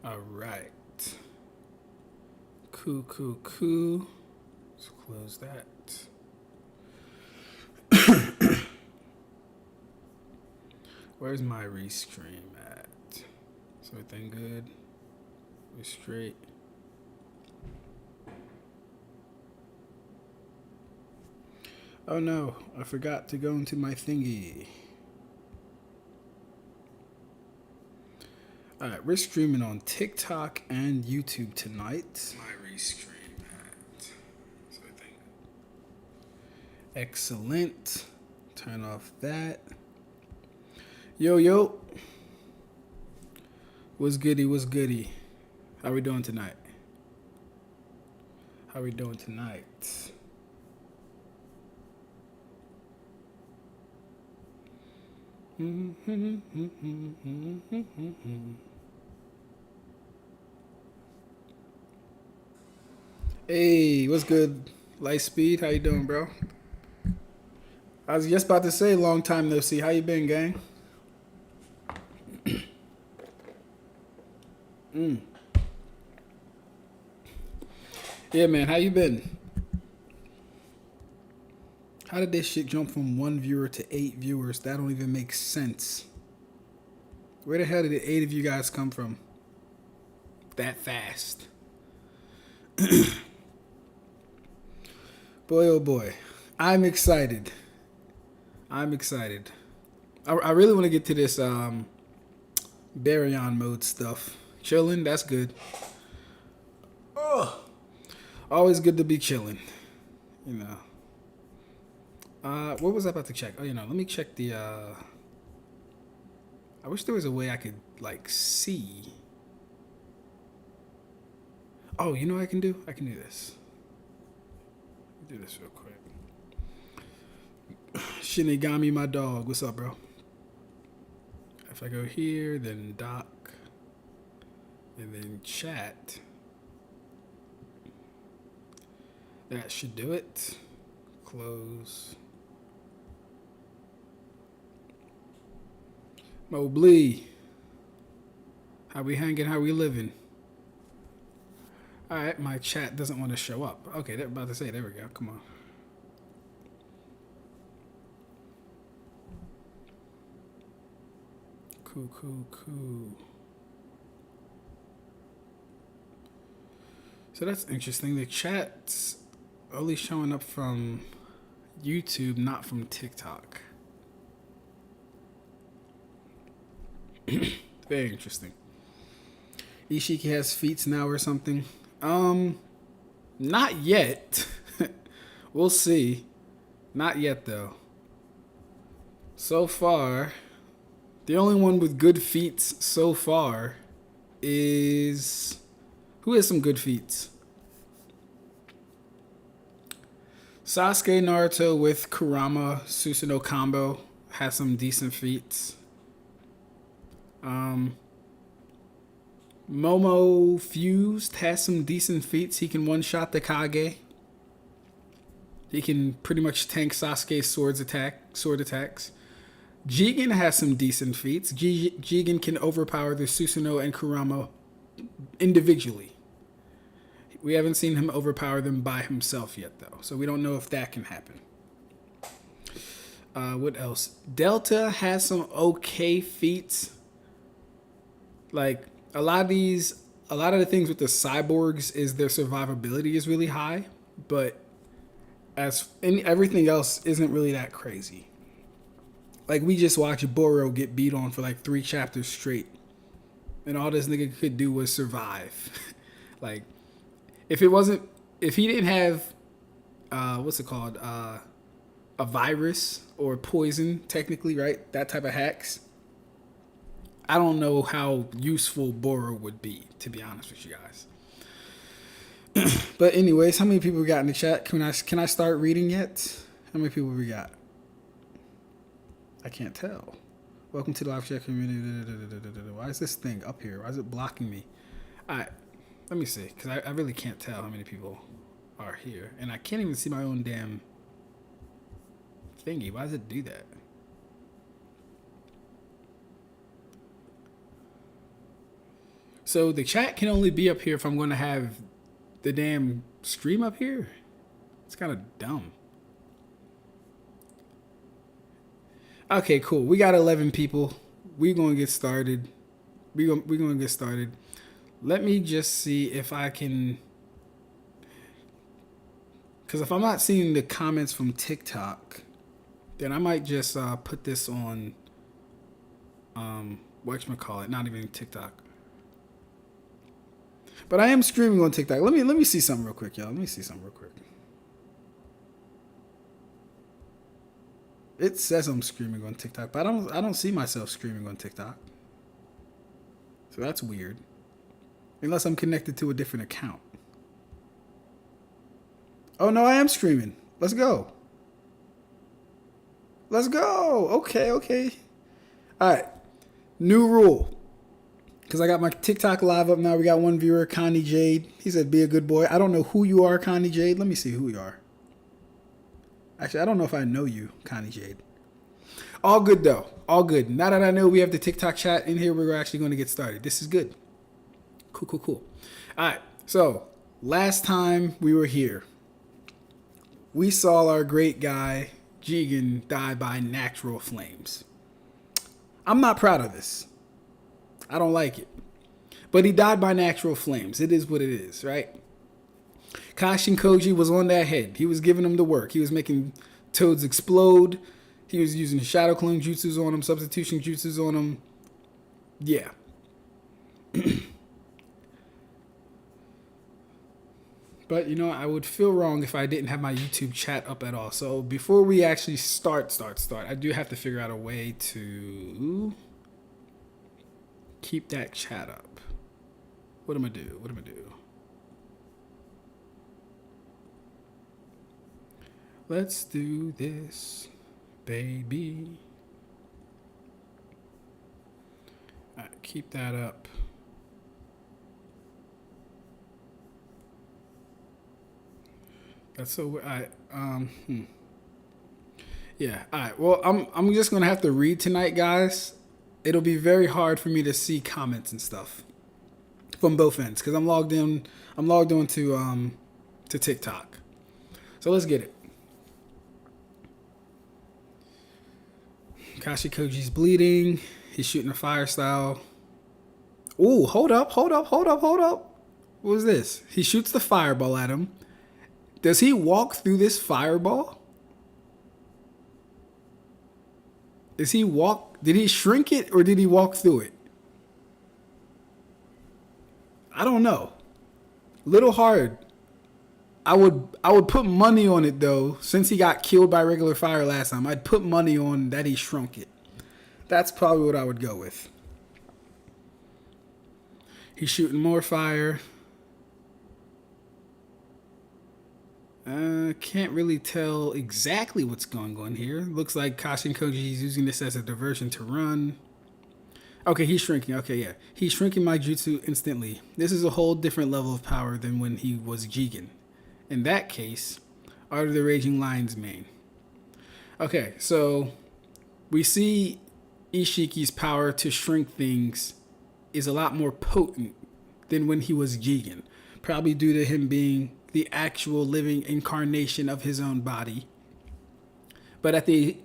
All right. Cool. Let's close that. Where's my restream at? Is everything good? We're straight. Oh no, I forgot to go into my thingy. Alright, we're streaming on TikTok and YouTube tonight. My restream at. So I think. Excellent. Turn off that. Yo. What's goody? How we doing tonight? Hey, what's good? Lightspeed, how you doing, bro? I was just about to say, long time no see. How you been, gang? Yeah, man, how you been? How did this shit jump from 1 viewer to 8 viewers? That don't even make sense. Where the hell did the 8 of you guys come from? That fast. Boy, oh boy. I'm excited. I really want to get to this Baryon Mode stuff. Chilling, that's good. Oh, always good to be chilling. You know. What was I about to check? Oh, let me check the, I wish there was a way I could, like, see. Oh, you know what I can do? I can do this. Do this real quick. Shinigami, my dog. What's up, bro? If I go here, then doc, and then chat, that should do it. Close. Mobley. How we hanging? How we living? All right, my chat doesn't want to show up. Okay, they're about to say, there we go. Come on. Cool. So that's interesting. The chat's only showing up from YouTube, not from TikTok. Very interesting. Ishiki has feats now or something. Not yet. We'll see. Not yet though. So far, the only one with good feats so far is... Who has some good feats? Sasuke Naruto with Kurama Susanoo combo has some decent feats. Momo Fused has some decent feats. He can one-shot the Kage. He can pretty much tank Sasuke's sword attacks. Jigen has some decent feats. Jigen can overpower the Susanoo and Kurama individually. We haven't seen him overpower them by himself yet, though. So we don't know if that can happen. What else? Delta has some okay feats. Like, a lot of the things with the cyborgs is their survivability is really high. But everything else isn't really that crazy. Like, we just watched Boruto get beat on for like 3 chapters straight. And all this nigga could do was survive. Like, if he didn't have, what's it called? A virus or poison, technically, right? That type of hacks. I don't know how useful Boruto would be, to be honest with you guys. But anyways, how many people we got in the chat? Can I start reading yet? How many people we got? I can't tell. Welcome to the live chat community. Why is this thing up here? Why is it blocking me? All right, let me see, because I really can't tell how many people are here. And I can't even see my own damn thingy. Why does it do that? So the chat can only be up here if I'm going to have the damn stream up here? It's kind of dumb. Okay, cool. We got 11 people. We're going to get started. We're going to get started. Let me just see if I can... Because if I'm not seeing the comments from TikTok, then I might just put this on... whatchamacallit, not even TikTok. But I am streaming on TikTok. Let me see something real quick, y'all. Let me see something real quick. It says I'm streaming on TikTok, but I don't see myself streaming on TikTok. So that's weird. Unless I'm connected to a different account. Oh no, I am streaming. Let's go. Let's go. Okay. Alright. New rule. Because I got my TikTok live up now. We got one viewer, Connie Jade. He said, be a good boy. I don't know who you are, Connie Jade. Let me see who you are. Actually, I don't know if I know you, Connie Jade. All good, though. All good. Now that I know we have the TikTok chat in here, we're actually going to get started. This is good. Cool. All right. So, last time we were here, we saw our great guy, Jigen, die by natural flames. I'm not proud of this. I don't like it. But he died by natural flames. It is what it is, right? Kashin Koji was on that head. He was giving him the work. He was making toads explode. He was using shadow clone jutsus on him, substitution jutsus on him. Yeah. But, you know, I would feel wrong if I didn't have my YouTube chat up at all. So before we actually start, I do have to figure out a way to... keep that chat up. What am I do? Let's do this, baby. All right, keep that up. That's so yeah. All right. Well, I'm just gonna have to read tonight, guys. It'll be very hard for me to see comments and stuff from both ends because I'm logged in. I'm logged on to TikTok. So let's get it. Kashin Koji's bleeding. He's shooting a fire style. Ooh, hold up. What was this? He shoots the fireball at him. Does he walk through this fireball? Did he shrink it or did he walk through it? I don't know. Little hard. I would put money on it though. Since he got killed by regular fire last time, I'd put money on that he shrunk it. That's probably what I would go with. He's shooting more fire. Can't really tell exactly what's going on here. Looks like Kashin Koji is using this as a diversion to run. Okay, he's shrinking. Okay, yeah. He's shrinking my jutsu instantly. This is a whole different level of power than when he was Jigen. In that case, Art of the Raging Lion's mane. Okay, so we see Isshiki's power to shrink things is a lot more potent than when he was Jigen. Probably due to him being the actual living incarnation of his own body. But at the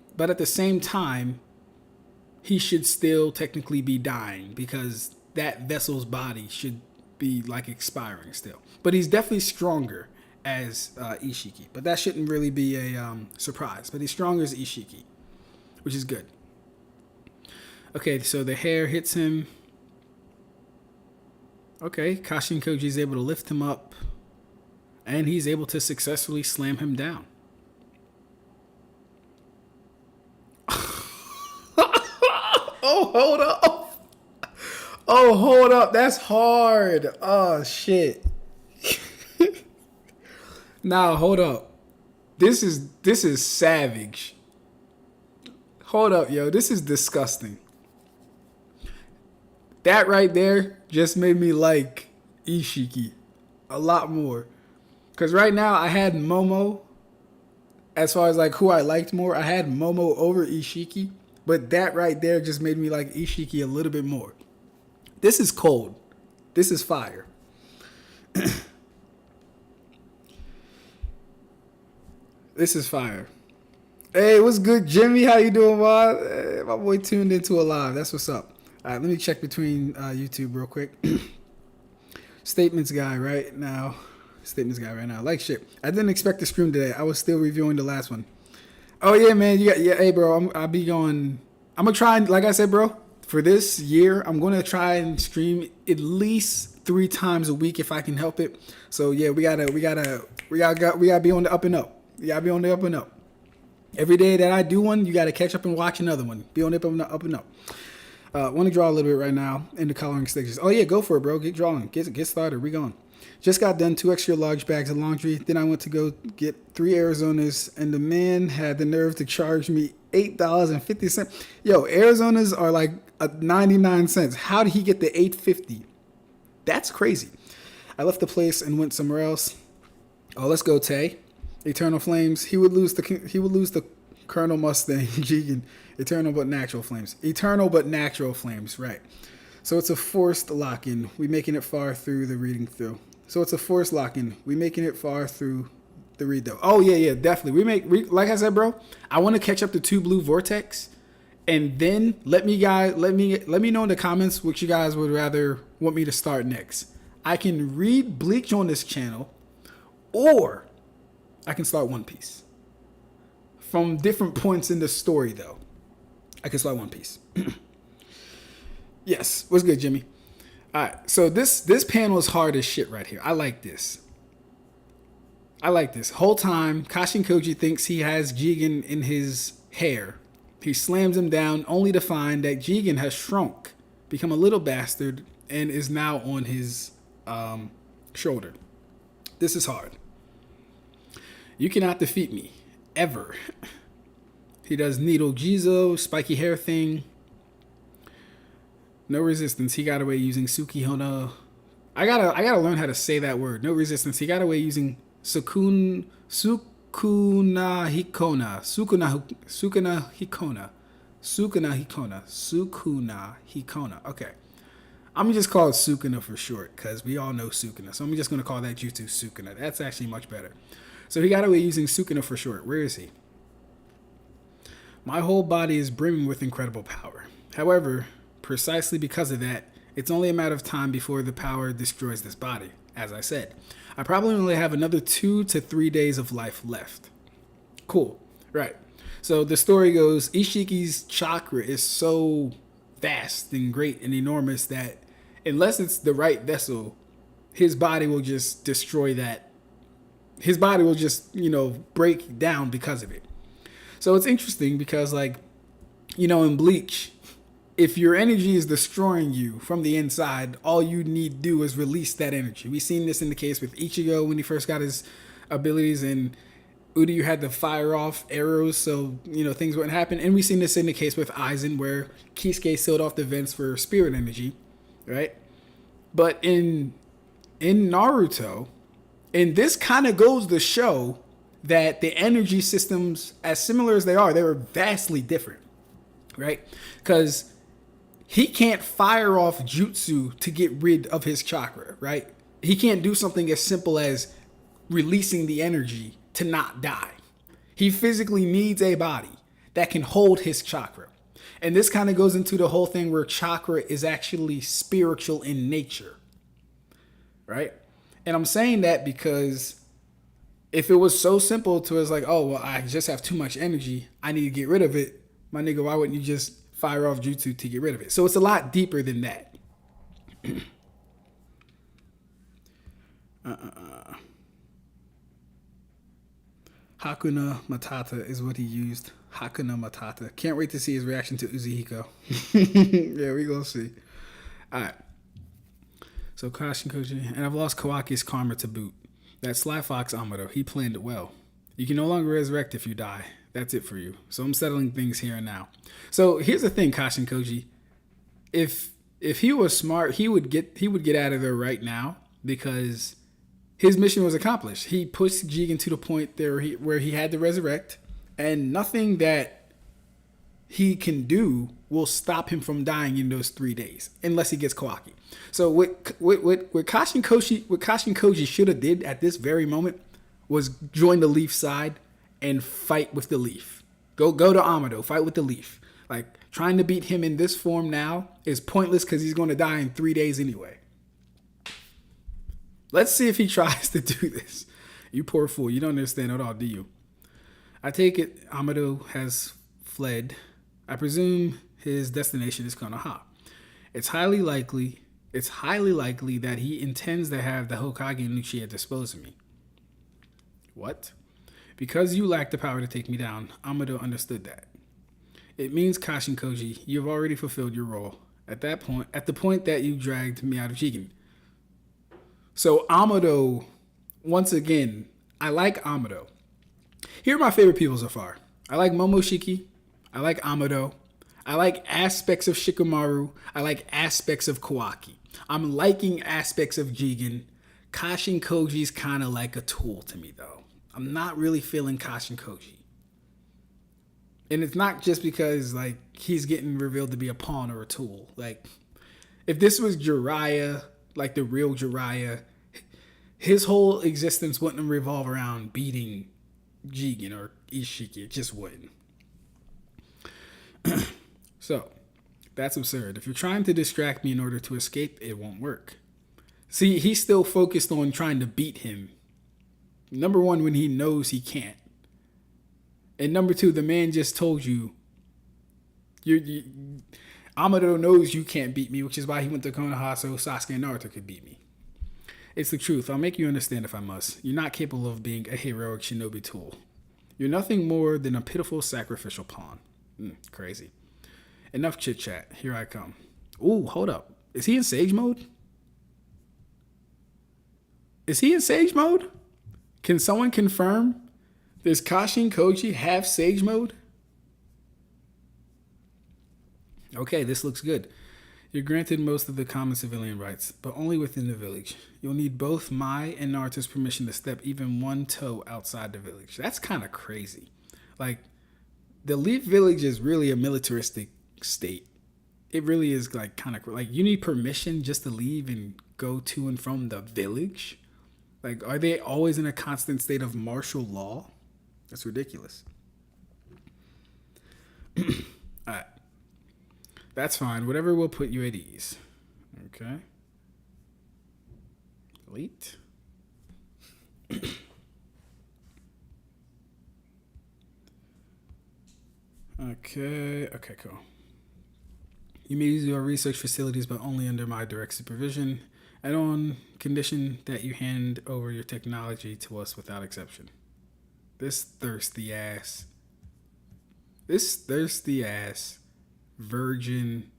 same time, he should still technically be dying because that vessel's body should be like expiring still. But he's definitely stronger as Ishiki. But that shouldn't really be a surprise. But he's stronger as Ishiki, which is good. Okay, so the hair hits him. Okay, Kashin Koji is able to lift him up. And he's able to successfully slam him down. Oh, hold up. Oh, hold up. That's hard. Oh, shit. Now, hold up. This is savage. Hold up, yo. This is disgusting. That right there just made me like Ishiki a lot more. Because right now I had Momo as far as like who I liked more, I had Momo over Ishiki, but that right there just made me like Ishiki a little bit more. This is cold. This is fire. This is fire. Hey, what's good, Jimmy? How you doing, man? Hey, my boy tuned into a live. That's what's up. All right, let me check between YouTube real quick. Statements guy right now. Like shit. I didn't expect to stream today. I was still reviewing the last one. Oh yeah, man. Hey, bro. I'll be going. I'm gonna try and, like I said, bro. For this year, I'm gonna try and stream at least 3 times a week if I can help it. So yeah, we gotta be on the up and up. You gotta be on the up and up. Every day that I do one, you gotta catch up and watch another one. Be on the up and up. Want to draw a little bit right now in the coloring stages. Oh yeah, go for it, bro. Get drawing. Get started. We going. Just got done 2 extra large bags of laundry. Then I went to go get 3 Arizonas, and the man had the nerve to charge me $8.50. Yo, Arizonas are like 99 cents. How did he get the $8.50? That's crazy. I left the place and went somewhere else. Oh, let's go, Tay. Eternal Flames. He would lose the Colonel Mustang Jigen. Eternal but natural flames. Right. So it's a forced lock-in. We making it far through the reading through. So it's a forced lock-in. We making it far through the read though. Oh yeah, definitely. Like I said, bro. I want to catch up to 2 Blue Vortex, and then let me know in the comments what you guys would rather want me to start next. I can read Bleach on this channel, or I can start One Piece. From different points in the story, though. I can start One Piece. Yes. What's good, Jimmy? All right. So this panel is hard as shit right here. I like this. Whole time, Kashin Koji thinks he has Jigen in his hair. He slams him down only to find that Jigen has shrunk, become a little bastard, and is now on his shoulder. This is hard. You cannot defeat me. Ever. He does Needle Jizo, spiky hair thing. No resistance. He got away using Sukihona. I gotta learn how to say that word. No resistance. He got away using Sukunahikona. Okay. I'm just call it Sukuna for short, because we all know Sukuna. So I'm just gonna call that jutsu Sukuna. That's actually much better. So he got away using Sukuna for short. Where is he? My whole body is brimming with incredible power. However, precisely because of that, it's only a matter of time before the power destroys this body. As I said, I probably only have another 2 to 3 days of life left. Cool. Right. So the story goes, Ishiki's chakra is so vast and great and enormous that unless it's the right vessel, his body will just destroy that. His body will just, break down because of it. So it's interesting because, in Bleach, if your energy is destroying you from the inside, all you need to do is release that energy. We've seen this in the case with Ichigo when he first got his abilities, and Uryu had to fire off arrows so, things wouldn't happen. And we've seen this in the case with Aizen where Kisuke sealed off the vents for spirit energy, right? But in Naruto, and this kind of goes to show that the energy systems, as similar as they were vastly different, right? Because he can't fire off jutsu to get rid of his chakra, right? He can't do something as simple as releasing the energy to not die. He physically needs a body that can hold his chakra. And this kind of goes into the whole thing where chakra is actually spiritual in nature, right? And I'm saying that because if it was so simple to us, I just have too much energy, I need to get rid of it, my nigga, why wouldn't you just fire off jutsu to get rid of it? So it's a lot deeper than that. Hakuna Matata is what he used. Hakuna Matata. Can't wait to see his reaction to Uzuhiko. Yeah, we gonna see. All right. So Kashin Koji, and I've lost Kawaki's karma to boot. That Sly Fox Amado, he planned it well. You can no longer resurrect if you die. That's it for you. So I'm settling things here and now. So here's the thing, Kashin Koji. If he was smart, he would get out of there right now, because his mission was accomplished. He pushed Jigen to the point there where he had to resurrect, and nothing that he can do will stop him from dying in those 3 days, unless he gets Kawaki. So what Kashin Koji should have did at this very moment was join the Leaf side and fight with the Leaf. Go to Amado, fight with the Leaf. Like, trying to beat him in this form now is pointless because he's going to die in 3 days anyway. Let's see if he tries to do this. You poor fool. You don't understand at all, do you? I take it Amado has fled. I presume his destination is Konoha. It's highly likely that he intends to have the Hokage and Uchiha dispose of me. What? Because you lack the power to take me down, Amado understood that. It means, Kashin Koji, you've already fulfilled your role. At the point that you dragged me out of Jigen. So Amado, once again, I like Amado. Here are my favorite people so far. I like Momoshiki. I like Amado. I like aspects of Shikamaru. I like aspects of Kawaki. I'm liking aspects of Jigen. Kashin Koji's kind of like a tool to me, though. I'm not really feeling Kashin Koji. And it's not just because, like, he's getting revealed to be a pawn or a tool. Like, if this was Jiraiya, like the real Jiraiya, his whole existence wouldn't revolve around beating Jigen or Isshiki. It just wouldn't. So, that's absurd. If you're trying to distract me in order to escape, it won't work. See, he's still focused on trying to beat him. Number one, when he knows he can't. And number two, the man just told you, Amado knows you can't beat me, which is why he went to Konoha so Sasuke and Naruto could beat me. It's the truth. I'll make you understand if I must. You're not capable of being a heroic shinobi tool. You're nothing more than a pitiful sacrificial pawn. Crazy. Enough chit chat. Here I come. Ooh, hold up. Is he in Sage Mode? Is he in Sage Mode? Can someone confirm? Does Kashin Koji have Sage Mode? Okay, this looks good. You're granted most of the common civilian rights, but only within the village. You'll need both Mai and Naruto's permission to step even one toe outside the village. That's kind of crazy. Like, the Leaf Village is really a militaristic state. It really is like kind of like you need permission just to leave and go to and from the village. Like, are they always in a constant state of martial law? That's ridiculous. All right. That's fine. Whatever will put you at ease. Okay. Delete. Okay, cool. You may use your research facilities, but only under my direct supervision and on condition that you hand over your technology to us without exception. This thirsty ass virgin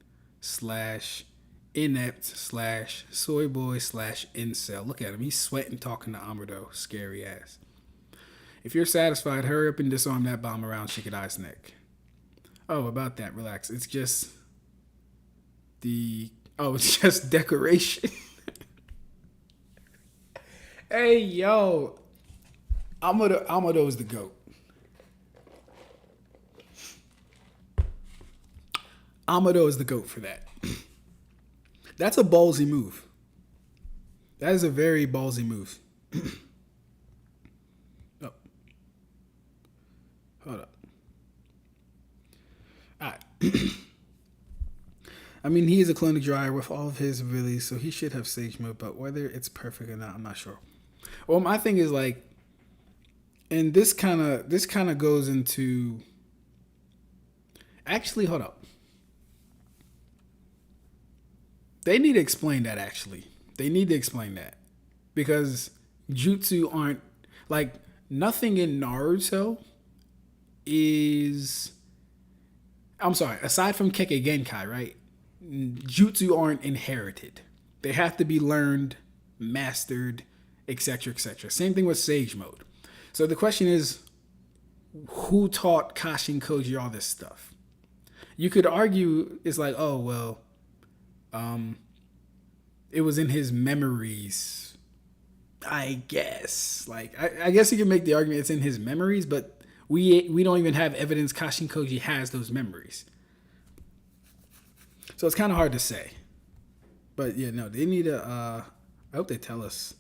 / inept / soy boy / incel. Look at him. He's sweating talking to Amado. Scary ass. If you're satisfied, hurry up and disarm that bomb around Shikadai's neck. Oh, about that. Relax. It's just it's just decoration. Hey, yo. Amado's the GOAT. Amado is the GOAT for that. That's a ballsy move. That is a very ballsy move. Oh. Hold up. All right. I mean, he is a clone of Jiraiya with all of his abilities, so he should have Sage Mode, but whether it's perfect or not, I'm not sure. Well, my thing is like, and this kind of goes into. Actually, hold up. They need to explain that. Actually, they need to explain that because jutsu aren't like nothing in Naruto is. I'm sorry. Aside from Kekkei Genkai, right? Jutsu aren't inherited. They have to be learned, mastered, etc., etc. Same thing with Sage Mode. So the question is, who taught Kashin Koji all this stuff? You could argue it's like, oh, well, it was in his memories. I guess. Like, I guess you can make the argument it's in his memories, but we don't even have evidence Kashin Koji has those memories. So it's kind of hard to say. But yeah, no, they need to. I hope they tell us.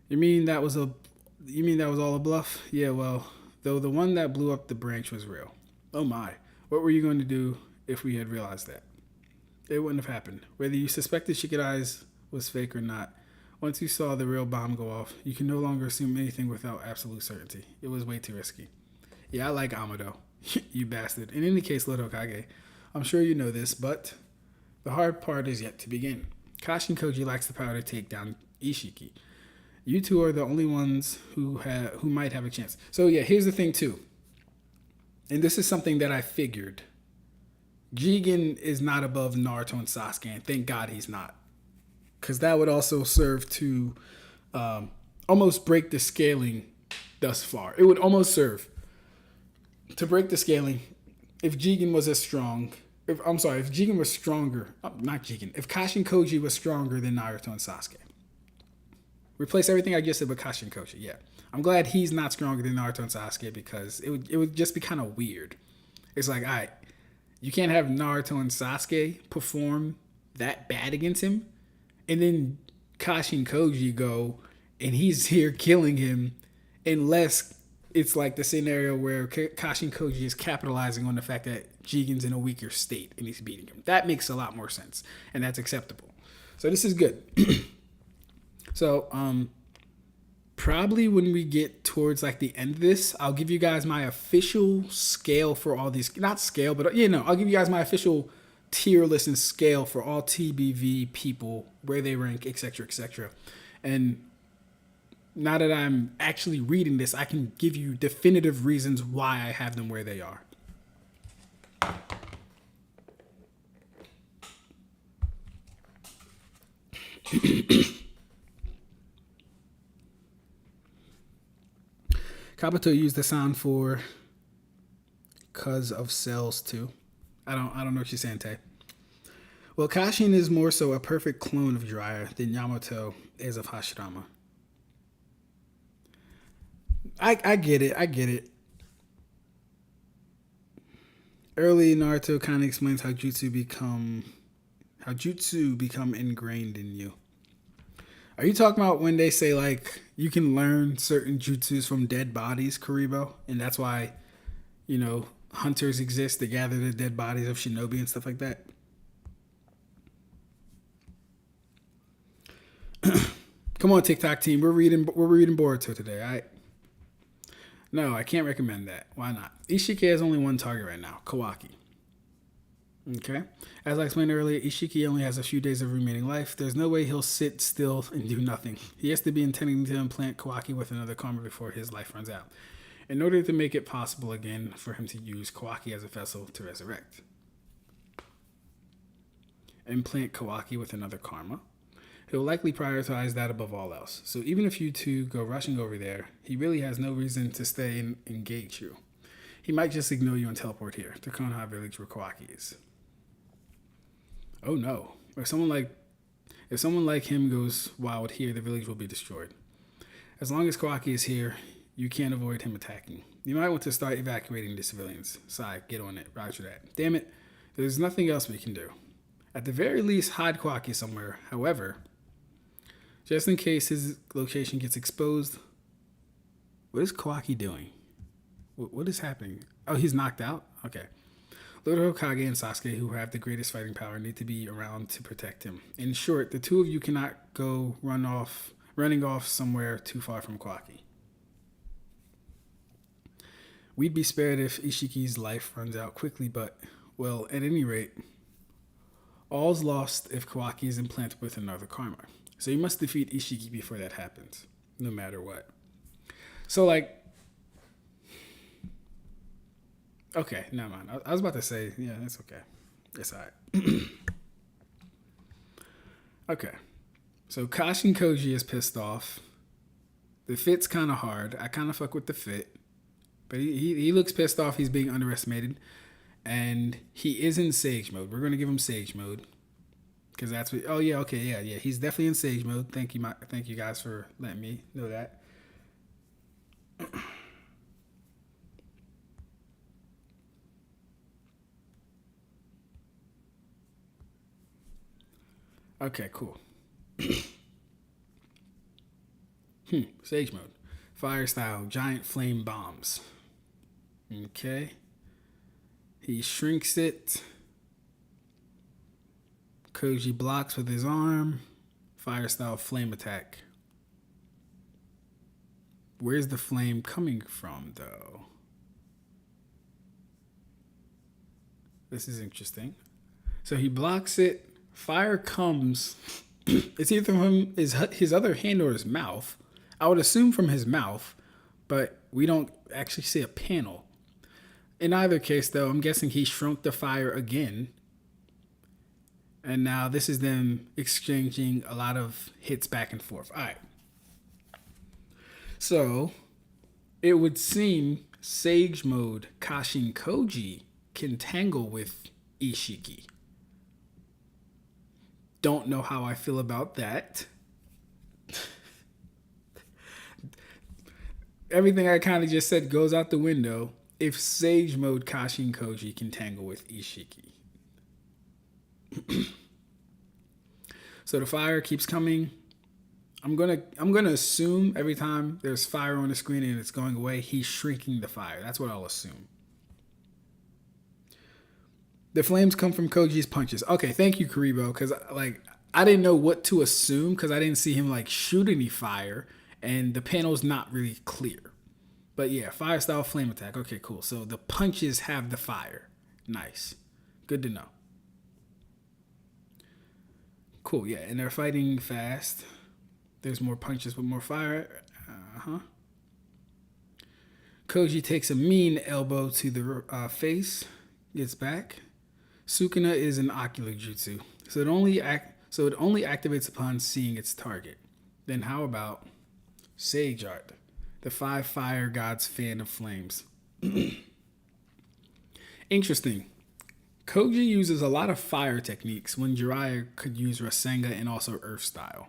You mean that was all a bluff? Yeah, well, though the one that blew up the branch was real. Oh my. What were you going to do if we had realized that? It wouldn't have happened. Whether you suspected Shikadai's was fake or not, once you saw the real bomb go off, you can no longer assume anything without absolute certainty. It was way too risky. Yeah, I like Amado. You bastard. In any case, Lord Hokage, I'm sure you know this, but the hard part is yet to begin. Kashin Koji lacks the power to take down Ishiki. You two are the only ones who might have a chance. So yeah, here's the thing too. And this is something that I figured. Jigen is not above Naruto and Sasuke, and thank God he's not. Because that would also serve to almost break the scaling thus far. It would almost serve to break the scaling if Jigen was as strong. If Jigen was stronger. Not Jigen. If Kashin Koji was stronger than Naruto and Sasuke. Replace everything I just said with Kashin Koji. Yeah. I'm glad he's not stronger than Naruto and Sasuke because it would just be kind of weird. It's like, all right, you can't have Naruto and Sasuke perform that bad against him, and then Kashin Koji go, and he's here killing him, unless it's like the scenario where Kashin Koji is capitalizing on the fact that Jigen's in a weaker state and he's beating him. That makes a lot more sense, and that's acceptable. So this is good. So, probably when we get towards like the end of this, I'll give you guys my official scale for all these, not scale, but I'll give you guys my official tier list and scale for all TBV people, where they rank, etc., etc. And now that I'm actually reading this, I can give you definitive reasons why I have them where they are. Kabuto used the sound for "cause of cells" too. I don't know what you're saying, Tay. Well, Kashin is more so a perfect clone of Jiraiya than Yamamoto is of Hashirama. I get it. Early Naruto kind of explains how jutsu become ingrained in you. Are you talking about when they say, like, you can learn certain jutsus from dead bodies, Karibo? And that's why, hunters exist to gather the dead bodies of shinobi and stuff like that? Come on, TikTok team. We're reading Boruto today, all right? No, I can't recommend that. Why not? Ishiki has only one target right now, Kawaki. Okay. As I explained earlier, Ishiki only has a few days of remaining life. There's no way he'll sit still and do nothing. He has to be intending to implant Kawaki with another karma before his life runs out, in order to make it possible again for him to use Kawaki as a vessel to resurrect. Implant Kawaki with another karma. He'll likely prioritize that above all else. So even if you two go rushing over there, he really has no reason to stay and engage you. He might just ignore you and teleport here, to Konoha village where Kawaki is. Oh no. If someone like him goes wild here, the village will be destroyed. As long as Kawaki is here, you can't avoid him attacking. You might want to start evacuating the civilians. Sai, get on it. Roger that. Damn it. There's nothing else we can do. At the very least, hide Kawaki somewhere. However, just in case his location gets exposed, what is Kawaki doing? What is happening? Oh, he's knocked out? Okay. Lord Hokage and Sasuke, who have the greatest fighting power, need to be around to protect him. In short, the two of you cannot go running off somewhere too far from Kawaki. We'd be spared if Ishiki's life runs out quickly, but, well, at any rate, all's lost if Kawaki is implanted with another karma. So you must defeat Ishiki before that happens, no matter what. So, like, okay, never mind. I was about to say, yeah, that's okay. It's all right. Okay. So Kashin Koji is pissed off. The fit's kind of hard. I kind of fuck with the fit. But he looks pissed off. He's being underestimated. And he is in Sage mode. We're going to give him Sage mode. Because that's what. Oh yeah, okay, yeah. He's definitely in Sage mode. Thank you guys for letting me know that. Okay, cool. Sage mode. Fire style, giant flame bombs. Okay. He shrinks it. Koji blocks with his arm. Fire style flame attack. Where's the flame coming from, though? This is interesting. So he blocks it. Fire comes. It's either from his other hand or his mouth. I would assume from his mouth, but we don't actually see a panel. In either case, though, I'm guessing he shrunk the fire again. And now this is them exchanging a lot of hits back and forth. All right. So it would seem Sage mode Kashin Koji can tangle with Ishiki. Don't know how I feel about that. Everything I kind of just said goes out the window if Sage mode Kashin Koji can tangle with Ishiki. So the fire keeps coming. I'm gonna assume every time there's fire on the screen and it's going away, he's shrinking the fire. That's what I'll assume. The flames come from Koji's punches. Okay, thank you, Karibo, because I didn't know what to assume because I didn't see him shoot any fire, and the panel's not really clear. But yeah, fire style flame attack. Okay, cool. So the punches have the fire. Nice. Good to know. Cool, yeah, and they're fighting fast. There's more punches with more fire. Koji takes a mean elbow to the face. Gets back. Sukuna is an ocular jutsu, so it only activates upon seeing its target. Then how about Sage Art, the 5 fire gods fan of flames? Interesting. Koji uses a lot of fire techniques when Jiraiya could use Rasengan and also Earth style.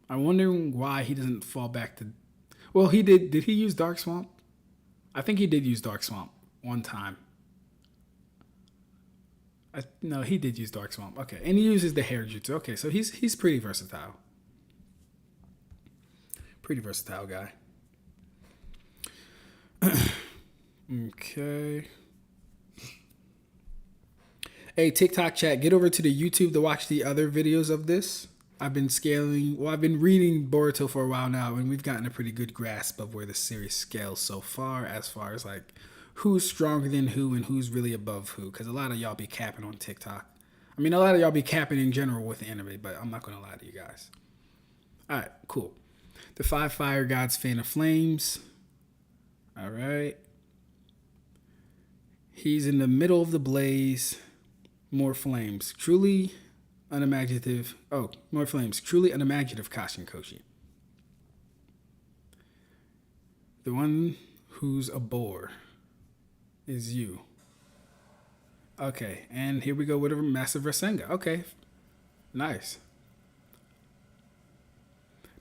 I'm wondering why he doesn't fall back to... Well, he did. Did he use Dark Swamp? I think he did use Dark Swamp one time. No, he did use Dark Swamp. Okay, and he uses the hair jutsu. Okay, so he's pretty versatile. Pretty versatile guy. Okay. Hey, TikTok chat, get over to the YouTube to watch the other videos of this. I've been reading Boruto for a while now, and we've gotten a pretty good grasp of where the series scales so far as who's stronger than who and who's really above who. Because a lot of y'all be capping on TikTok. I mean, a lot of y'all be capping in general with anime, but I'm not going to lie to you guys. All right, cool. The 5 fire gods fan of flames. All right. He's in the middle of the blaze. More flames. Truly unimaginative. Oh, more flames. Truly unimaginative Kashin Koji. The one who's a bore is you. Okay, and here we go with a massive Rasengan. Okay, nice.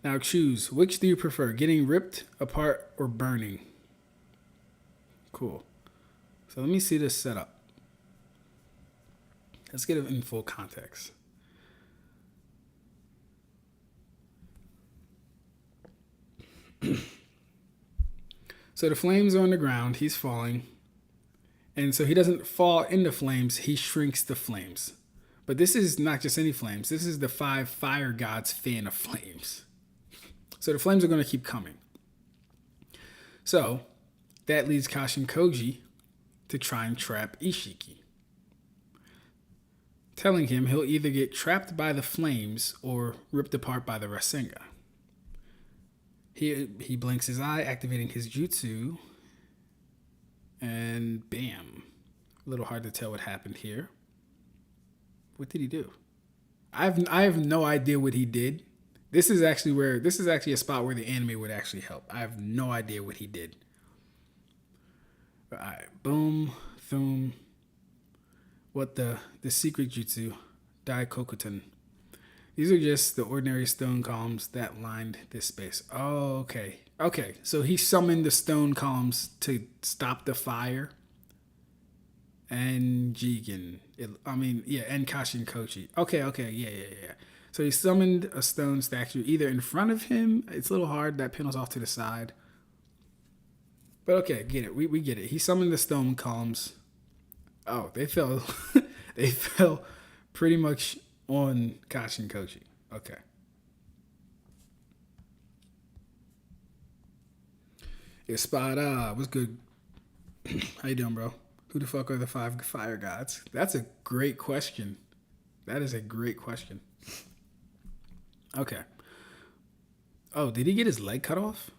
Now choose. Which do you prefer? Getting ripped apart or burning? Cool. So let me see this setup. Let's get it in full context. So the flames are on the ground. He's falling. And so he doesn't fall in the flames. He shrinks the flames. But this is not just any flames. This is the 5 fire gods fan of flames. So the flames are going to keep coming. So that leads Kashin Koji to try and trap Ishiki, telling him he'll either get trapped by the flames or ripped apart by the Rasengan. He blinks his eye, activating his jutsu, and bam. A little hard to tell what happened here. What did he do? I have no idea what he did. This is actually a spot where the anime would actually help. I have no idea what he did. All right, boom, boom. What the secret jutsu, Daikokuton. These are just the ordinary stone columns that lined this space. Oh, okay. Okay, so he summoned the stone columns to stop the fire. And Jigen. And Kashin Koji. Okay, yeah. So he summoned a stone statue either in front of him. It's a little hard. That panel's off to the side. But okay, get it. We get it. He summoned the stone columns. Oh, they fell. They fell pretty much on Kashin Koji. Okay. Espada, what's good? How you doing, bro? Who the fuck are the 5 fire gods? That's a great question. That is a great question. Okay. Oh, did he get his leg cut off?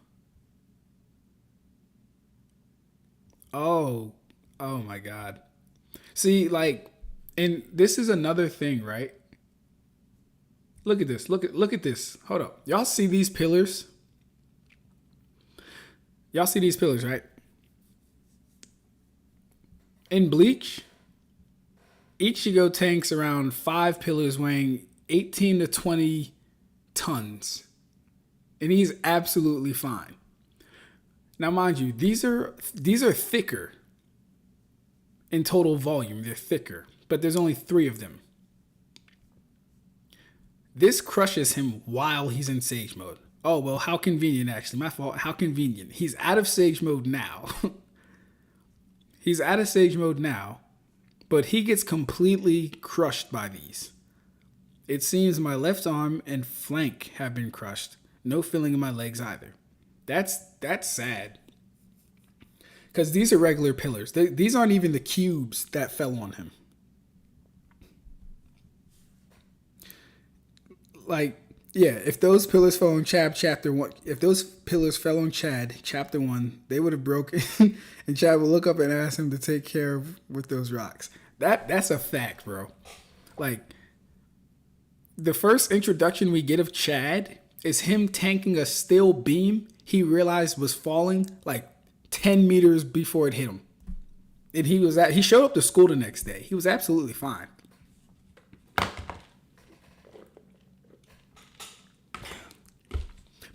Oh my God. See, like, and this is another thing, right? Look at this. Look at this. Hold up. Y'all see these pillars? Y'all see these pillars, right? In Bleach, Ichigo tanks around 5 pillars weighing 18 to 20 tons. And he's absolutely fine. Now, mind you, these are thicker in total volume. They're thicker, but there's only 3 of them. This crushes him while he's in Sage Mode. Oh, well, how convenient, actually. My fault. How convenient. He's out of Sage Mode now. He's out of Sage Mode now, but he gets completely crushed by these. It seems my left arm and flank have been crushed. No feeling in my legs either. That's sad. Because these are regular pillars. These aren't even the cubes that fell on him. Like, yeah, if those pillars fell on Chad chapter 1, if those pillars fell on Chad chapter 1, they would have broken and Chad would look up and ask him to take care of with those rocks. That's a fact, bro. Like, the first introduction we get of Chad is him tanking a steel beam he realized was falling like 10 meters before it hit him. And he showed up to school the next day. He was absolutely fine.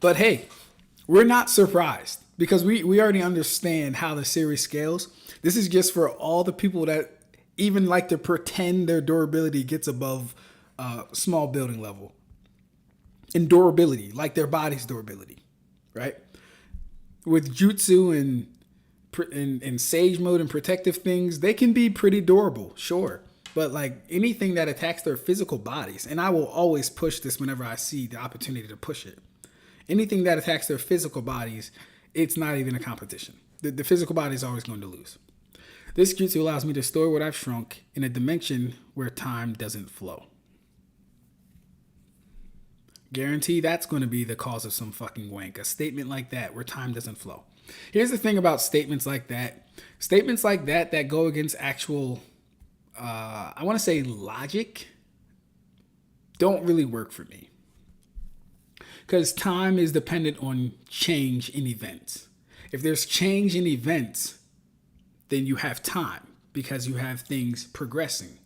But hey, we're not surprised because we already understand how the series scales. This is just for all the people that even like to pretend their durability gets above small building level. And durability, like their body's durability, right? With jutsu and sage mode and protective things, they can be pretty durable, sure. But like anything that attacks their physical bodies, and I will always push this whenever I see the opportunity to push it. Anything that attacks their physical bodies, it's not even a competition. The physical body is always going to lose. This jutsu allows me to store what I've shrunk in a dimension where time doesn't flow. Guarantee that's going to be the cause of some fucking wank. A statement like that where time doesn't flow. Here's the thing about statements like that. Statements like that go against actual, I want to say logic, don't really work for me. Because time is dependent on change in events. If there's change in events, then you have time because you have things progressing.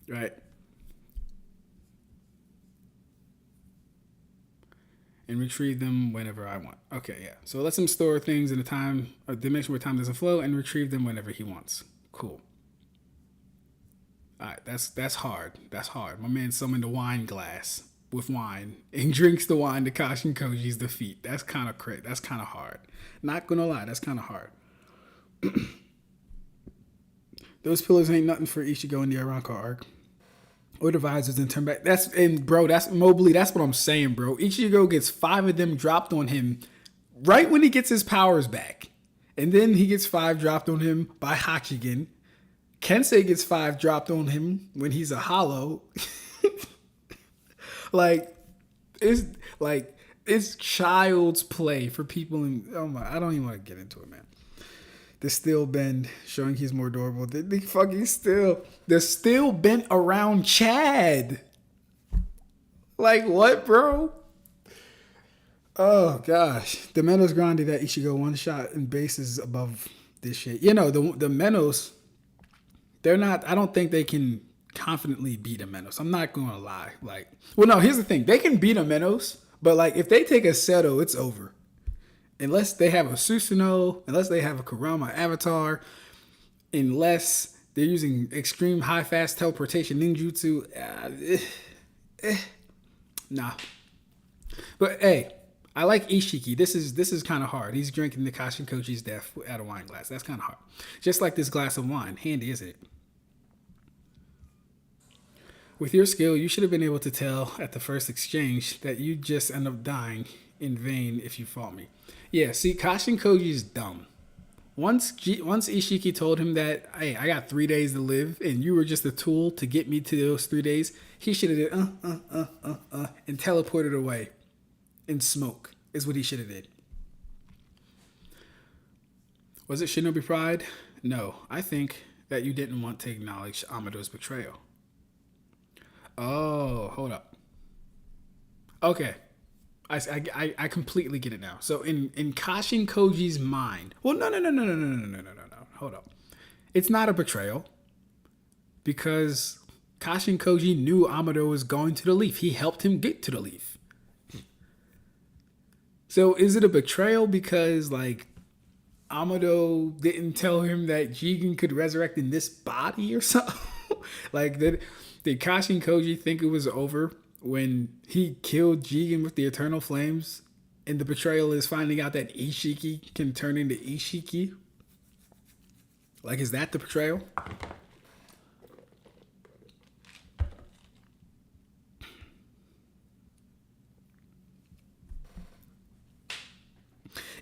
Right? And retrieve them whenever I want. Okay, yeah. So it lets him store things in a dimension where time doesn't flow and retrieve them whenever he wants. Cool. All right, that's hard. That's hard. My man summoned a wine glass with wine and drinks the wine to Kashin Koji's defeat. That's kind of crazy. That's kind of hard. Not gonna lie, that's kind of hard. Those pillars ain't nothing for Ichigo in the Aranka arc. Or the visors and turn back. That's Mobley. That's what I'm saying, bro. Ichigo gets 5 of them dropped on him right when he gets his powers back, and then he gets 5 dropped on him by Hachigen. Kensei gets 5 dropped on him when he's a hollow. It's child's play for people in. Oh my! I don't even want to get into it, man. The steel bend showing he's more durable. The fucking steel. The steel bent around Chad. Like what, bro? Oh gosh, the Menos Grande that Ichigo one shot and bases above this shit. You know the Menos. They're not. I don't think they can confidently beat a Menos. I'm not gonna lie. Like, well, no. Here's the thing: they can beat a Menos, but like if they take a Seto, it's over. Unless they have a Susanoo, unless they have a Kurama Avatar, unless they're using extreme high fast teleportation ninjutsu. Nah. But hey, I like Ishiki. This is kind of hard. He's drinking the Kashin Koji's death out of wine glass. That's kind of hard. Just like this glass of wine. Handy, isn't it? With your skill, you should have been able to tell at the first exchange that you'd just end up dying in vain if you fought me. Yeah, see, Kashin Koji's dumb. Once Ishiki told him that, hey, I got 3 days to live, and you were just a tool to get me to those 3 days, he should have did and teleported away in smoke. Is what he should have did. Was it Shinobi Pride? No, I think that you didn't want to acknowledge Amado's betrayal. Oh, hold up. Okay. I completely get it now. So in Kashin Koji's mind, well, no. Hold up. It's not a betrayal because Kashin Koji knew Amado was going to the leaf. He helped him get to the leaf. So is it a betrayal because like Amado didn't tell him that Jigen could resurrect in this body or something? Like did Kashin Koji think it was over when he killed Jigen with the Eternal Flames, and the betrayal is finding out that Ishiki can turn into Ishiki? Like, is that the betrayal?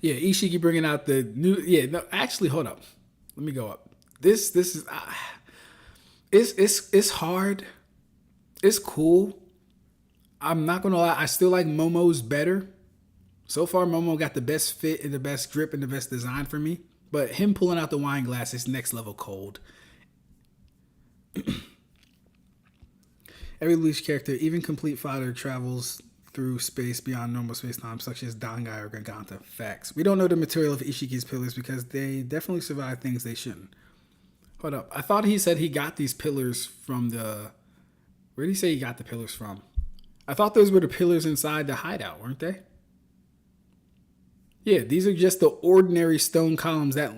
Yeah, Ishiki bringing out the new. Yeah, no, actually, hold up. Let me go up. This is. It's hard. It's cool. I'm not gonna lie, I still like Momo's better. So far, Momo got the best fit and the best grip and the best design for me. But him pulling out the wine glass is next level cold. Every Bleach character, even complete fodder, travels through space beyond normal space-time, such as Dangai or Giganta. Facts. We don't know the material of Ishiki's pillars because they definitely survive things they shouldn't. Hold up. I thought he said he got these pillars from the... Where did he say he got the pillars from? I thought those were the pillars inside the hideout, weren't they? Yeah, these are just the ordinary stone columns that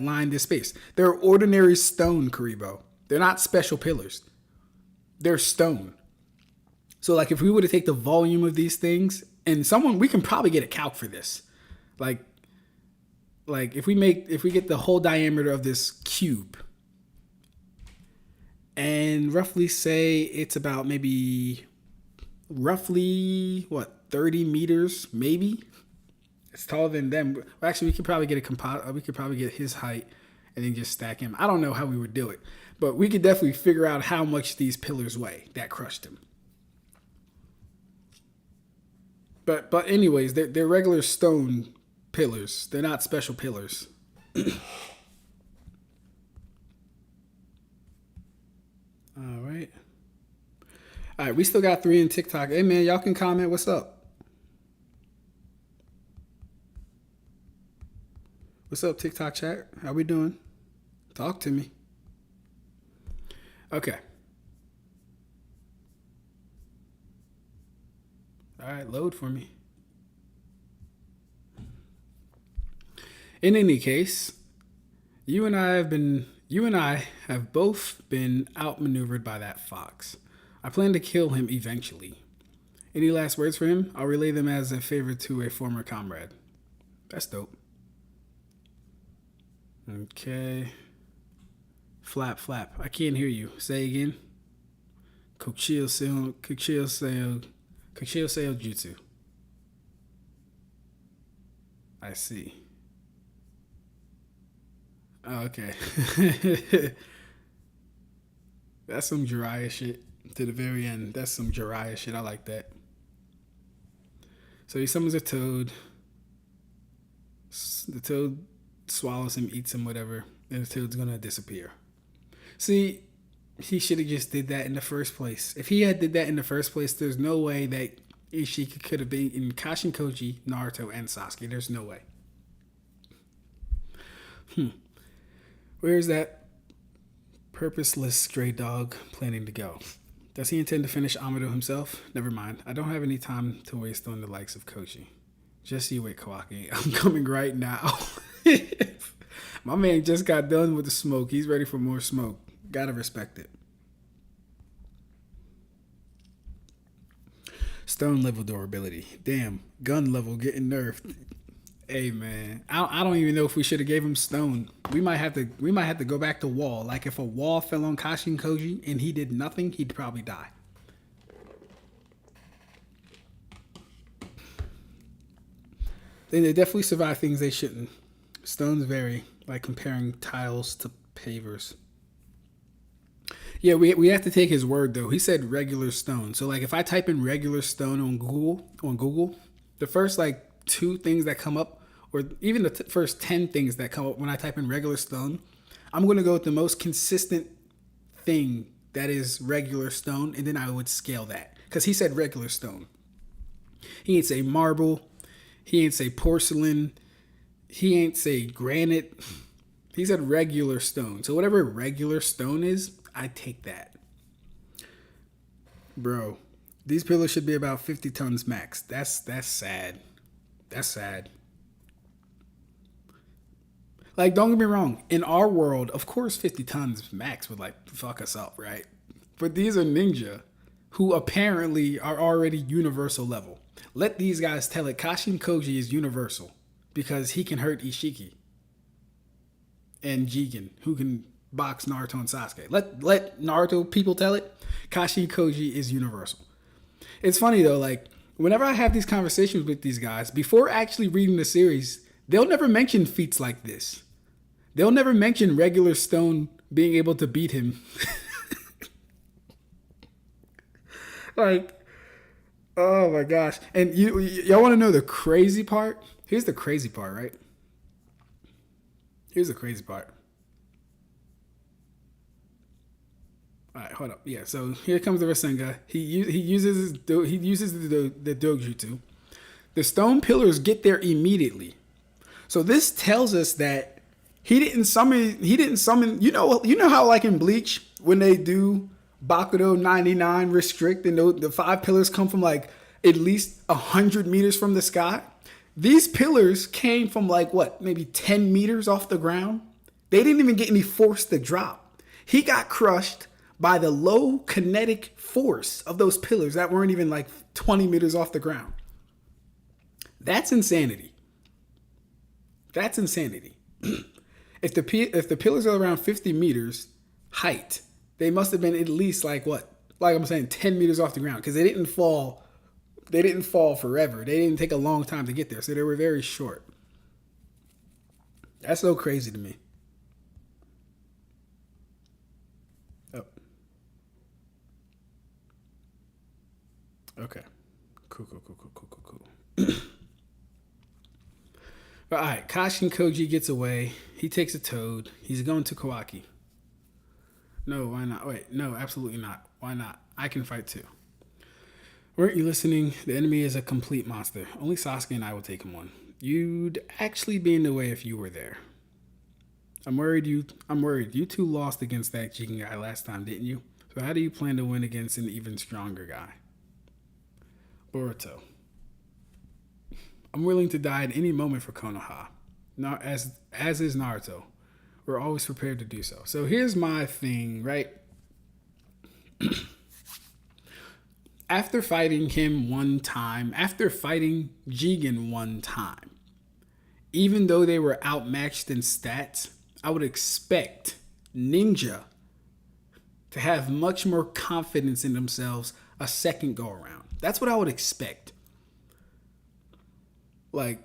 line this space. They're ordinary stone, Karibo. They're not special pillars. They're stone. So, like, if we were to take the volume of these things, and we can probably get a calc for this. Like if we get the whole diameter of this cube, and roughly say it's about maybe roughly 30 meters, maybe. It's taller than them. Well, actually, we could probably get we could probably get his height and then just stack him. I don't know how we would do it, but we could definitely figure out how much these pillars weigh that crushed him. But anyways, they're regular stone pillars. They're not special pillars. All right, we still got 3 in TikTok. Hey man, y'all can comment. What's up? What's up, TikTok chat? How we doing? Talk to me. Okay. All right, load for me. In any case, you and I have both been outmaneuvered by that fox. I plan to kill him eventually. Any last words for him? I'll relay them as a favor to a former comrade. That's dope. Okay. Flap. I can't hear you. Say again. Kochio Seo Jutsu. I see. Oh, okay. That's some Jiraiya shit to the very end. That's some Jiraiya shit. I like that. So he summons a toad. The toad swallows him, eats him, whatever, and the toad's gonna disappear. See, he should have just did that in the first place. If he had did that in the first place, there's no way that Ishiki could have been in Kashin Koji, Naruto, and Sasuke. There's no way. Where's that Purposeless stray dog planning to go. Does he intend to finish Amado himself? Never mind. I don't have any time to waste on the likes of Koji. Just you wait, Kawaki. I'm coming right now. My man just got done with the smoke. He's ready for more smoke. Gotta respect it. Stone level durability. Damn, gun level getting nerfed. Hey man, I don't even know if we should have gave him stone. We might have to go back to wall. Like if a wall fell on Kashin Koji and he did nothing, he'd probably die. Then they definitely survive things they shouldn't. Stones vary, like comparing tiles to pavers. Yeah, we have to take his word though. He said regular stone. So like if I type in regular stone on Google, the first like 2 things that come up, or even the first 10 things that come up when I type in regular stone, I'm going to go with the most consistent thing that is regular stone, and then I would scale that. Because he said regular stone. He ain't say marble. He ain't say porcelain. He ain't say granite. He said regular stone. So whatever regular stone is, I take that. Bro, these pillars should be about 50 tons max. That's sad. That's sad. Like, don't get me wrong. In our world, of course, 50 tons max would, like, fuck us up, right? But these are ninja who apparently are already universal level. Let these guys tell it. Kashin Koji is universal because he can hurt Isshiki and Jigen, who can box Naruto and Sasuke. Let Naruto people tell it. Kashin Koji is universal. It's funny, though, like, whenever I have these conversations with these guys, before actually reading the series, they'll never mention feats like this. They'll never mention regular stone being able to beat him. Like, oh my gosh. And y'all want to know the crazy part? Here's the crazy part, right? Here's the crazy part. All right, hold up. Yeah, so here comes the Rasengan. He uses the Dojutsu. The stone pillars get there immediately. So this tells us that he didn't summon. You know how like in Bleach when they do Bakudo 99 restrict and the 5 pillars come from like at least 100 meters from the sky. These pillars came from like what, maybe 10 meters off the ground. They didn't even get any force to drop. He got crushed by the low kinetic force of those pillars that weren't even like 20 meters off the ground. That's insanity. That's insanity. If the pillars are around 50 meters height, they must have been at least like what? Like I'm saying, 10 meters off the ground because they didn't fall. They didn't fall forever. They didn't take a long time to get there, so they were very short. That's so crazy to me. Oh. Okay. Cool. But all right, Kashin Koji gets away. He takes a toad. He's going to Kawaki. No, why not? Wait, no, absolutely not. Why not? I can fight too. Weren't you listening? The enemy is a complete monster. Only Sasuke and I will take him on. You'd actually be in the way if you were there. I'm worried. You two lost against that Jigen guy last time, didn't you? So how do you plan to win against an even stronger guy? Boruto. I'm willing to die at any moment for Konoha. Now, as is Naruto. We're always prepared to do so. So here's my thing, right? After fighting him one time, after fighting Jigen one time, even though they were outmatched in stats, I would expect Ninja to have much more confidence in themselves a second go around. That's what I would expect. Like,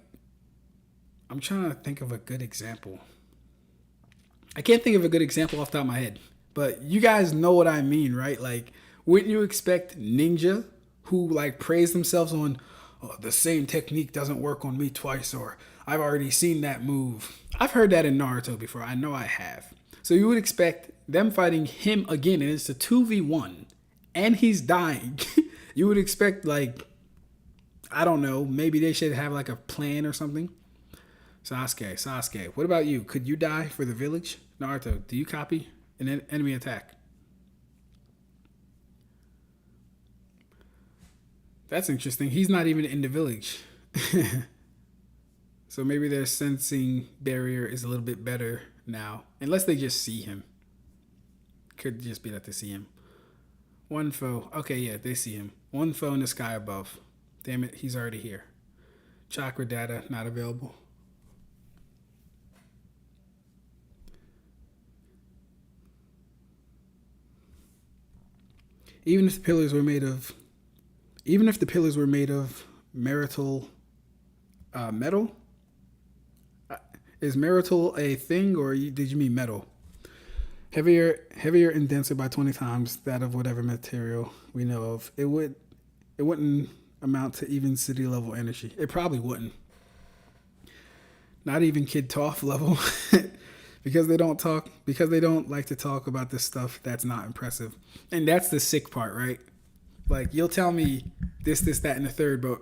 I'm trying to think of a good example. I can't think of a good example off the top of my head, but you guys know what I mean, right? Like, wouldn't you expect Ninja, who like praise themselves on, oh, the same technique doesn't work on me twice, or I've already seen that move. I've heard that in Naruto before. I know I have. So you would expect them fighting him again, and it's a 2v1, and he's dying. You would expect, like, I don't know, maybe they should have like a plan or something. Sasuke, what about you? Could you die for the village? Naruto, do you copy? an enemy attack. That's interesting. He's not even in the village. So maybe their sensing barrier is a little bit better now. Unless they just see him. Could just be that they see him. One foe. Okay, yeah, they see him. One foe in the sky above. Damn it, he's already here. Chakra data not available. Even if the pillars were made of marital metal, is marital a thing, or did you mean metal? Heavier and denser by 20 times that of whatever material we know of. It wouldn't amount to even city level energy. It probably wouldn't. Not even Kid Toph level. Because they don't like to talk about this stuff that's not impressive. And that's the sick part, right? Like, you'll tell me this, that, and the third, but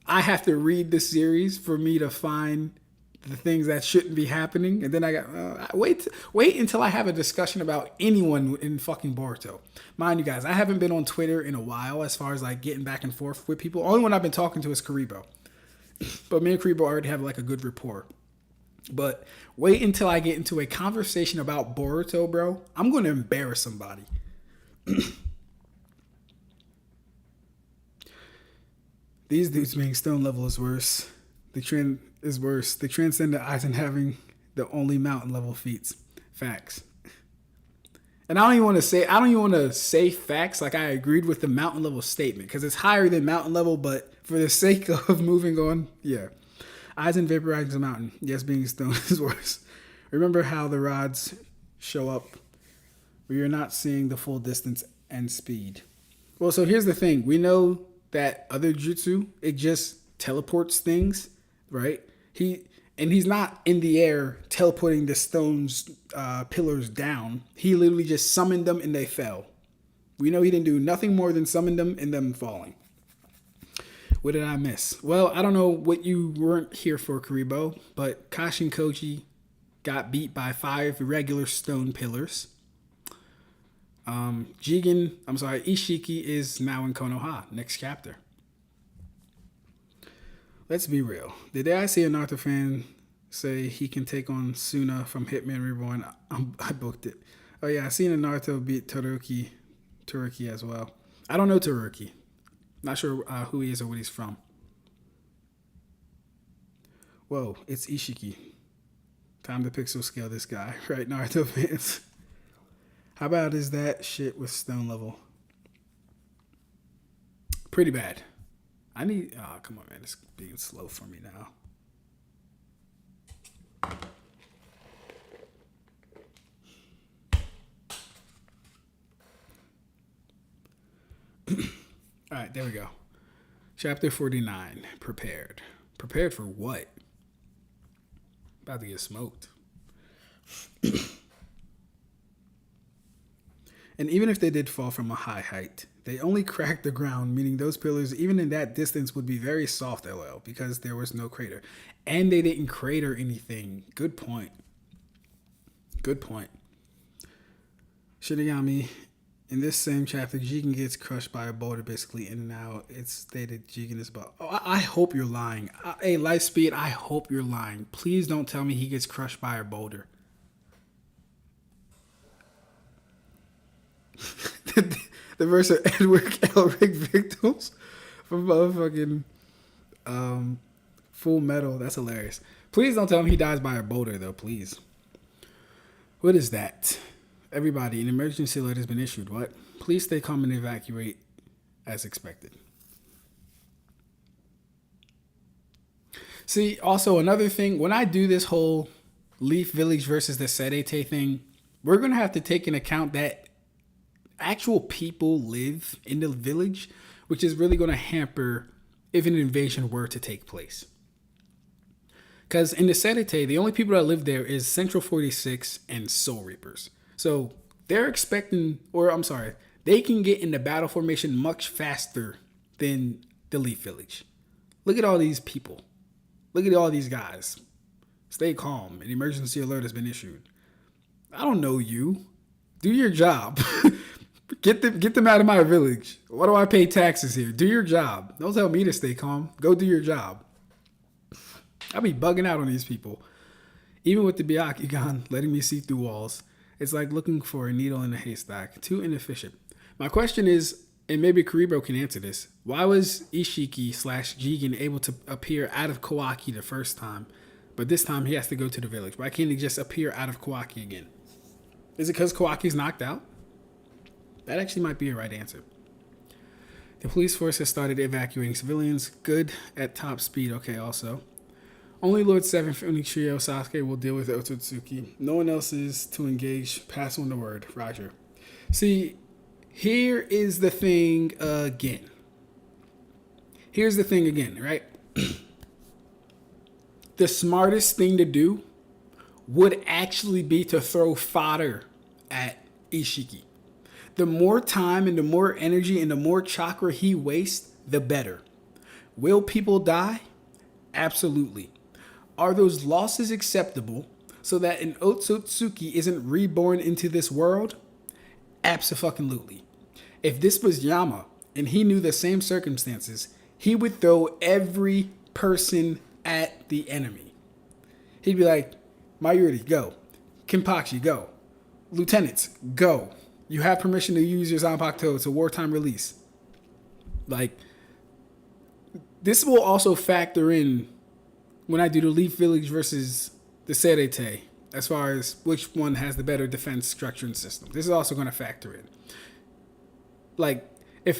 I have to read the series for me to find the things that shouldn't be happening. And then I got, wait until I have a discussion about anyone in fucking Boruto. Mind you guys, I haven't been on Twitter in a while as far as like getting back and forth with people. Only one I've been talking to is Karibo. But me and Karibo already have like a good rapport. But wait until I get into a conversation about Boruto, bro. I'm going to embarrass somebody. These dudes being stone level is worse. The trend is worse. They transcend the Aizen having the only mountain level feats. Facts. And I don't even want to say facts like I agreed with the mountain level statement because it's higher than mountain level, but for the sake of moving on, yeah. Aizen vaporizing the mountain. Yes, being stone is worse. Remember how the rods show up where you're not seeing the full distance and speed. Well, so here's the thing. We know that other jutsu, it just teleports things, right? He's not in the air teleporting the stones, pillars down. He literally just summoned them and they fell. We know he didn't do nothing more than summon them and them falling. What did I miss? Well, I don't know what you weren't here for, Karibo, but Kashin Koji got beat by 5 regular stone pillars. Isshiki is now in Konoha, next chapter. Let's be real. Did I see a Naruto fan say he can take on Suna from Hitman Reborn? I booked it. Oh yeah, I seen a Naruto beat Todoroki as well. I don't know Todoroki. Not sure who he is or what he's from. Whoa, it's Ishiki. Time to pixel scale this guy, right, Naruto fans? How bad is that shit with stone level? Pretty bad. Come on, man. It's being slow for me now. All right, there we go. Chapter 49, prepared. Prepared for what? About to get smoked. And even if they did fall from a high height, they only cracked the ground, meaning those pillars, even in that distance, would be very soft, LL, because there was no crater. And they didn't crater anything. Good point. Good point. Shinigami, in this same chapter, Jigen gets crushed by a boulder, basically, and now it's stated Jigen is about... Oh, I hope you're lying. Hey, Lightspeed, I hope you're lying. Please don't tell me he gets crushed by a boulder. The verse of Edward Elric victims from motherfucking Full Metal. That's hilarious. Please don't tell me he dies by a boulder, though, please. What is that? Everybody, an emergency alert has been issued. What? Please stay calm and evacuate as expected. See, also another thing, when I do this whole Leaf Village versus the Serete thing, we're going to have to take into account that actual people live in the village, which is really going to hamper if an invasion were to take place. Because in the Serete, the only people that live there is Central 46 and Soul Reapers. So they're expecting, they can get into battle formation much faster than the Leaf Village. Look at all these people. Look at all these guys. Stay calm. An emergency alert has been issued. I don't know you. Do your job. Get them out of my village. Why do I pay taxes here? Do your job. Don't tell me to stay calm. Go do your job. I be bugging out on these people. Even with the Byakugan letting me see through walls, it's like looking for a needle in a haystack. Too inefficient. My question is, and maybe Karibo can answer this, why was Isshiki / Jigen able to appear out of Kawaki the first time, but this time he has to go to the village? Why can't he just appear out of Kawaki again? Is it because Kawaki's knocked out? That actually might be a right answer. The police force has started evacuating civilians. Good at top speed. Okay, also. Only Lord 7 from the trio Sasuke will deal with Otsutsuki. No one else is to engage. Pass on the word. Roger. See, here is the thing again. Here's the thing again, right? The smartest thing to do would actually be to throw fodder at Ishiki. The more time and the more energy and the more chakra he wastes, the better. Will people die? Absolutely. Are those losses acceptable so that an Otsutsuki isn't reborn into this world? Abso-fucking-lutely. If this was Yama and he knew the same circumstances, he would throw every person at the enemy. He'd be like, Mayuri, go. Kenpachi, go. Lieutenants, go. You have permission to use your Zanpakuto. It's a wartime release. Like, this will also factor in when I do the Leaf Village versus the Serete, as far as which one has the better defense structure and system. This is also going to factor in. Like, if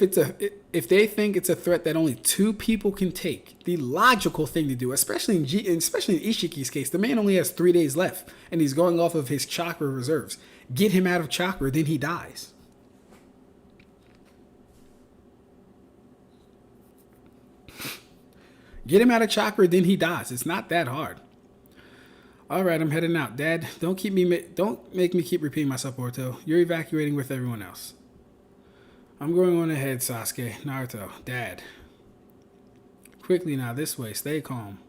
they think it's a threat that only 2 people can take, the logical thing to do, especially in Ishiki's case, the man only has 3 days left, and he's going off of his chakra reserves. Get him out of chakra, then he dies. Get him out of chakra, then he dies. It's not that hard. All right, I'm heading out. Dad, don't make me keep repeating myself, Boruto. You're evacuating with everyone else. I'm going on ahead, Sasuke. Naruto, Dad. Quickly now, this way. Stay calm.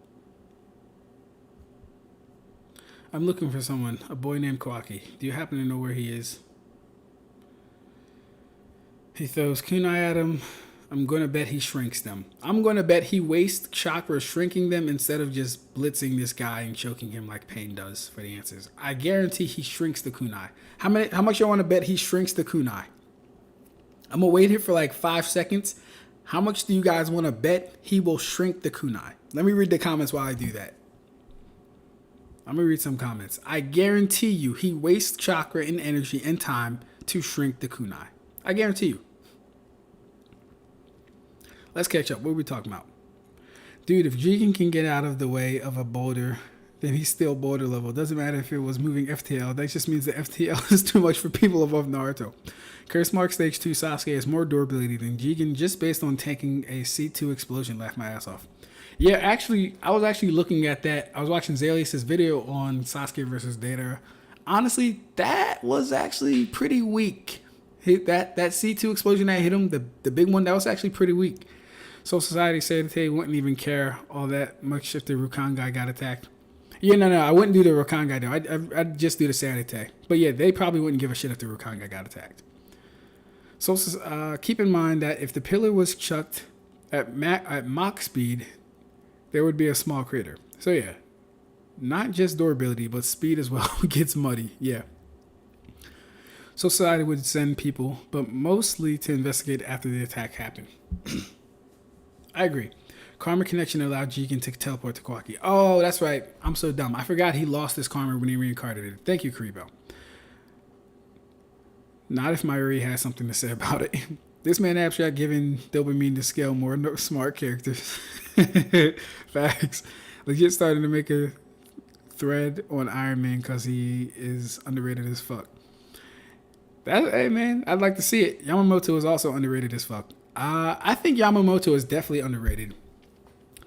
I'm looking for someone, a boy named Kawaki. Do you happen to know where he is? He throws kunai at him. I'm going to bet he shrinks them. I'm going to bet he wastes chakra shrinking them instead of just blitzing this guy and choking him like Pain does for the answers. I guarantee he shrinks the kunai. How much you want to bet he shrinks the kunai? I'm going to wait here for like 5 seconds. How much do you guys want to bet he will shrink the kunai? Let me read the comments while I do that. I'm going to read some comments. I guarantee you he wastes chakra and energy and time to shrink the kunai. I guarantee you. Let's catch up. What are we talking about? Dude, if Jigen can get out of the way of a boulder, then he's still boulder level. Doesn't matter if it was moving FTL. That just means the FTL is too much for people above Naruto. Curse Mark Stage 2 Sasuke has more durability than Jigen just based on taking a C2 explosion. Laughed my ass off. Yeah, actually, I was actually looking at that. I was watching Zalius' video on Sasuke versus Data. Honestly, that was actually pretty weak. That C2 explosion that hit him, the big one, that was actually pretty weak. Soul Society said they wouldn't even care all that much if the Rukan guy got attacked. Yeah, no, I wouldn't do the Rukan guy though. I'd just do the Sarite. But yeah, they probably wouldn't give a shit if the Rukan guy got attacked. So keep in mind that if the pillar was chucked at Mach speed, there would be a small crater. So yeah, not just durability, but speed as well gets muddy. Yeah. So Society would send people, but mostly to investigate after the attack happened. I agree. Karma Connection allowed Jigen to teleport to Kawaki. Oh, that's right. I'm so dumb. I forgot he lost his karma when he reincarnated. Thank you, Karibo. Not if Mayuri has something to say about it. This man Ab-Stract giving dopamine to scale more smart characters. Facts. Legit starting to make a thread on Iron Man because he is underrated as fuck. Hey man, I'd like to see it. Yamamoto is also underrated as fuck. I think Yamamoto is definitely underrated.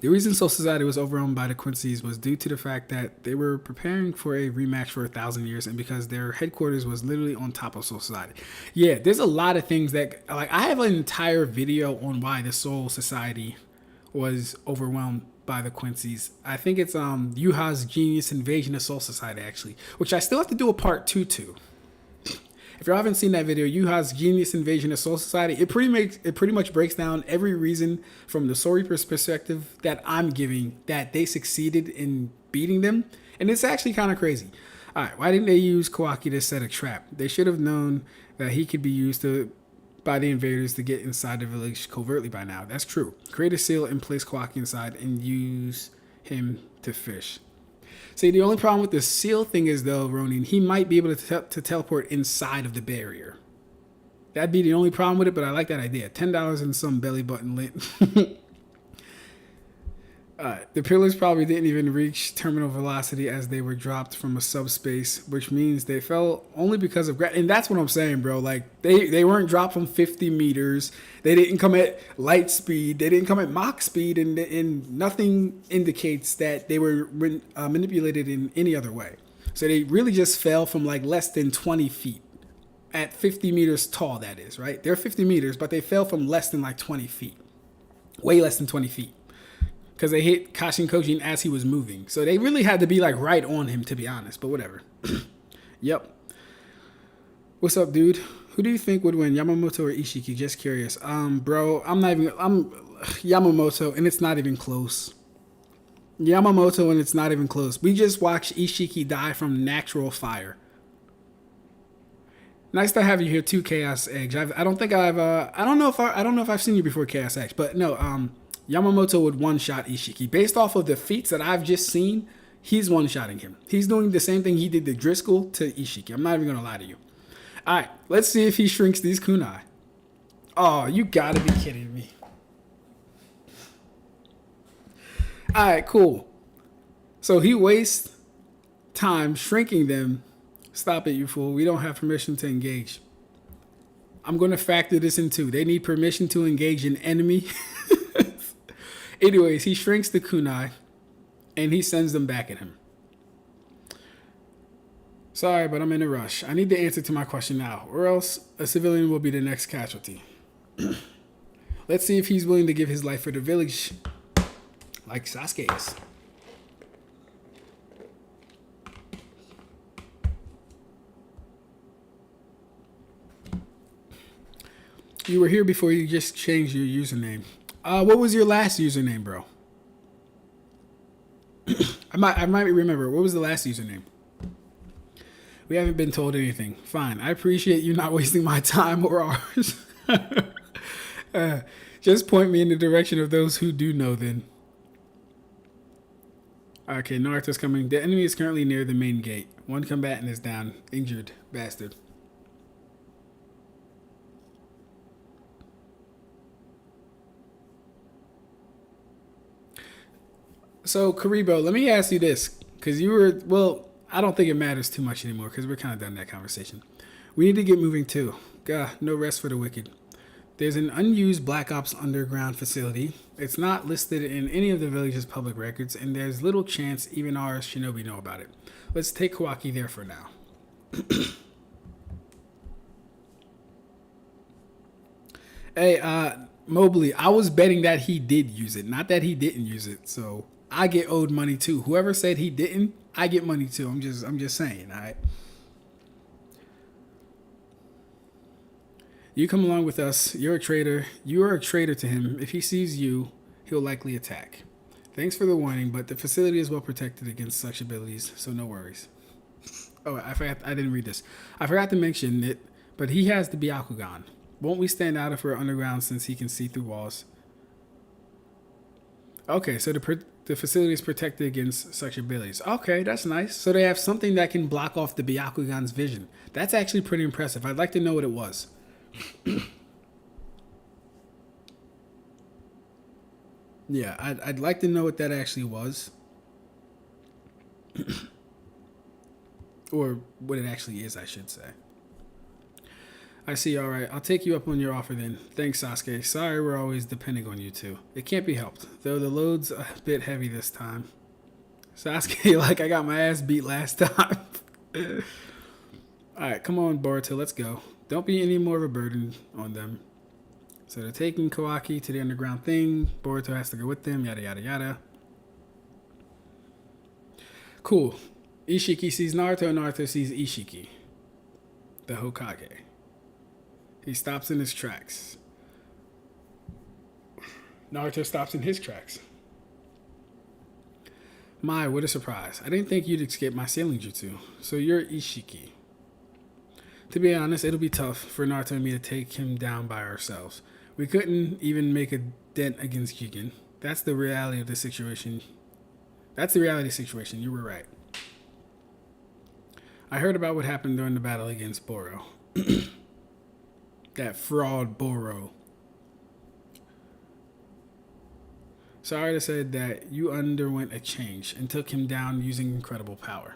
The reason Soul Society was overrun by the Quincy's was due to the fact that they were preparing for a rematch for 1,000 years, and because their headquarters was literally on top of Soul Society. Yeah, there's a lot of things that, like, I have an entire video on why the Soul Society was overwhelmed by the Quincy's. I think it's Yuha's Genius Invasion of Soul Society, actually, which I still have to do a part 2 to. If you haven't seen that video, Yuha's Genius Invasion of Soul Society, it pretty much breaks down every reason from the Soul Reaper's perspective that I'm giving that they succeeded in beating them. And it's actually kind of crazy. All right, why didn't they use Kawaki to set a trap? They should have known that he could be used by the invaders to get inside the village covertly by now. That's true. Create a seal and place Kawaki inside and use him to fish. See, the only problem with the seal thing is, though, Ronin, he might be able to teleport inside of the barrier. That'd be the only problem with it, but I like that idea. $10 and some belly button lit. The pillars probably didn't even reach terminal velocity as they were dropped from a subspace, which means they fell only because of gravity. And that's what I'm saying, bro. Like, they weren't dropped from 50 meters. They didn't come at light speed. They didn't come at Mach speed. And nothing indicates that they were manipulated in any other way. So they really just fell from like less than 20 feet. At 50 meters tall, that is, right? They're 50 meters, but they fell from less than like 20 feet. Way less than 20 feet. Because they hit Kashin Koji as he was moving. So they really had to be like right on him, to be honest. But whatever. Yep. What's up, dude? Who do you think would win, Yamamoto or Ishiki? Just curious. Bro, I'm Yamamoto, and it's not even close. Yamamoto, and it's not even close. We just watched Ishiki die from natural fire. Nice to have you here too, Chaos Edge. I don't know if I've seen you before, Chaos Edge, but no. Yamamoto would one-shot Ishiki. Based off of the feats that I've just seen, he's one-shotting him. He's doing the same thing he did to Driscoll to Ishiki. I'm not even going to lie to you. All right, let's see if he shrinks these kunai. Oh, you got to be kidding me. All right, cool. So he wastes time shrinking them. Stop it, you fool. We don't have permission to engage. I'm going to factor this in too. They need permission to engage an enemy. Anyways, he shrinks the kunai, and he sends them back at him. Sorry, but I'm in a rush. I need the answer to my question now, or else a civilian will be the next casualty. Let's see if he's willing to give his life for the village, like Sasuke is. You were here before you just changed your username. What was your last username, bro? I might remember. What was the last username? We haven't been told anything. Fine. I appreciate you not wasting my time or ours. Just point me in the direction of those who do know then. Okay, Naruto's coming. The enemy is currently near the main gate. One combatant is down. Injured. Bastard. So, Karibo, let me ask you this. Because I don't think it matters too much anymore because we're kind of done that conversation. We need to get moving too. Gah, no rest for the wicked. There's an unused Black Ops underground facility. It's not listed in any of the village's public records, and there's little chance even our shinobi know about it. Let's take Kawaki there for now. Hey, Mobley, I was betting that he did use it, not that he didn't use it, so I get owed money too. Whoever said he didn't, I get money too. I'm just saying, all right? You come along with us. You're a traitor. You are a traitor to him. If he sees you, he'll likely attack. Thanks for the warning, but the facility is well protected against such abilities, so no worries. Oh, I didn't read this. I forgot to mention it, but he has the Byakugan. Won't we stand out if we're underground since he can see through walls? Okay, so the facility is protected against such abilities. Okay, that's nice. So they have something that can block off the Byakugan's vision. That's actually pretty impressive. I'd like to know what it was. Yeah, I'd like to know what that actually was. Or what it actually is, I should say. I see, alright. I'll take you up on your offer then. Thanks, Sasuke. Sorry we're always depending on you two. It can't be helped, though the load's a bit heavy this time. Sasuke, like I got my ass beat last time. Alright, come on, Boruto, let's go. Don't be any more of a burden on them. So they're taking Kawaki to the underground thing. Boruto has to go with them, yada, yada, yada. Cool. Ishiki sees Naruto, and Naruto sees Ishiki. the Hokage. He stops in his tracks. Naruto stops in his tracks. My, what a surprise. I didn't think you'd escape my sailing jutsu. So you're Isshiki. To be honest, it'll be tough for Naruto and me to take him down by ourselves. We couldn't even make a dent against Jigen. That's the reality of the situation. That's the reality of the situation. You were right. I heard about what happened during the battle against Boro. That fraud Boro. Sarada said that you underwent a change and took him down using incredible power.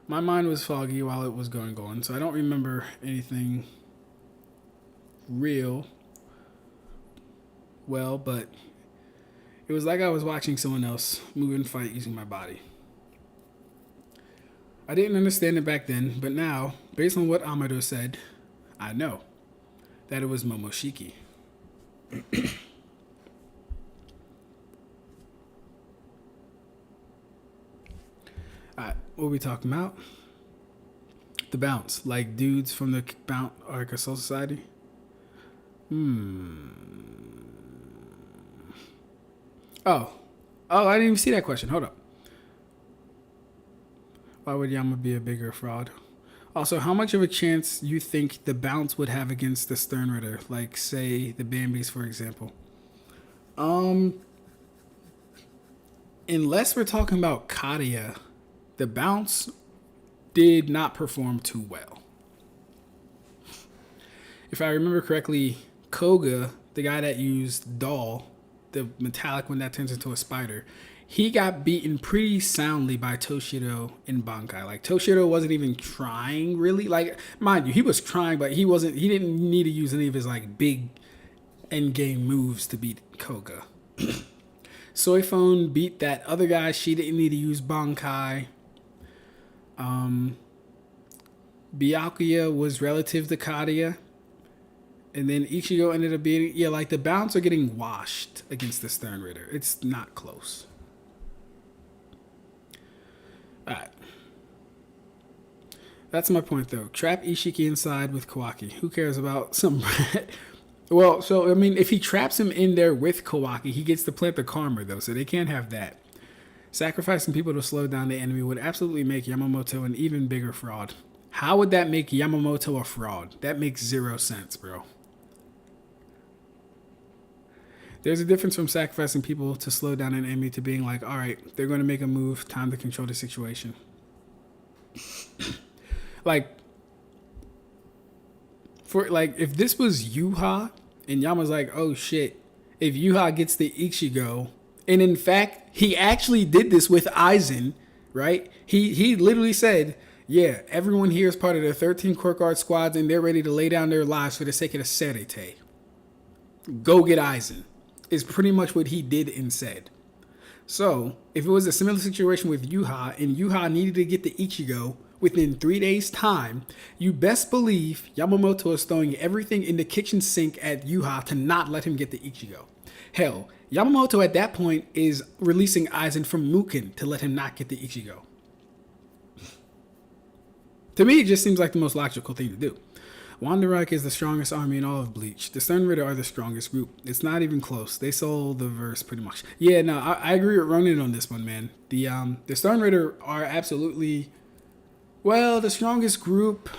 My mind was foggy while it was going on, so I don't remember anything real well, but it was like I was watching someone else move and fight using my body. I didn't understand it back then, but now, based on what Amado said, I know that it was Momoshiki. Alright, what are we talking about? The bounce. Like dudes from the bounce Arca Soul Society? Oh, I didn't even see that question. Hold up. Why would Yama be a bigger fraud? Also, how much of a chance you think the bounce would have against the Sternritter? Like, say, the Bambis, for example. Unless we're talking about Kadia, the bounce did not perform too well. If I remember correctly, Koga, the guy that used Doll, the metallic one that turns into a spider, he got beaten pretty soundly by Toshido and Bankai. Like, Toshido wasn't even trying, really. Like, mind you, he was trying, but he didn't need to use any of his, like, big endgame moves to beat Koga. Soifone beat that other guy. She didn't need to use Bankai. Byakuya was relative to Kadia. And then Ichigo ended up being... Yeah, like, the bounce are getting washed against the Sternritter. It's not close. Alright. That's my point, though. Trap Ishiki inside with Kawaki. Who cares about some... Well, so, I mean, if he traps him in there with Kawaki, he gets to plant the karma, though, so they can't have that. Sacrificing people to slow down the enemy would absolutely make Yamamoto an even bigger fraud. How would that make Yamamoto a fraud? That makes zero sense, bro. There's a difference from sacrificing people to slow down an enemy to being like, all right, they're going to make a move, time to control the situation. If this was Yuha and Yama's like, oh shit, if Yuha gets the Ichigo, and in fact, he actually did this with Aizen, right? He literally said, yeah, everyone here is part of the 13 Court Guard squads and they're ready to lay down their lives for the sake of the Serite. Go get Aizen. Is pretty much what he did and said. So, if it was a similar situation with Yuha, and Yuha needed to get the Ichigo within 3 days' time, you best believe Yamamoto is throwing everything in the kitchen sink at Yuha to not let him get the Ichigo. Hell, Yamamoto at that point is releasing Aizen from Muken to let him not get the Ichigo. To me, it just seems like the most logical thing to do. Wanderreich is the strongest army in all of Bleach. The Sternritter are the strongest group. It's not even close. They sold the verse pretty much. Yeah, no, I agree with Ronin on this one, man. The Sternritter are absolutely, well, the strongest group,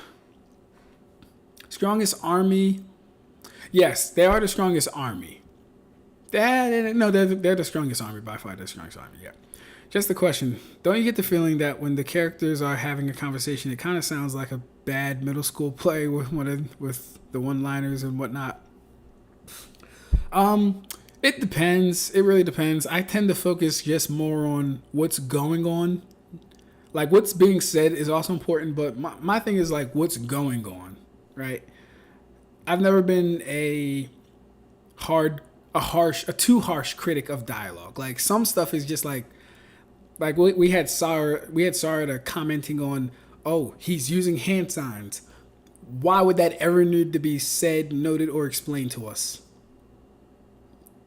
strongest army. Yes, they are the strongest army. They're the strongest army by far. The strongest army, yeah. Just a question. Don't you get the feeling that when the characters are having a conversation, it kind of sounds like a bad middle school play with the one-liners and whatnot? It depends. It really depends. I tend to focus just more on what's going on. Like, what's being said is also important, but my thing is, like, what's going on, right? I've never been a too harsh critic of dialogue. Like, some stuff is just like we had Sarada commenting on, oh, he's using hand signs. Why would that ever need to be said, noted, or explained to us?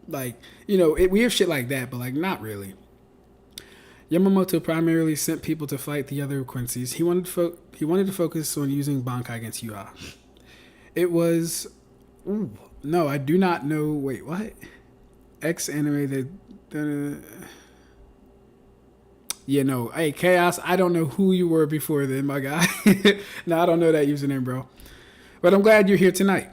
Like, we have shit like that, but like, not really. Yamamoto primarily sent people to fight the other Quincy's. He wanted to focus on using Bankai against Yuha. It was... Ooh, no, I do not know... Wait, what? X anime that... Yeah, no. Hey, Chaos, I don't know who you were before then, my guy. No, I don't know that username, bro. But I'm glad you're here tonight.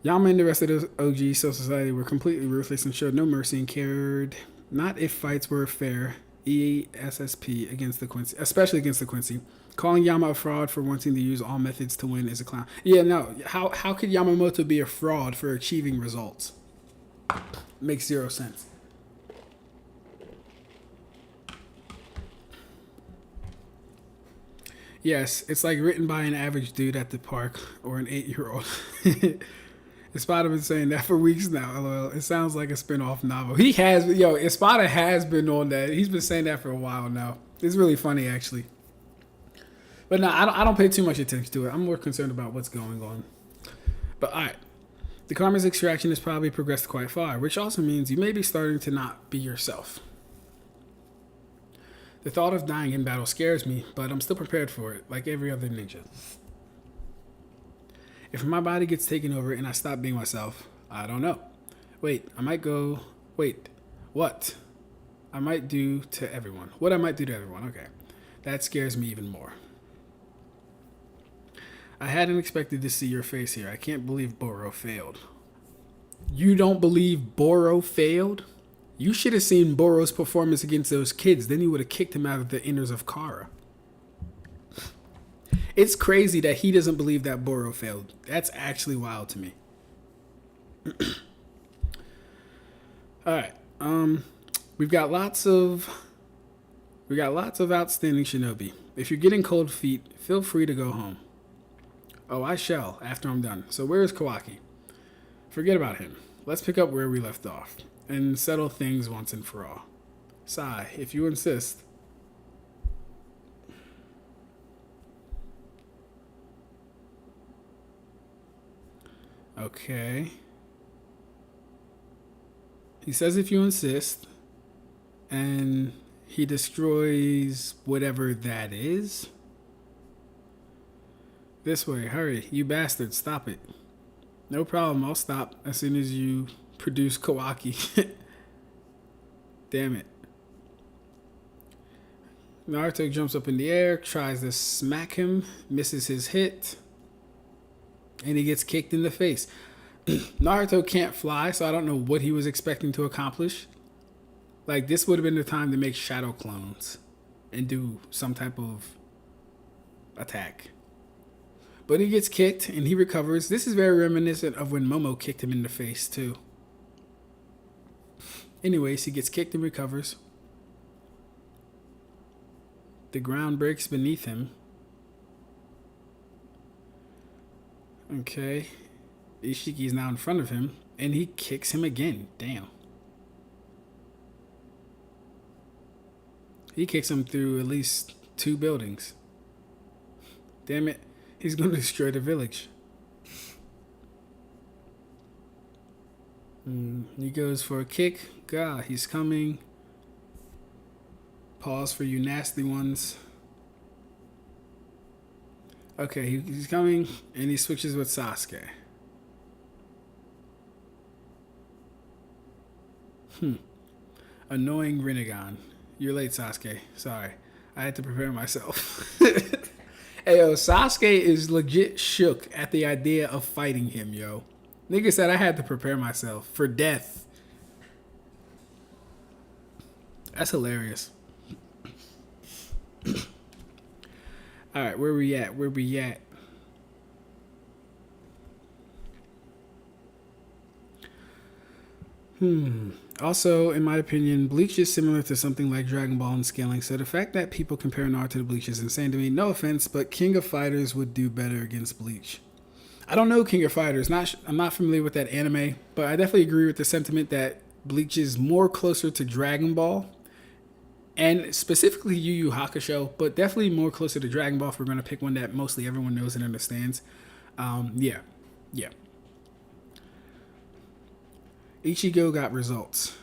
Yama and the rest of the OG Soul Society were completely ruthless and showed no mercy and cared not if fights were fair. ESSP against the Quincy, especially against the Quincy. Calling Yama a fraud for wanting to use all methods to win is a clown. Yeah, no. How could Yamamoto be a fraud for achieving results? Makes zero sense. Yes, it's like written by an average dude at the park or an 8-year-old. Espada been saying that for weeks now. LOL. It sounds like a spin-off novel. He has, Espada has been on that. He's been saying that for a while now. It's really funny, actually. But no, I don't pay too much attention to it. I'm more concerned about what's going on. But all right. The karma's extraction has probably progressed quite far, which also means you may be starting to not be yourself. The thought of dying in battle scares me, but I'm still prepared for it, like every other ninja. If my body gets taken over and I stop being myself, I don't know. What? I might do to everyone. What I might do to everyone, okay. That scares me even more. I hadn't expected to see your face here. I can't believe Boro failed. You don't believe Boro failed? You should have seen Boro's performance against those kids. Then you would have kicked him out of the inners of Kara. It's crazy that he doesn't believe that Boro failed. That's actually wild to me. Alright. We've got lots of outstanding shinobi. If you're getting cold feet, feel free to go home. Oh, I shall, after I'm done. So where is Kawaki? Forget about him. Let's pick up where we left off and settle things once and for all. Sigh, if you insist. Okay. He says if you insist, and he destroys whatever that is. This way, hurry, you bastard, stop it. No problem, I'll stop as soon as you produce Kawaki. Damn it. Naruto jumps up in the air, tries to smack him, misses his hit, and he gets kicked in the face. Naruto can't fly, so I don't know what he was expecting to accomplish. Like, this would have been the time to make shadow clones and do some type of attack. But he gets kicked and he recovers. This is very reminiscent of when Momo kicked him in the face, too. Anyways, he gets kicked and recovers. The ground breaks beneath him. Okay. Ishiki's now in front of him, and he kicks him again. Damn. He kicks him through at least 2 buildings. Damn it. He's going to destroy the village. He goes for a kick. God, he's coming. Pause for you nasty ones. Okay, he's coming, and he switches with Sasuke. Annoying Rinnegan. You're late, Sasuke. Sorry. I had to prepare myself. Hey, yo, Sasuke is legit shook at the idea of fighting him, yo. Nigga said I had to prepare myself for death. That's hilarious. Alright, where we at? Also, in my opinion, Bleach is similar to something like Dragon Ball in scaling, so the fact that people compare Naruto to Bleach is insane to me. No offense, but King of Fighters would do better against Bleach. I don't know King of Fighters. I'm not familiar with that anime, but I definitely agree with the sentiment that Bleach is more closer to Dragon Ball, and specifically Yu Yu Hakusho, but definitely more closer to Dragon Ball if we're going to pick one that mostly everyone knows and understands. Yeah. Ichigo got results.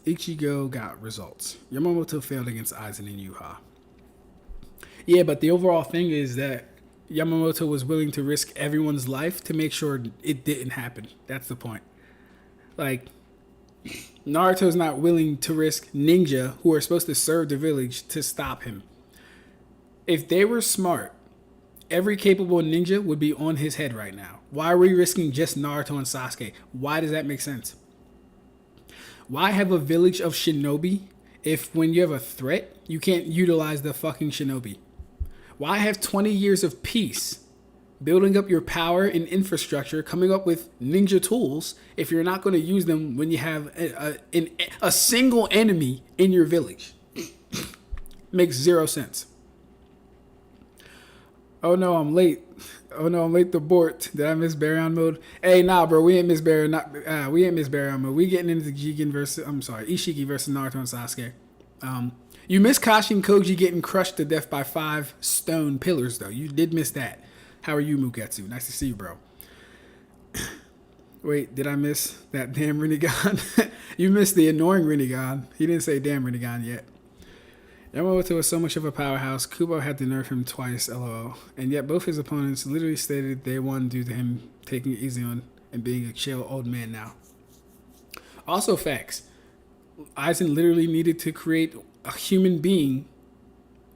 Ichigo got results. Yamamoto failed against Aizen and Yuha. Yeah, but the overall thing is that Yamamoto was willing to risk everyone's life to make sure it didn't happen. That's the point. Like, Naruto's not willing to risk ninja who are supposed to serve the village to stop him. If they were smart, every capable ninja would be on his head right now. Why are we risking just Naruto and Sasuke? Why does that make sense? Why have a village of shinobi if when you have a threat, you can't utilize the fucking shinobi? Why have 20 years of peace, building up your power and infrastructure, coming up with ninja tools if you're not going to use them when you have a single enemy in your village? Makes zero sense. Oh no, I'm late. Oh no, I'm late to abort. Did I miss Baryon Mode? Hey, nah, bro, we ain't miss Baryon. We ain't miss Baryon Mode. We getting into Jigen versus, Ishiki versus Naruto and Sasuke. You missed Kashin Koji getting crushed to death by 5 stone pillars, though. You did miss that. How are you, Mugetsu? Nice to see you, bro. Wait, did I miss that damn Rinnegan? You missed the annoying Rinnegan. He didn't say damn Rinnegan yet. Yamamoto was so much of a powerhouse, Kubo had to nerf him twice, lol. And yet both his opponents literally stated they won due to him taking it easy on and being a chill old man now. Also facts. Aizen literally needed to create a human being.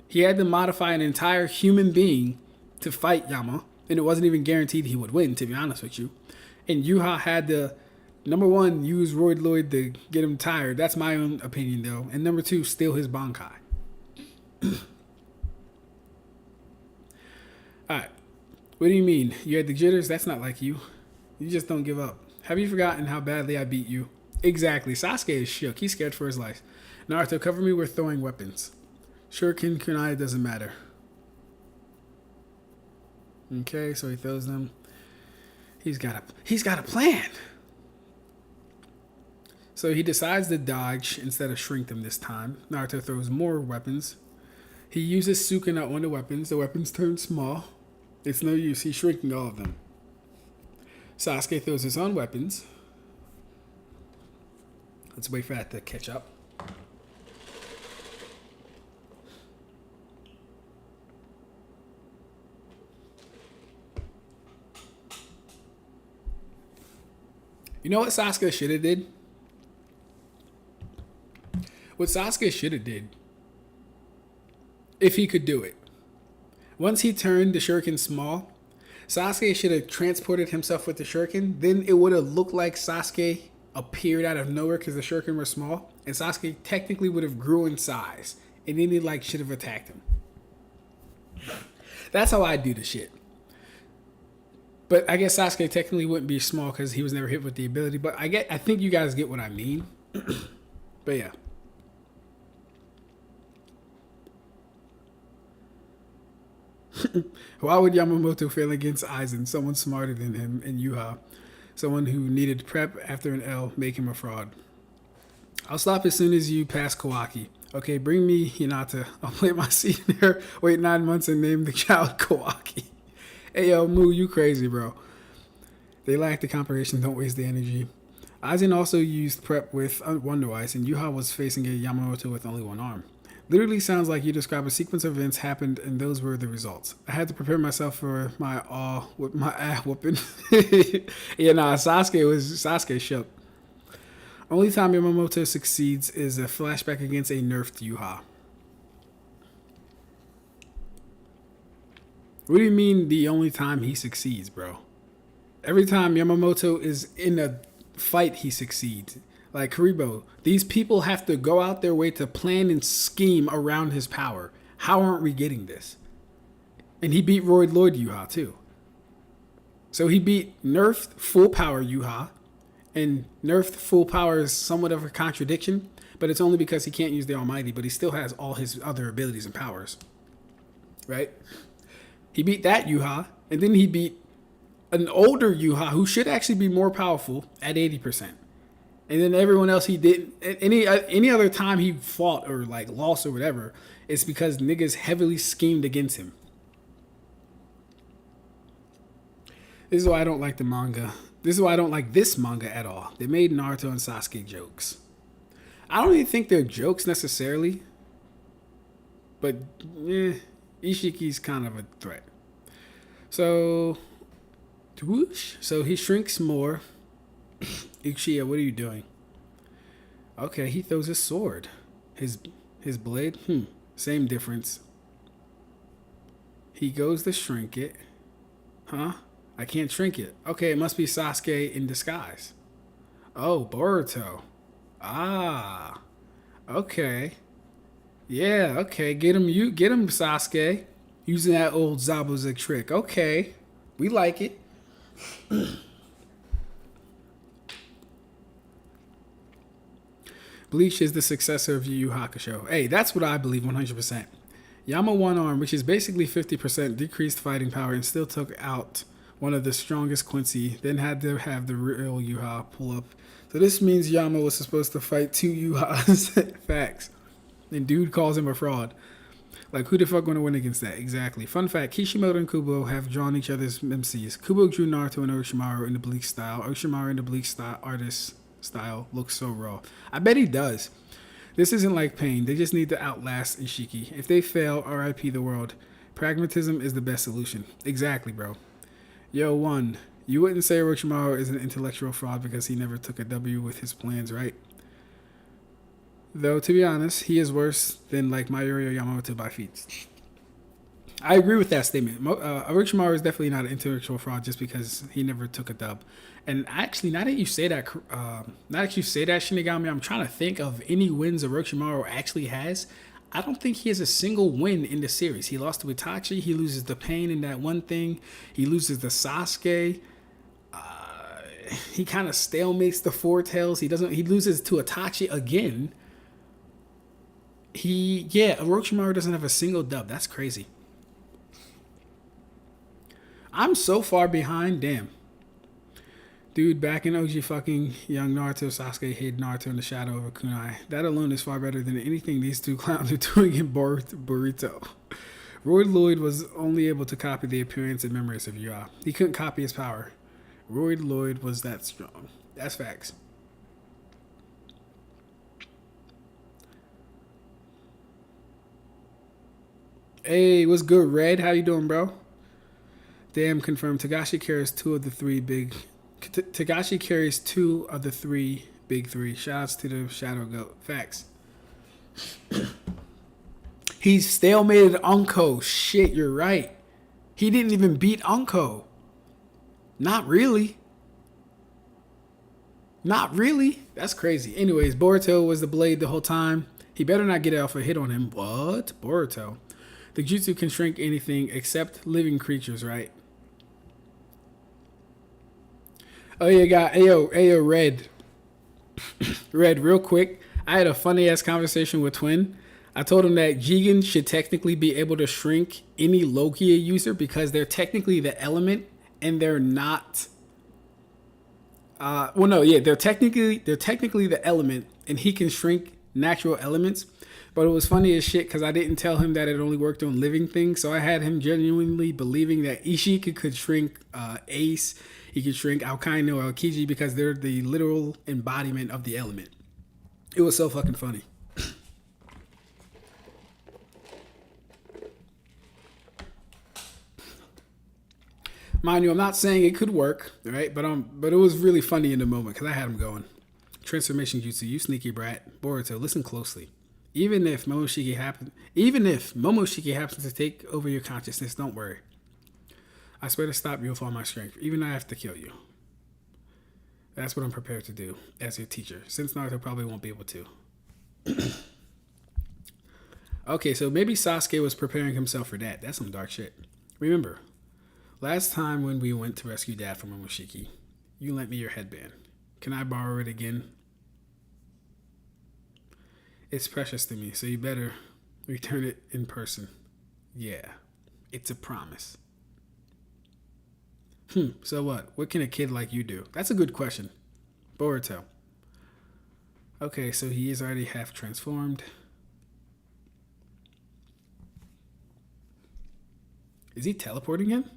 He had to modify an entire human being to fight Yama, and it wasn't even guaranteed he would win, to be honest with you. And Yuha had to, number one, use Royd Lloyd to get him tired. That's my own opinion, though. And number 2, steal his Bankai. Alright. What do you mean? You had the jitters? That's not like you. You just don't give up. Have you forgotten how badly I beat you? Exactly. Sasuke is shook. He's scared for his life. Naruto, cover me with throwing weapons. Shuriken kunai doesn't matter. Okay, so he throws them. He's got a plan. So he decides to dodge instead of shrink them this time. Naruto throws more weapons. He uses Sukuna on the weapons. The weapons turn small. It's no use. He's shrinking all of them. Sasuke throws his own weapons. Let's wait for that to catch up. You know what Sasuke should have did? What Sasuke should have did, if he could do it. Once he turned the shuriken small, Sasuke should have transported himself with the shuriken. Then it would have looked like Sasuke appeared out of nowhere because the shuriken were small, and Sasuke technically would have grew in size, and then he should have attacked him. That's how I do the shit. But I guess Sasuke technically wouldn't be small because he was never hit with the ability. But I think you guys get what I mean. But yeah. Why would Yamamoto fail against Aizen? Someone smarter than him and Yuha. Someone who needed prep after an L, make him a fraud. I'll stop as soon as you pass Kawaki. Okay, bring me Hinata. I'll plant my seed there, wait 9 months, and name the child Kawaki. Hey, yo, Moo, you crazy, bro. They lack the comprehension, don't waste the energy. Aizen also used prep with Wonder Ice, and Yuha was facing a Yamamoto with only one arm. Literally sounds like you describe a sequence of events happened, and those were the results. I had to prepare myself for my whooping. Yeah, nah, Sasuke shook. Only time Yamamoto succeeds is a flashback against a nerfed Yuha. What do you mean the only time he succeeds, bro? Every time Yamamoto is in a fight, he succeeds. Like Karibo, these people have to go out their way to plan and scheme around his power. How aren't we getting this? And he beat Royd Lloyd Yuha too. So he beat nerfed full power Yuha, and nerfed full power is somewhat of a contradiction, but it's only because he can't use the Almighty, but he still has all his other abilities and powers. Right? He beat that Yuha, and then he beat an older Yuha who should actually be more powerful at 80%. And then everyone else he didn't. Any other time he fought or lost or whatever, it's because niggas heavily schemed against him. This is why I don't like the manga. This is why I don't like this manga at all. They made Naruto and Sasuke jokes. I don't even think they're jokes necessarily, but Ishiki's kind of a threat. So, whoosh. So he shrinks more. Uchiha, what are you doing? Okay, he throws his sword. His blade? Same difference. He goes to shrink it. Huh? I can't shrink it. Okay, it must be Sasuke in disguise. Oh, Boruto. Ah. Okay. Yeah, okay. Get him, Sasuke. Using that old Zabuza trick. Okay. We like it. Bleach is the successor of Yu Yu Hakusho. Hey, that's what I believe 100%. Yama one arm, which is basically 50% decreased fighting power, and still took out one of the strongest Quincy, then had to have the real Yuha pull up. So this means Yama was supposed to fight two Yuhas. Facts. And dude calls him a fraud. Like, who the fuck gonna win against that? Exactly. Fun fact, Kishimoto and Kubo have drawn each other's MCs. Kubo drew Naruto and Orochimaru in the Bleach style. Orochimaru in the Bleach style, artist style looks so raw. I bet he does. This isn't like Pain. They just need to outlast Ishiki. If they fail, RIP the world. Pragmatism is the best solution. Exactly, bro. Yo, one. You wouldn't say Orochimaru is an intellectual fraud because he never took a W with his plans, right? Though, to be honest, he is worse than like Mayuri or Yamamoto by feats. I agree with that statement. Orochimaru is definitely not an intellectual fraud just because he never took a dub. And actually, now that you say that, Shinigami, I'm trying to think of any wins Orochimaru actually has. I don't think he has a single win in the series. He lost to Itachi. He loses the Pain in that one thing. He loses the Sasuke. He kind of stalemates the Four Tails. He loses to Itachi again. Orochimaru doesn't have a single dub. That's crazy. I'm so far behind. Damn. Dude, back in OG fucking young Naruto, Sasuke hid Naruto in the shadow of a kunai. That alone is far better than anything these two clowns are doing in Boruto. Roy Lloyd was only able to copy the appearance and memories of Ua. He couldn't copy his power. Roy Lloyd was that strong. That's facts. Hey, what's good, Red? How you doing, bro? Damn, confirmed. Tagashi carries two of the three big big three. Shouts to the Shadow Goat. Facts. He's stalemated Unko. Shit, you're right. He didn't even beat Unko. Not really. Not really. That's crazy. Anyways, Boruto was the blade the whole time. He better not get off a hit on him. What? Boruto. The jutsu can shrink anything except living creatures, right? Oh yeah, Ayo, Red. Red, real quick. I had a funny ass conversation with Twin. I told him that Jigen should technically be able to shrink any Logia user because they're technically the element and they're not. They're technically the element and he can shrink natural elements. But it was funny as shit because I didn't tell him that it only worked on living things. So I had him genuinely believing that Ishiki could shrink Ace. He could shrink Alkaino or Aokiji because they're the literal embodiment of the element. It was so fucking funny. Mind you, I'm not saying it could work, right? But it was really funny in the moment because I had him going. Transformation Jutsu, you sneaky brat. Boruto, listen closely. Even if Momoshiki happens to take over your consciousness, don't worry. I swear to stop you with all my strength, even if I have to kill you. That's what I'm prepared to do as your teacher, since Naruto probably won't be able to. Okay, so maybe Sasuke was preparing himself for that. That's some dark shit. Remember, last time when we went to rescue Dad from Momoshiki, you lent me your headband. Can I borrow it again? It's precious to me, so you better return it in person. Yeah, it's a promise. So what? What can a kid like you do? That's a good question. Boruto. Okay, so he is already half transformed. Is he teleporting him?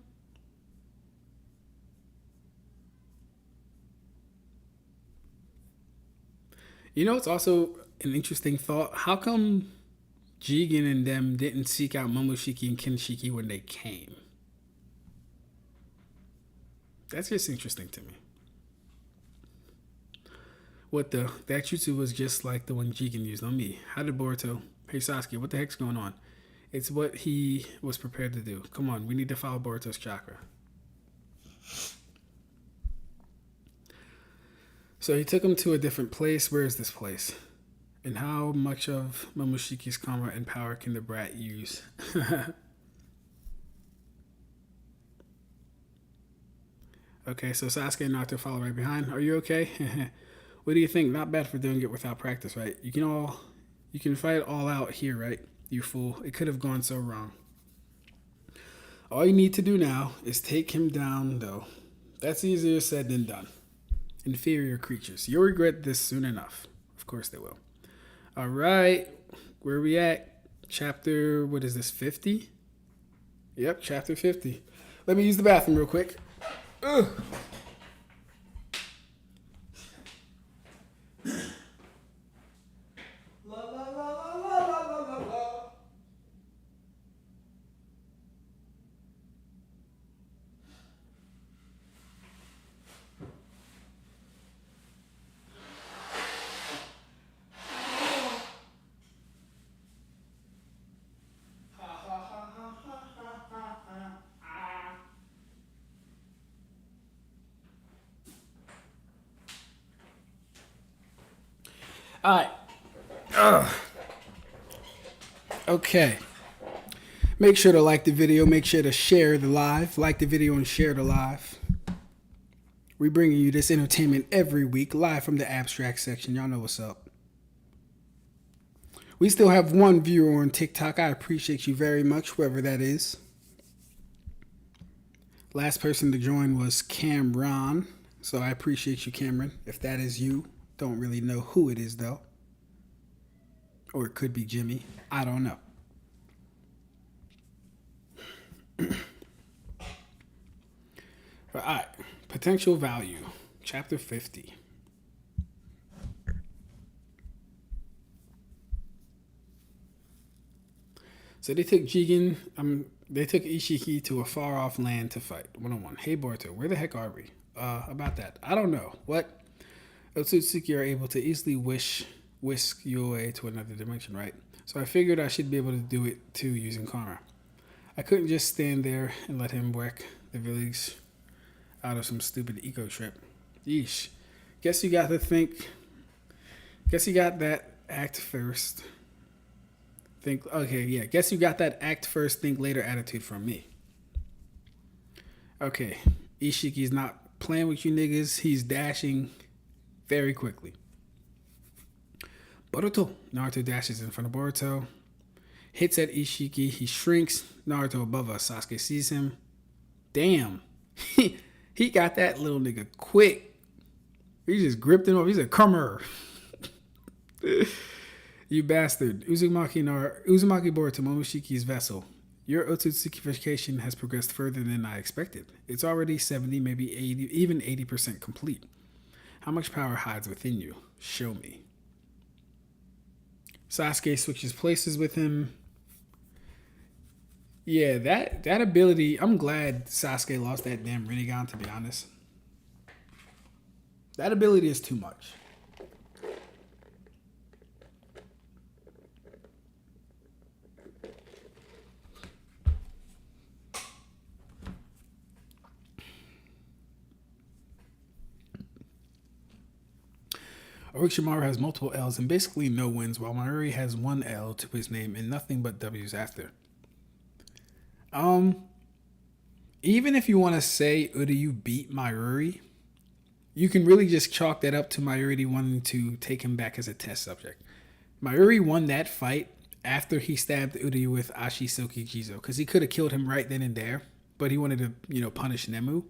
You know, it's also an interesting thought. How come Jigen and them didn't seek out Momoshiki and Kinshiki when they came? That's just interesting to me. What that jutsu was just like the one Jigen used on me. How did Boruto? Hey Sasuke, what the heck's going on? It's what he was prepared to do. Come on, we need to follow Boruto's chakra. So he took him to a different place. Where is this place? And how much of Momoshiki's karma and power can the brat use? Okay, so Sasuke and Naruto follow right behind. Are you okay? What do you think? Not bad for doing it without practice, right? You can fight it all out here, right? You fool. It could have gone so wrong. All you need to do now is take him down, though. That's easier said than done. Inferior creatures. You'll regret this soon enough. Of course they will. All right. Where are we at? Chapter, what is this, 50? Yep, chapter 50. Let me use the bathroom real quick. Ugh. All right. Okay. Make sure to like the video. Make sure to share the live. Like the video and share the live. We're bringing you this entertainment every week, live from the Ab-Stract section. Y'all know what's up. We still have one viewer on TikTok. I appreciate you very much, whoever that is. Last person to join was Cameron. So I appreciate you, Cameron. If that is you. Don't really know who it is, though. Or it could be Jimmy. I don't know. All right. Potential value. Chapter 50. So they took they took Ishiki to a far-off land to fight. One-on-one. Hey, Boruto, where the heck are we? About that. I don't know. What? Otsutsuki are able to easily whisk you away to another dimension, right? So I figured I should be able to do it too using karma. I couldn't just stand there and let him wreck the village out of some stupid eco trip. Yeesh. Guess you got that act first. Guess you got that act first, think later attitude from me. Okay. Ishiki's not playing with you niggas. He's dashing very quickly. Boruto. Naruto dashes in front of Boruto. Hits at Ishiki. He shrinks. Naruto above us. Sasuke sees him. Damn. He got that little nigga quick. He just gripped him up. He's a comer. You bastard. Uzumaki Boruto, Momoshiki's vessel. Your Otsutsukification has progressed further than I expected. It's already 70, maybe 80, even 80% complete. How much power hides within you? Show me. Sasuke switches places with him. Yeah, that ability, I'm glad Sasuke lost that damn Rinnegan, to be honest. That ability is too much. Orochimaru has multiple L's and basically no wins, while Mayuri has one L to his name and nothing but W's after. Even if you want to say Uryu beat Mayuri, you can really just chalk that up to Mayuri wanting to take him back as a test subject. Mayuri won that fight after he stabbed Uryu with Ashisoki Jizo, because he could have killed him right then and there, but he wanted to, punish Nemu.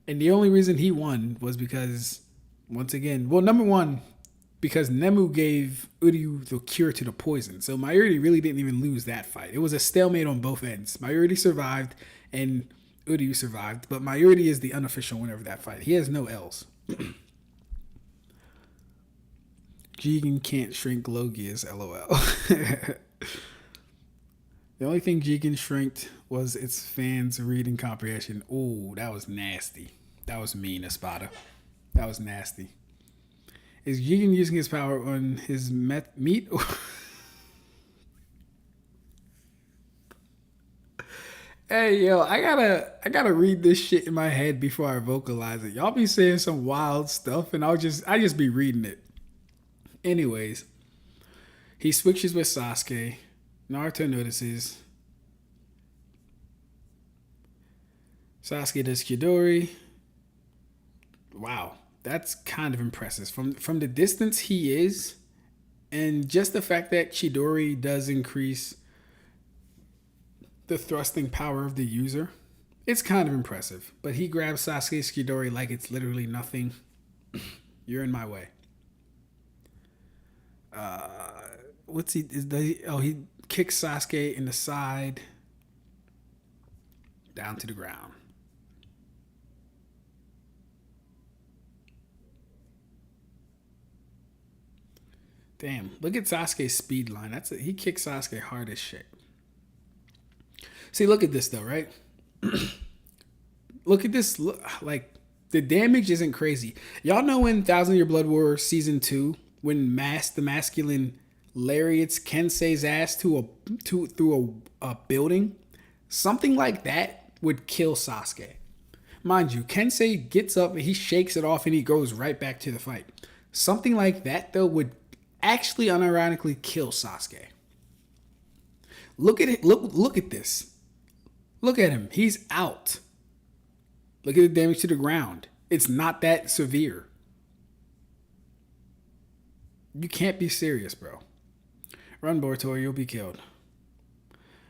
And the only reason he won was because, once again, number one, because Nemu gave Uryu the cure to the poison. So Mayuri really didn't even lose that fight. It was a stalemate on both ends. Mayuri survived and Uryu survived, but Mayuri is the unofficial winner of that fight. He has no L's. Jigen can't shrink Logias, lol. The only thing Jigen shrinked was its fans' reading comprehension. Ooh, that was nasty. That was mean, Espada. That was nasty. Is Jigen using his power on his meat? Hey yo, I gotta read this shit in my head before I vocalize it. Y'all be saying some wild stuff, and I just be reading it. Anyways, he switches with Sasuke. Naruto notices. Sasuke does Chidori. Wow, that's kind of impressive. From the distance he is, and just the fact that Chidori does increase the thrusting power of the user, it's kind of impressive. But he grabs Sasuke's Chidori like it's literally nothing. You're in my way. What's he? He kicks Sasuke in the side, down to the ground. Damn, look at Sasuke's speed line. He kicks Sasuke hard as shit. See, look at this though, right? Look at this. Like, the damage isn't crazy. Y'all know in Thousand Year Blood War Season 2, when the masculine lariats Kensei's ass through a building? Something like that would kill Sasuke. Mind you, Kensei gets up and he shakes it off and he goes right back to the fight. Something like that, though, would actually unironically kill Sasuke. Look at it. Look at this. Look at him. He's out. Look at the damage to the ground. It's not that severe. You can't be serious, bro. Run, Boruto, or you'll be killed.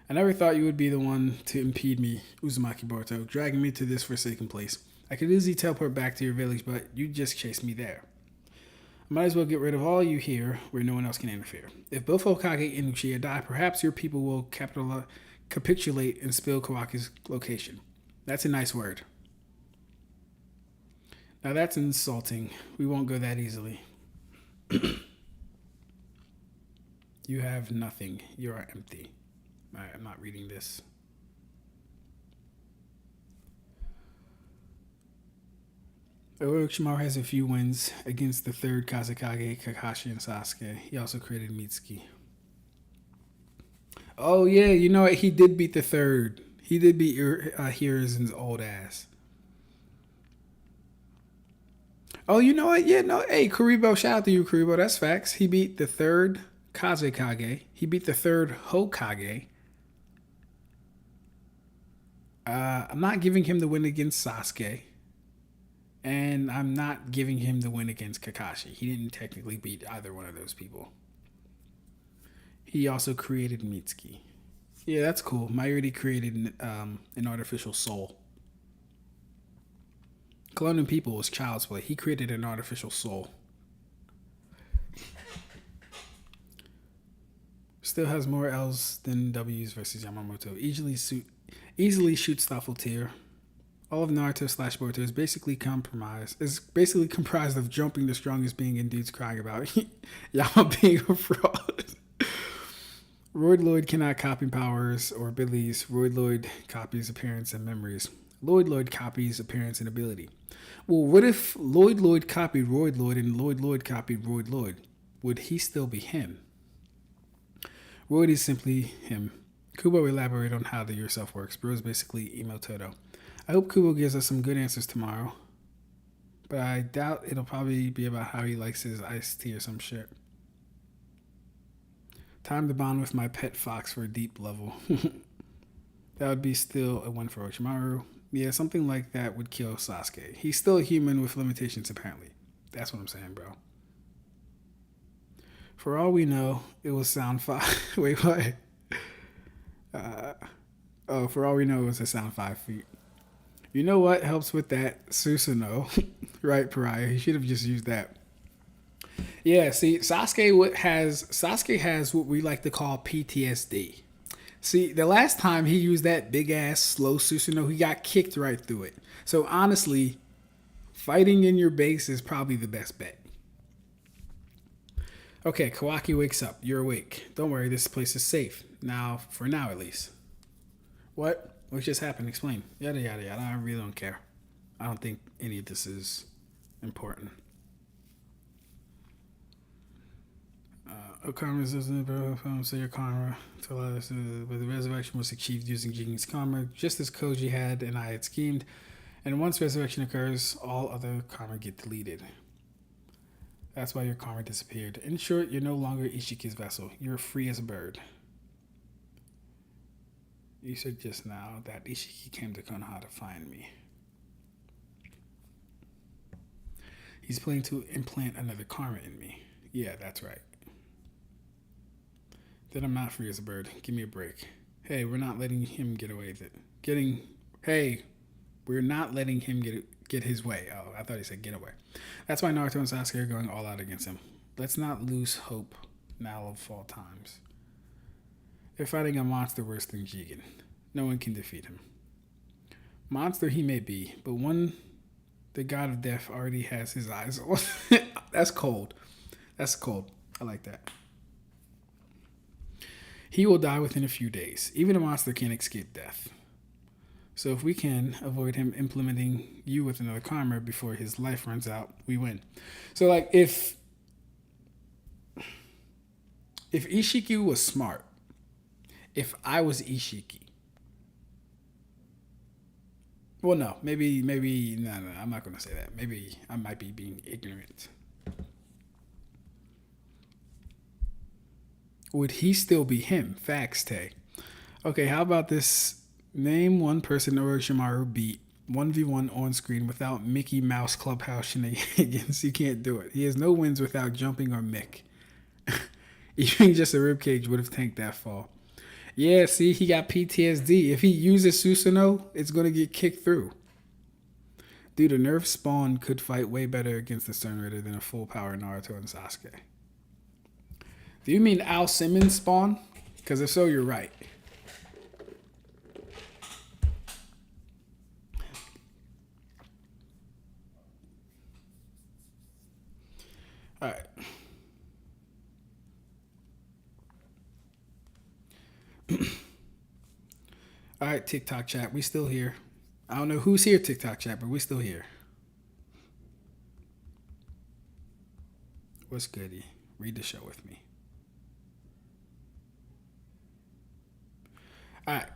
I never thought you would be the one to impede me, Uzumaki Boruto, dragging me to this forsaken place. I could easily teleport back to your village, but you just chased me there. I might as well get rid of all you here where no one else can interfere. If both Hokage and Uchiha die, perhaps your people will capitulate and spill Kawaki's location. That's a nice word. Now that's insulting. We won't go that easily. You have nothing. You are empty. Alright, I'm not reading this. Orochimaru has a few wins against the third Kazekage, Kakashi, and Sasuke. He also created Mitsuki. Oh yeah, you know what? He did beat the third. He did beat Hiruzen's old ass. Oh, you know what? Yeah, no. Hey, Kuribo, shout out to you, Kuribo. That's facts. He beat the third Kazekage. He beat the third Hokage. I'm not giving him the win against Sasuke. And I'm not giving him the win against Kakashi. He didn't technically beat either one of those people. He also created Mitsuki. Yeah, that's cool. Mayuri created an artificial soul. Cloning people was child's play. He created an artificial soul. Still has more L's than W's versus Yamamoto. Easily shoots thoughtful tier. All of Naruto / Boruto is basically comprised of jumping the strongest being and dudes crying about Yama being a fraud. Roid Lloyd cannot copy powers or abilities. Roid Lloyd copies appearance and memories. Lloyd copies appearance and ability. Well, what if Lloyd copied Roid Lloyd and Lloyd copied Roid Lloyd? Would he still be him? Roid is simply him. Kubo elaborate on how the yourself works. Bro is basically emo Toto. I hope Kubo gives us some good answers tomorrow. But I doubt it'll probably be about how he likes his iced tea or some shit. Time to bond with my pet fox for a deep level. That would be still a win for Orochimaru. Yeah, something like that would kill Sasuke. He's still a human with limitations, apparently. That's what I'm saying, bro. For all we know, it was Sound 5. Wait, what? For all we know, it was a Sound 5 feat. You know what helps with that? Susanoo. Right, Pariah? He should have just used that. Yeah, see, Sasuke has what we like to call PTSD. See, the last time he used that big-ass slow Susanoo, he got kicked right through it. So honestly, fighting in your base is probably the best bet. Okay, Kawaki wakes up. You're awake. Don't worry, this place is safe. Now, for now at least. What? What just happened? Explain. Yada yada yada. I really don't care. I don't think any of this is important. Karma says, say your karma. But the resurrection was achieved using Jigen's karma, just as Koji had and I had schemed. And once resurrection occurs, all other karma get deleted. That's why your karma disappeared. In short, you're no longer Ishiki's vessel. You're free as a bird. You said just now that Ishiki came to Konoha to find me. He's planning to implant another karma in me. Yeah, that's right. Then I'm not free as a bird. Give me a break. Hey, we're not letting him get away with it. We're not letting him get his way. Oh, I thought he said get away. That's why Naruto and Sasuke are going all out against him. Let's not lose hope now of all times. They're fighting a monster worse than Jigen. No one can defeat him. Monster he may be, but the god of death already has his eyes on. That's cold. That's cold. I like that. He will die within a few days. Even a monster can't escape death. So if we can avoid him implementing you with another karma before his life runs out, we win. So like if Ishiki was smart, if I was Ishiki, well, no, maybe, no, I'm not going to say that. Maybe I might be being ignorant. Would he still be him? Facts, Tay. Okay, how about this? Name one person Orochimaru beat 1v1 on screen without Mickey Mouse Clubhouse shenanigans. You can't do it. He has no wins without jumping or Mick. Even just a ribcage would have tanked that fall. Yeah, see, he got PTSD. If he uses Susanoo, it's going to get kicked through. Dude, a nerf spawn could fight way better against the Sternritter than a full power Naruto and Sasuke. Do you mean Al Simmons spawn? Because if so, you're right. All right. All right, TikTok chat. We still here. I don't know who's here, TikTok chat, but we still here. What's goody? Read the show with me. All right.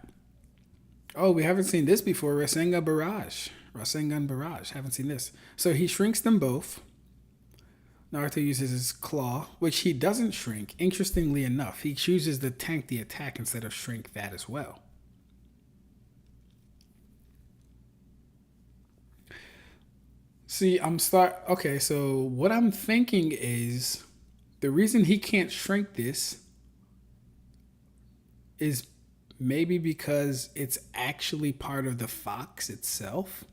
Oh, we haven't seen this before. Rasengan Barrage. Haven't seen this. So he shrinks them both. Naruto uses his claw, which he doesn't shrink. Interestingly enough, he chooses to tank the attack instead of shrink that as well. See, okay, so what I'm thinking is the reason he can't shrink this is maybe because it's actually part of the fox itself.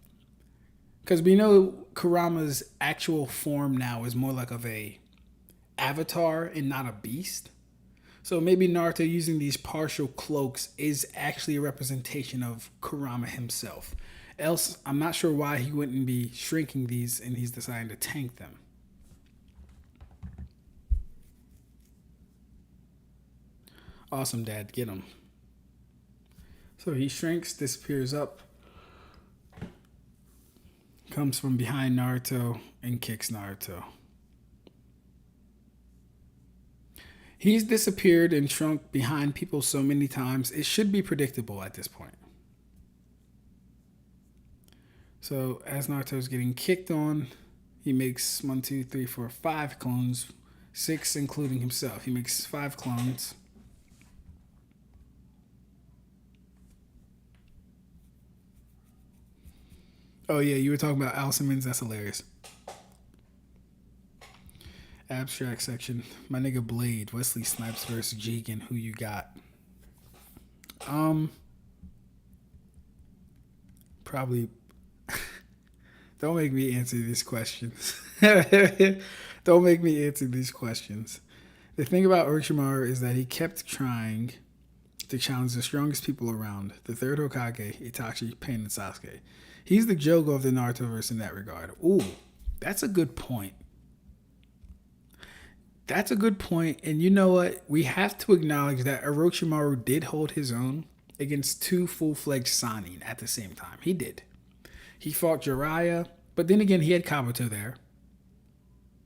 Because we know Kurama's actual form now is more like of a avatar and not a beast. So maybe Naruto using these partial cloaks is actually a representation of Kurama himself. Else, I'm not sure why he wouldn't be shrinking these and he's deciding to tank them. Awesome, Dad. Get him. So he shrinks, disappears up, comes from behind Naruto and kicks Naruto. He's disappeared and shrunk behind people so many times, it should be predictable at this point. So as Naruto's getting kicked on, he makes 1, 2, 3, 4, 5 clones, 6 including himself. He makes 5 clones. Oh yeah, you were talking about Al Simmons. That's hilarious. Ab-Stract section. My nigga Blade. Wesley Snipes versus Jigen. Who you got? Probably. Don't make me answer these questions. Don't make me answer these questions. The thing about Orochimaru is that he kept trying to challenge the strongest people around. The third Hokage, Itachi, Pain, and Sasuke. He's the Jogo of the Narutoverse in that regard. Ooh, that's a good point. That's a good point. And you know what? We have to acknowledge that Orochimaru did hold his own against two full-fledged Sanin at the same time. He did. He fought Jiraiya, but then again, he had Kabuto there.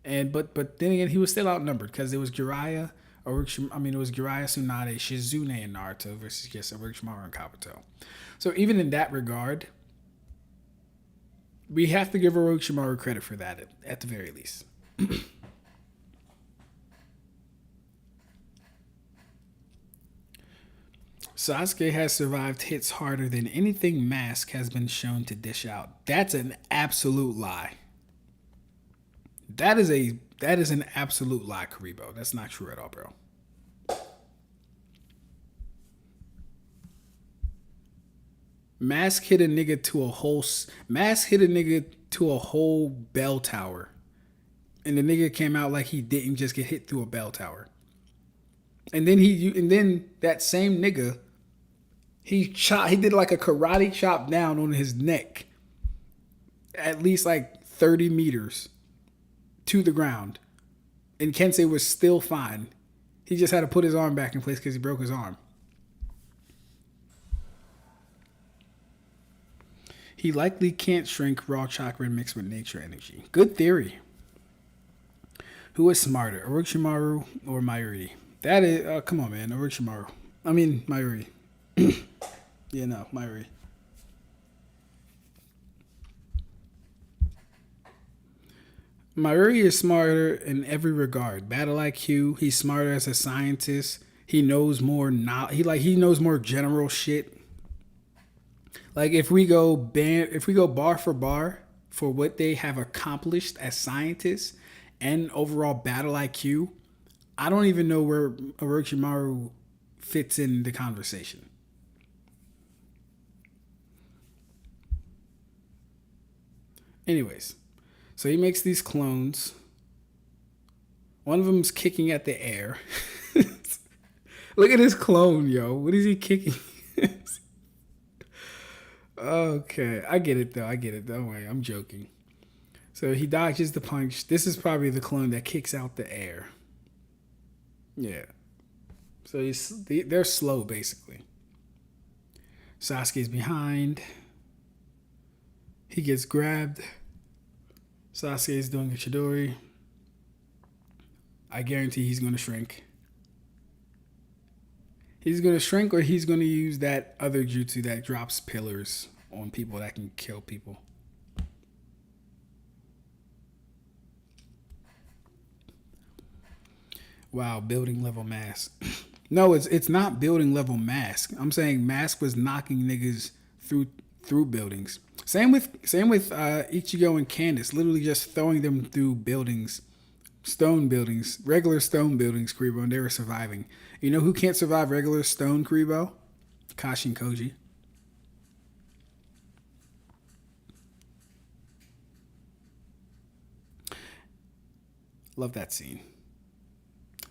And but then again, he was still outnumbered because it was Jiraiya, it was Jiraiya, Tsunade, Shizune, and Naruto versus just Orochimaru and Kabuto. So even in that regard, we have to give Orochimaru credit for that at the very least. Sasuke has survived hits harder than anything Mask has been shown to dish out. That's an absolute lie. That is an absolute lie, Karibo. That's not true at all, bro. Mask hit a nigga to a whole bell tower. And the nigga came out like he didn't just get hit through a bell tower. And then that same nigga, he did like a karate chop down on his neck. At least like 30 meters to the ground. And Kensei was still fine. He just had to put his arm back in place because he broke his arm. He likely can't shrink raw chakra mixed with nature energy. Good theory. Who is smarter, Orochimaru or Mayuri? That is, come on, man, Orochimaru. I mean, Mayuri. Yeah, no, Mayuri. Mayuri is smarter in every regard. Battle IQ. He's smarter as a scientist. He knows more. He knows more general shit. Like if we go bar for what they have accomplished as scientists and overall battle IQ, I don't even know where Orochimaru fits in the conversation. Anyways, so he makes these clones. One of them's kicking at the air. Look at his clone, yo. What is he kicking? Okay, I get it though. Don't worry, I'm joking. So he dodges the punch. This is probably the clone that kicks out the air. Yeah. So they're slow, basically. Sasuke's behind. He gets grabbed. Sasuke's doing a Chidori. I guarantee he's going to shrink. He's going to shrink or he's going to use that other jutsu that drops pillars on people that can kill people. Wow, building level mask. No, it's not building level mask. I'm saying mask was knocking niggas through buildings. Same with Ichigo and Candace, literally just throwing them through buildings, stone buildings, regular stone buildings, Kuribo, and they were surviving. You know who can't survive regular stone, Kuribo? Kashin Koji. Love that scene.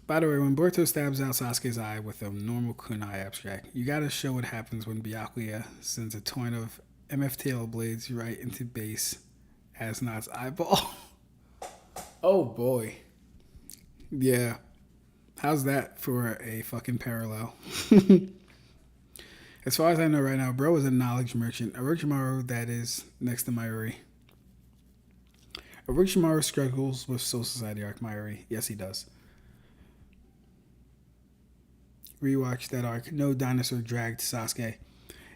By the way, when Boruto stabs out Sasuke's eye with a normal kunai abstract, you gotta show what happens when Byakuya sends a torrent of MFTL blades right into base Asnod's eyeball. Oh boy. Yeah. How's that for a fucking parallel? As far as I know right now, bro is a knowledge merchant. Orochimaru, that is, next to Mayuri. Orochimaru struggles with Soul Society arc, Mayuri. Yes, he does. Rewatch that arc. No dinosaur dragged Sasuke.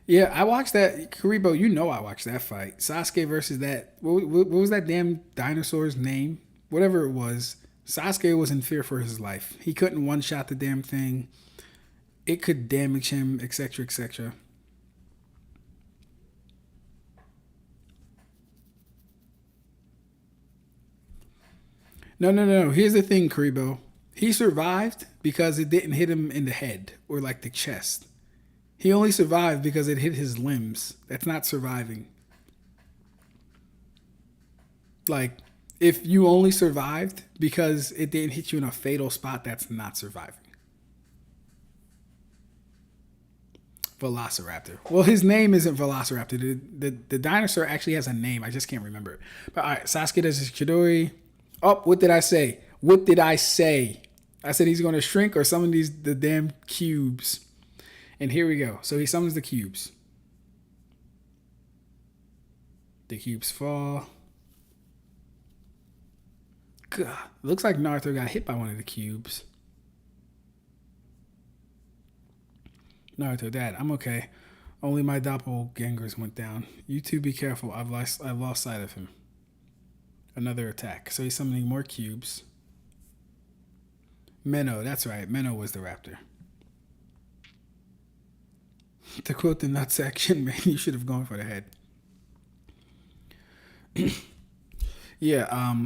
Yeah, I watched that. Kuribo, you know I watched that fight. Sasuke versus that. What was that damn dinosaur's name? Whatever it was. Sasuke was in fear for his life. He couldn't one-shot the damn thing. It could damage him, etc., etc. No. Here's the thing, Kuribo. He survived because it didn't hit him in the head or like the chest. He only survived because it hit his limbs. That's not surviving. Like, if you only survived because it didn't hit you in a fatal spot, that's not surviving. Velociraptor. Well, his name isn't Velociraptor. The dinosaur actually has a name. I just can't remember it. But all right, Sasuke does his Chidori. Oh, what did I say? What did I say? I said he's going to shrink or summon the damn cubes. And here we go. So he summons the cubes. The cubes fall. God, looks like Naruto got hit by one of the cubes. Naruto, Dad, I'm okay. Only my doppelgangers went down. You two be careful. I've lost sight of him. Another attack. So he's summoning more cubes. Menno, that's right. Menno was the raptor. To quote the nut section, man, you should have gone for the head. Yeah,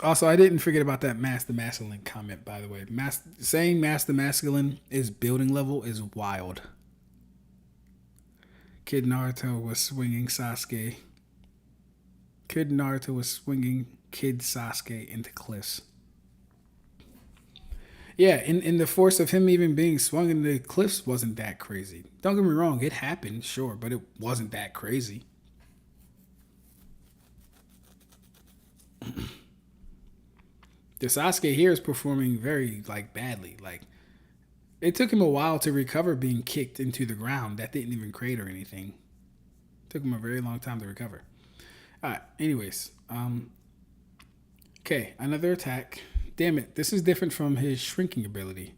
also, I didn't forget about that Master Masculine comment, by the way. Saying Master Masculine is building level is wild. Kid Naruto was swinging Sasuke. Kid Naruto was swinging Kid Sasuke into cliffs. Yeah, in the force of him even being swung into the cliffs wasn't that crazy. Don't get me wrong, it happened, sure, but it wasn't that crazy. The Sasuke here is performing very badly. It took him a while to recover being kicked into the ground. That didn't even crater or anything. It took him a very long time to recover. Alright, anyways. Okay, another attack. Damn it, this is different from his shrinking ability.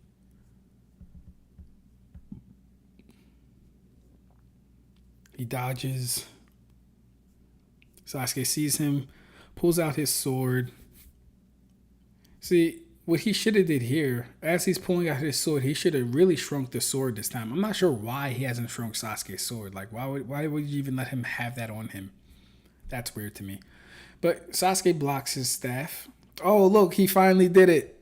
He dodges. Sasuke sees him, pulls out his sword. See, what he should have did here, as he's pulling out his sword, he should have really shrunk the sword this time. I'm not sure why he hasn't shrunk Sasuke's sword. Why would you even let him have that on him? That's weird to me. But Sasuke blocks his staff. Oh, look, he finally did it.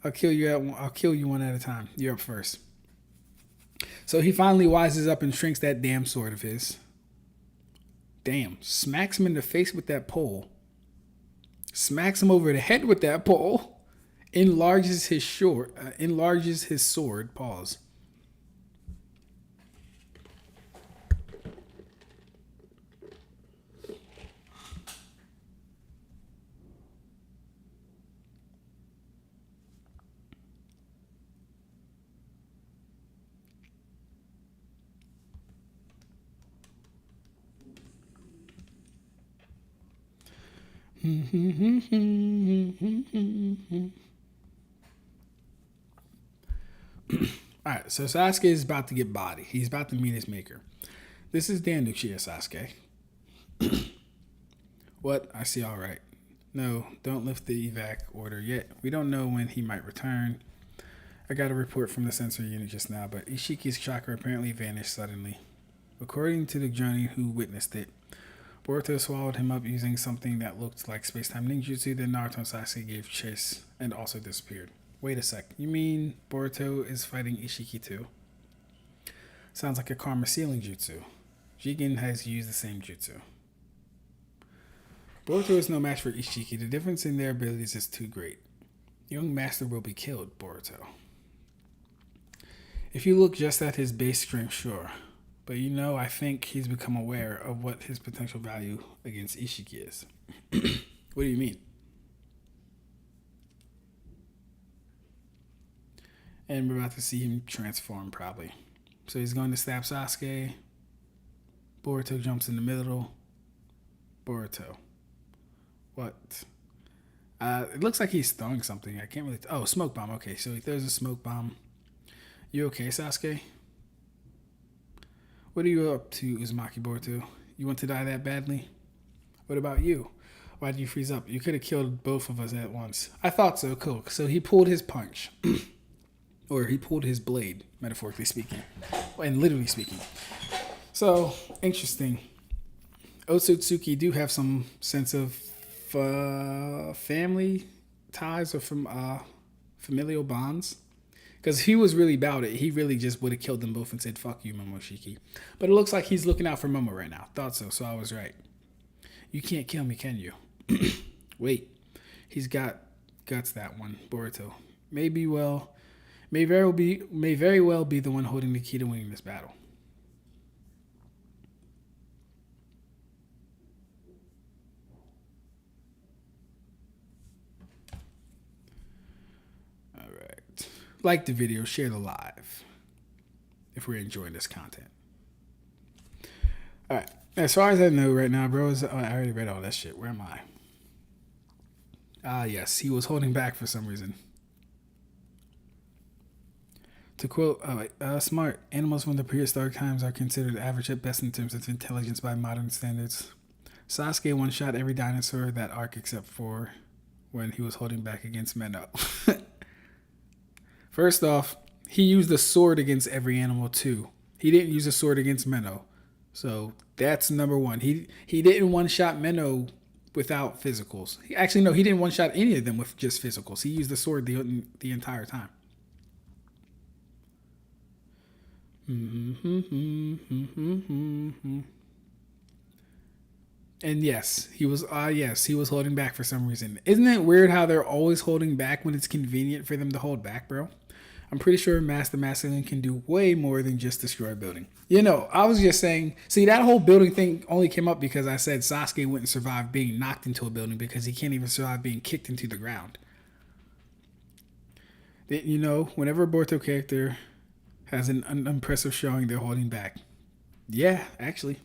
I'll kill you one at a time. You're up first. So he finally wises up and shrinks that damn sword of his. Damn, smacks him in the face with that pole. Smacks him over the head with that pole. Enlarges his sword. Pause. Alright, so Sasuke is about to get bodied. He's about to meet his maker. This is Danuchi Sasuke. What? I see, alright. No, don't lift the evac order yet. We don't know when he might return. I got a report from the sensor unit just now, but Ishiki's chakra apparently vanished suddenly. According to the journey who witnessed it, Boruto swallowed him up using something that looked like space-time ninjutsu, then Naruto and Sasuke gave chase and also disappeared. Wait a sec, you mean Boruto is fighting Ishiki too? Sounds like a karma sealing jutsu. Jigen has used the same jutsu. Boruto is no match for Ishiki. The difference in their abilities is too great. Young master will be killed, Boruto. If you look just at his base strength, sure. But I think he's become aware of what his potential value against Ishiki is. What do you mean? And we're about to see him transform, probably. So he's going to stab Sasuke. Boruto jumps in the middle. Boruto. What? It looks like he's throwing something. I can't really... Oh, smoke bomb. Okay, so he throws a smoke bomb. You okay, Sasuke? What are you up to, Uzumaki Boruto? You want to die that badly? What about you? Why did you freeze up? You could have killed both of us at once. I thought so. Cool. So he pulled his punch. Or he pulled his blade, metaphorically speaking. And literally speaking. So, interesting. Otsutsuki do have some sense of family ties or from familial bonds. Because if he was really about it, he really just would have killed them both and said, fuck you, Momoshiki. But it looks like he's looking out for Momo right now. Thought so, so I was right. You can't kill me, can you? Wait. He's got guts, that one, Boruto. May very well be the one holding the key to winning this battle. like the video, share the live if we're enjoying this content. All right. As far as I know right now, bro, I already read all that shit. Where am I? Yes, he was holding back for some reason. To quote, smart animals from the prehistoric times are considered average at best in terms of intelligence by modern standards. Sasuke one-shot every dinosaur that arc except for when he was holding back against Menno. First off, he used a sword against every animal too. He didn't use a sword against Menno. So that's number one. He didn't one-shot Menno without physicals. Actually, no, he didn't one-shot any of them with just physicals. He used the sword the entire time. And yes, he was holding back for some reason. Isn't it weird how they're always holding back when it's convenient for them to hold back, bro? I'm pretty sure Master Masculine can do way more than just destroy a building. You know, I was just saying, see, that whole building thing only came up because I said Sasuke wouldn't survive being knocked into a building because he can't even survive being kicked into the ground. You know, whenever a Boruto character has an unimpressive showing, they're holding back. Yeah, actually.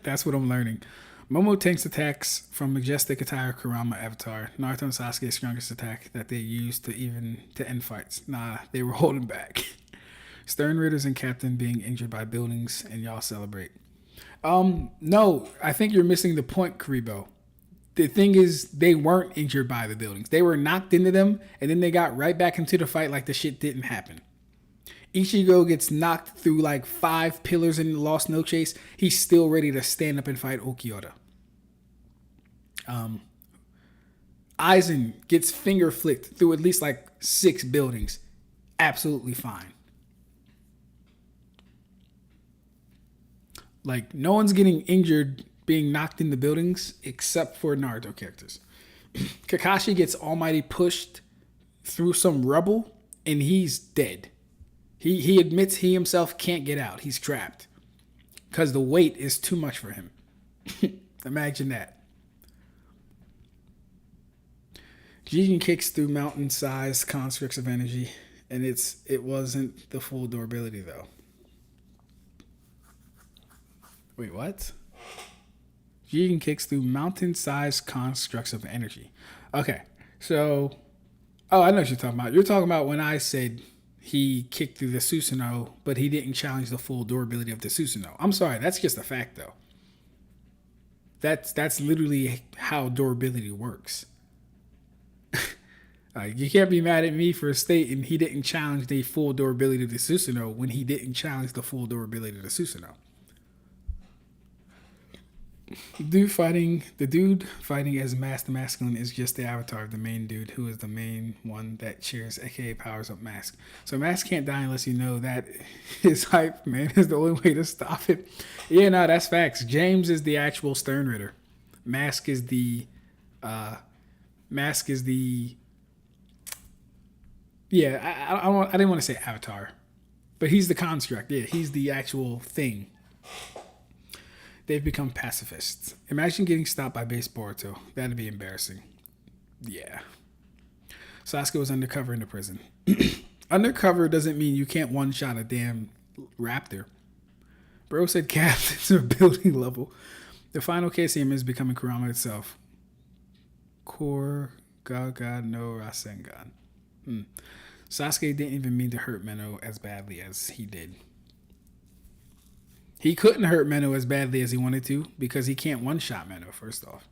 That's what I'm learning. Momo tanks attacks from Majestic Attire Kurama Avatar. Naruto and Sasuke's strongest attack that they used to end fights. Nah, they were holding back. Sternritters and Captain being injured by buildings and y'all celebrate. No, I think you're missing the point, Karibo. The thing is, they weren't injured by the buildings. They were knocked into them, and then they got right back into the fight like the shit didn't happen. Ichigo gets knocked through like 5 pillars and lost no chase. He's still ready to stand up and fight Ukiota. Aizen gets finger flicked through at least like 6 buildings. Absolutely fine. Like, no one's getting injured being knocked in the buildings except for Naruto characters. Kakashi gets almighty pushed through some rubble and he's dead. He admits he himself can't get out. He's trapped because the weight is too much for him. Imagine that. Jigen kicks through mountain-sized constructs of energy, and it wasn't the full durability though. Wait, what? Jigen kicks through mountain-sized constructs of energy. Okay, so I know what you're talking about. You're talking about when I said he kicked through the Susanoo, but he didn't challenge the full durability of the Susanoo. I'm sorry, that's just a fact, though. That's literally how durability works. You can't be mad at me for stating he didn't challenge the full durability of the Susanoo when he didn't challenge the full durability of the Susanoo. The dude fighting as Master Masculine is just the avatar of the main dude, who is the main one that shares aka powers up Mask. So Mask can't die unless you know that his hype, man, is the only way to stop it. Yeah, no, that's facts. James is the actual Sternritter. Mask is the yeah, I didn't want to say avatar, but he's the construct. Yeah, he's the actual thing. They've become pacifists. Imagine getting stopped by base Boruto. That'd be embarrassing. Yeah. Sasuke was undercover in the prison. Undercover doesn't mean you can't one-shot a damn raptor. Bro said captains are building level. The final KCM is becoming Kurama itself. Core Gaga no Rasengan. Sasuke didn't even mean to hurt Menno as badly as he did. He couldn't hurt Menno as badly as he wanted to because he can't one-shot Menno, first off.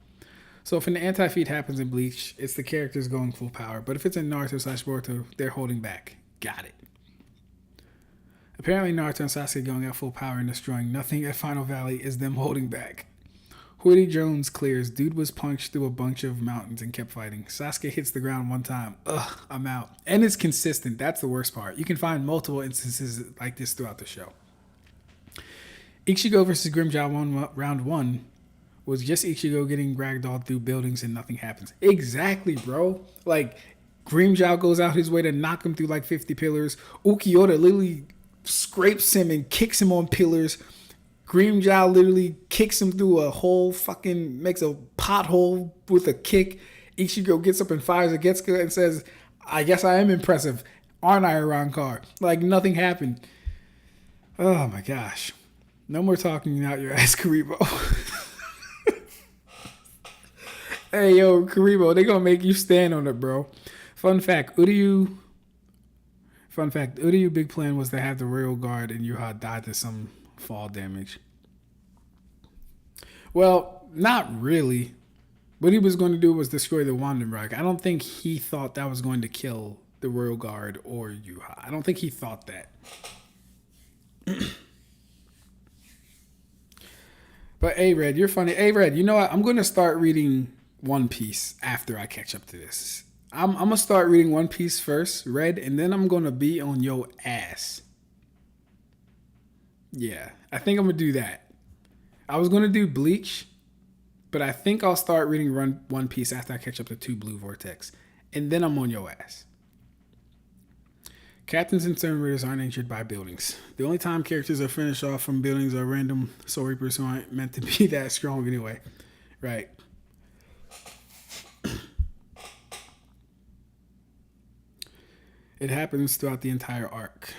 So if an anti-feat happens in Bleach, it's the characters going full power. But if it's in Naruto/Boruto, they're holding back. Got it. Apparently Naruto and Sasuke going at full power and destroying nothing at Final Valley is them holding back. Hoodie Jones clears. Dude was punched through a bunch of mountains and kept fighting. Sasuke hits the ground one time. Ugh, I'm out. And it's consistent. That's the worst part. You can find multiple instances like this throughout the show. Ichigo versus Grimmjow round 1 was just Ichigo getting ragdolled through buildings and nothing happens. Exactly, bro. Like, Grimmjow goes out his way to knock him through like 50 pillars. Ukiota literally scrapes him and kicks him on pillars. Grimmjow literally kicks him through a whole makes a pothole with a kick. Ichigo gets up and fires a Getsuka and says, I guess I am impressive. Aren't I, around car? Like nothing happened. Oh my gosh. No more talking out your ass, Karibo. Hey, yo, Karibo, they gonna make you stand on it, bro. Fun fact, Uryu big plan was to have the royal guard and Yuha die to some fall damage. Well, not really. What he was going to do was destroy the Wandenberg. I don't think he thought that was going to kill the royal guard or Yuha. I don't think he thought that. But A-Red, you're funny. A-Red, you know what? I'm going to start reading One Piece after I catch up to this. I'm going to start reading One Piece first, Red, and then I'm going to be on your ass. Yeah, I think I'm going to do that. I was going to do Bleach, but I think I'll start reading One Piece after I catch up to 2 Blue Vortex. And then I'm on your ass. Captains and Sternritters aren't injured by buildings. The only time characters are finished off from buildings are random Soul Reapers who aren't meant to be that strong anyway. Right. It happens throughout the entire arc.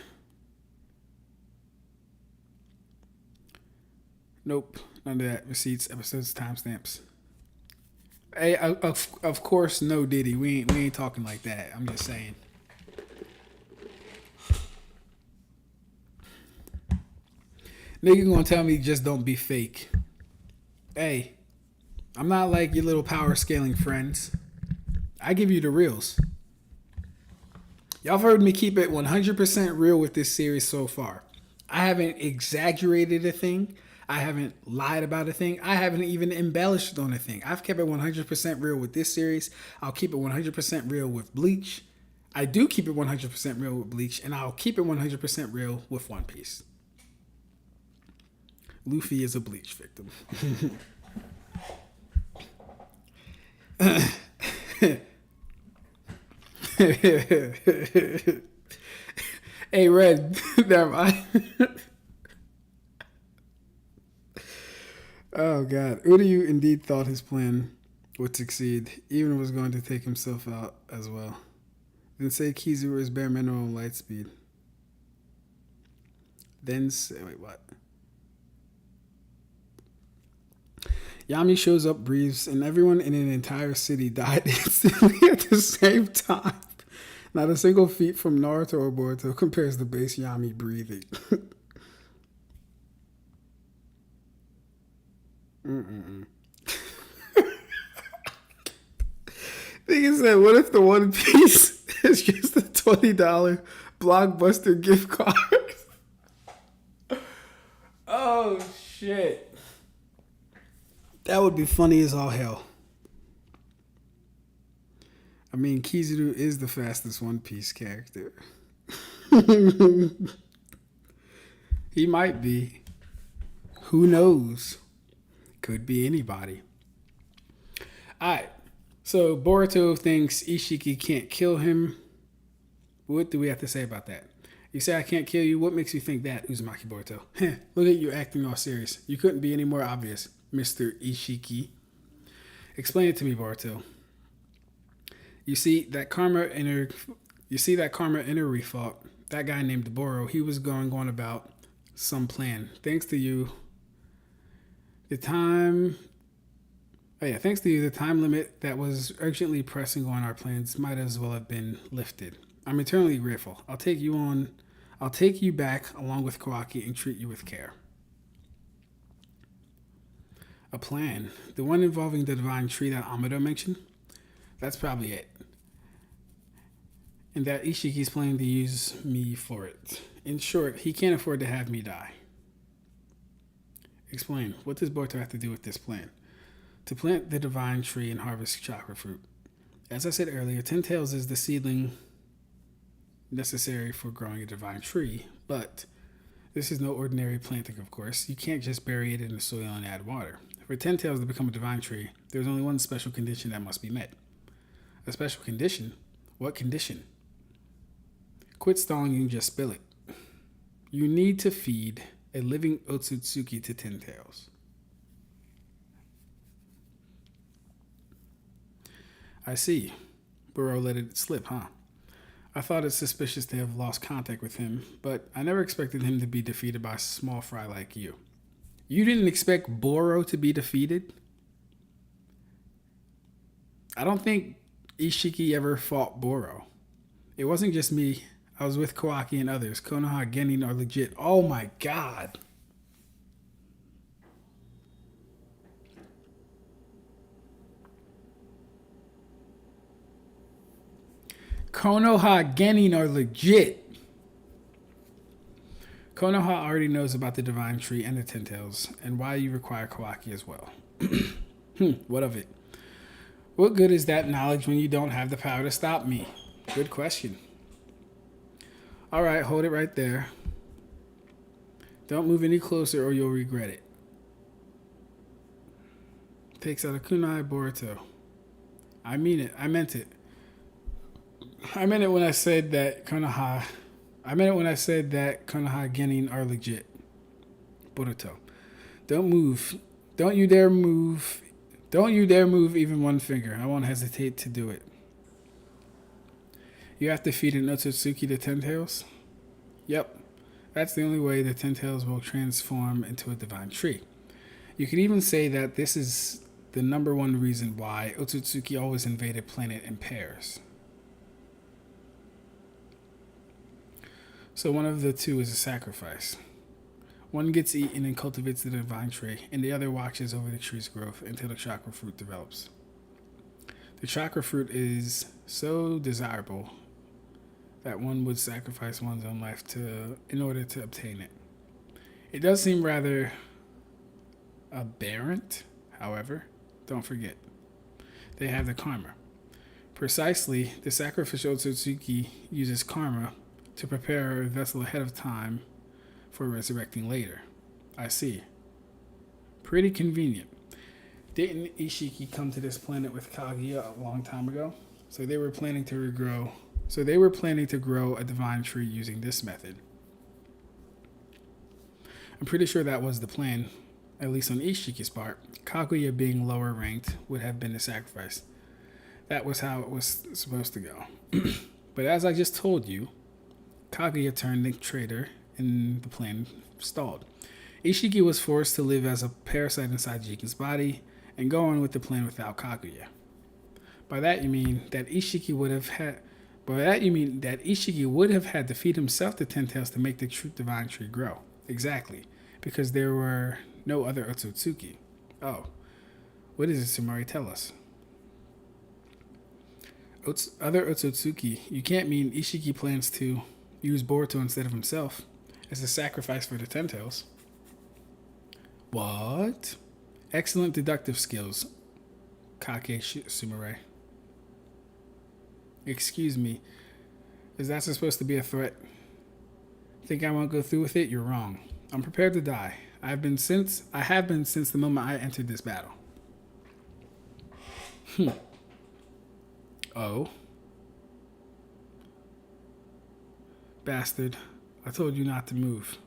Nope. None of that. Receipts, episodes, timestamps. Hey, of course, no Diddy. We ain't talking like that. I'm just saying. Nigga gonna tell me just don't be fake. Hey, I'm not like your little power scaling friends. I give you the reals. Y'all have heard me keep it 100% real with this series so far. I haven't exaggerated a thing. I haven't lied about a thing. I haven't even embellished on a thing. I've kept it 100% real with this series. I'll keep it 100% real with Bleach. I do keep it 100% real with Bleach, and I'll keep it 100% real with One Piece. Luffy is a Bleach victim. Hey, Red. Never mind. Oh, God. Uryu indeed thought his plan would succeed, even if it was going to take himself out as well. Then say Kizaru is bare minimum light speed. Then say, wait, what? Yami shows up, breathes, and everyone in an entire city died instantly at the same time. Not a single feat from Naruto or Boruto compares to base Yami breathing. Nigga said, what if the One Piece is just a $20 Blockbuster gift card? Oh, shit. That would be funny as all hell. I mean, Kizaru is the fastest One Piece character. He might be. Who knows? Could be anybody. Alright. So, Boruto thinks Ishiki can't kill him. What do we have to say about that? You say I can't kill you. What makes you think that, Uzumaki Boruto? Look at you acting all serious. You couldn't be any more obvious, Mr. Ishiki. Explain it to me, Boruto. You see that karma inner refault. That guy named Boro, he was going about some plan. Thanks to you, the time limit that was urgently pressing on our plans might as well have been lifted. I'm eternally grateful. I'll take you back along with Kawaki and treat you with care. A plan? The one involving the divine tree that Amado mentioned? That's probably it. And that Ishiki's planning to use me for it. In short, he can't afford to have me die. Explain. What does Boruto have to do with this plan? To plant the divine tree and harvest chakra fruit. As I said earlier, 10 tails is the seedling necessary for growing a divine tree, but this is no ordinary planting, of course. You can't just bury it in the soil and add water. For 10 tails to become a divine tree, there's only one special condition that must be met. A special condition? What condition? Quit stalling and just spill it. You need to feed a living Otsutsuki to 10 tails. I see. Burrow let it slip, huh? I thought it suspicious to have lost contact with him, but I never expected him to be defeated by a small fry like you. You didn't expect Boro to be defeated? I don't think Ishiki ever fought Boro. It wasn't just me. I was with Kawaki and others. Konoha Genin are legit. Oh my god. Konoha Genin are legit. Konoha already knows about the Divine Tree and the Ten Tails, and why you require Kawaki as well. What of it? What good is that knowledge when you don't have the power to stop me? Good question. Alright, hold it right there. Don't move any closer or you'll regret it. Takes out a kunai Boruto. I mean it. I meant it. I meant it when I said that Konoha Genin are legit. Boruto. Don't move. Don't you dare move. Don't you dare move even one finger. I won't hesitate to do it. You have to feed an Otsutsuki to Ten Tails? Yep. That's the only way the Ten Tails will transform into a divine tree. You could even say that this is the number one reason why Otsutsuki always invade a planet in pairs. So one of the two is a sacrifice. One gets eaten and cultivates the divine tree, and the other watches over the tree's growth until the chakra fruit develops. The chakra fruit is so desirable that one would sacrifice one's own life in order to obtain it. It does seem rather aberrant, however. Don't forget, they have the karma. Precisely, the sacrificial Otsutsuki uses karma to prepare her vessel ahead of time for resurrecting later. I see. Pretty convenient. Didn't Ishiki come to this planet with Kaguya a long time ago? So they were planning to grow a divine tree using this method. I'm pretty sure that was the plan, at least on Ishiki's part. Kaguya being lower ranked would have been the sacrifice. That was how it was supposed to go. But as I just told you, Kaguya turned the traitor and the plan stalled. Ishiki was forced to live as a parasite inside Jigen's body and go on with the plan without Kaguya. By that you mean that Ishiki would have had to feed himself to Ten Tails to make the true divine tree grow. Exactly. Because there were no other Otsutsuki. Oh. What does Sumari tell us? Other Otsutsuki, you can't mean Ishiki plans to use Boruto instead of himself as a sacrifice for the Ten Tails. What? Excellent deductive skills, Kake Sumire. Excuse me, is that supposed to be a threat? Think I won't go through with it? You're wrong. I'm prepared to die. I have been since the moment I entered this battle. Oh. Bastard. I told you not to move.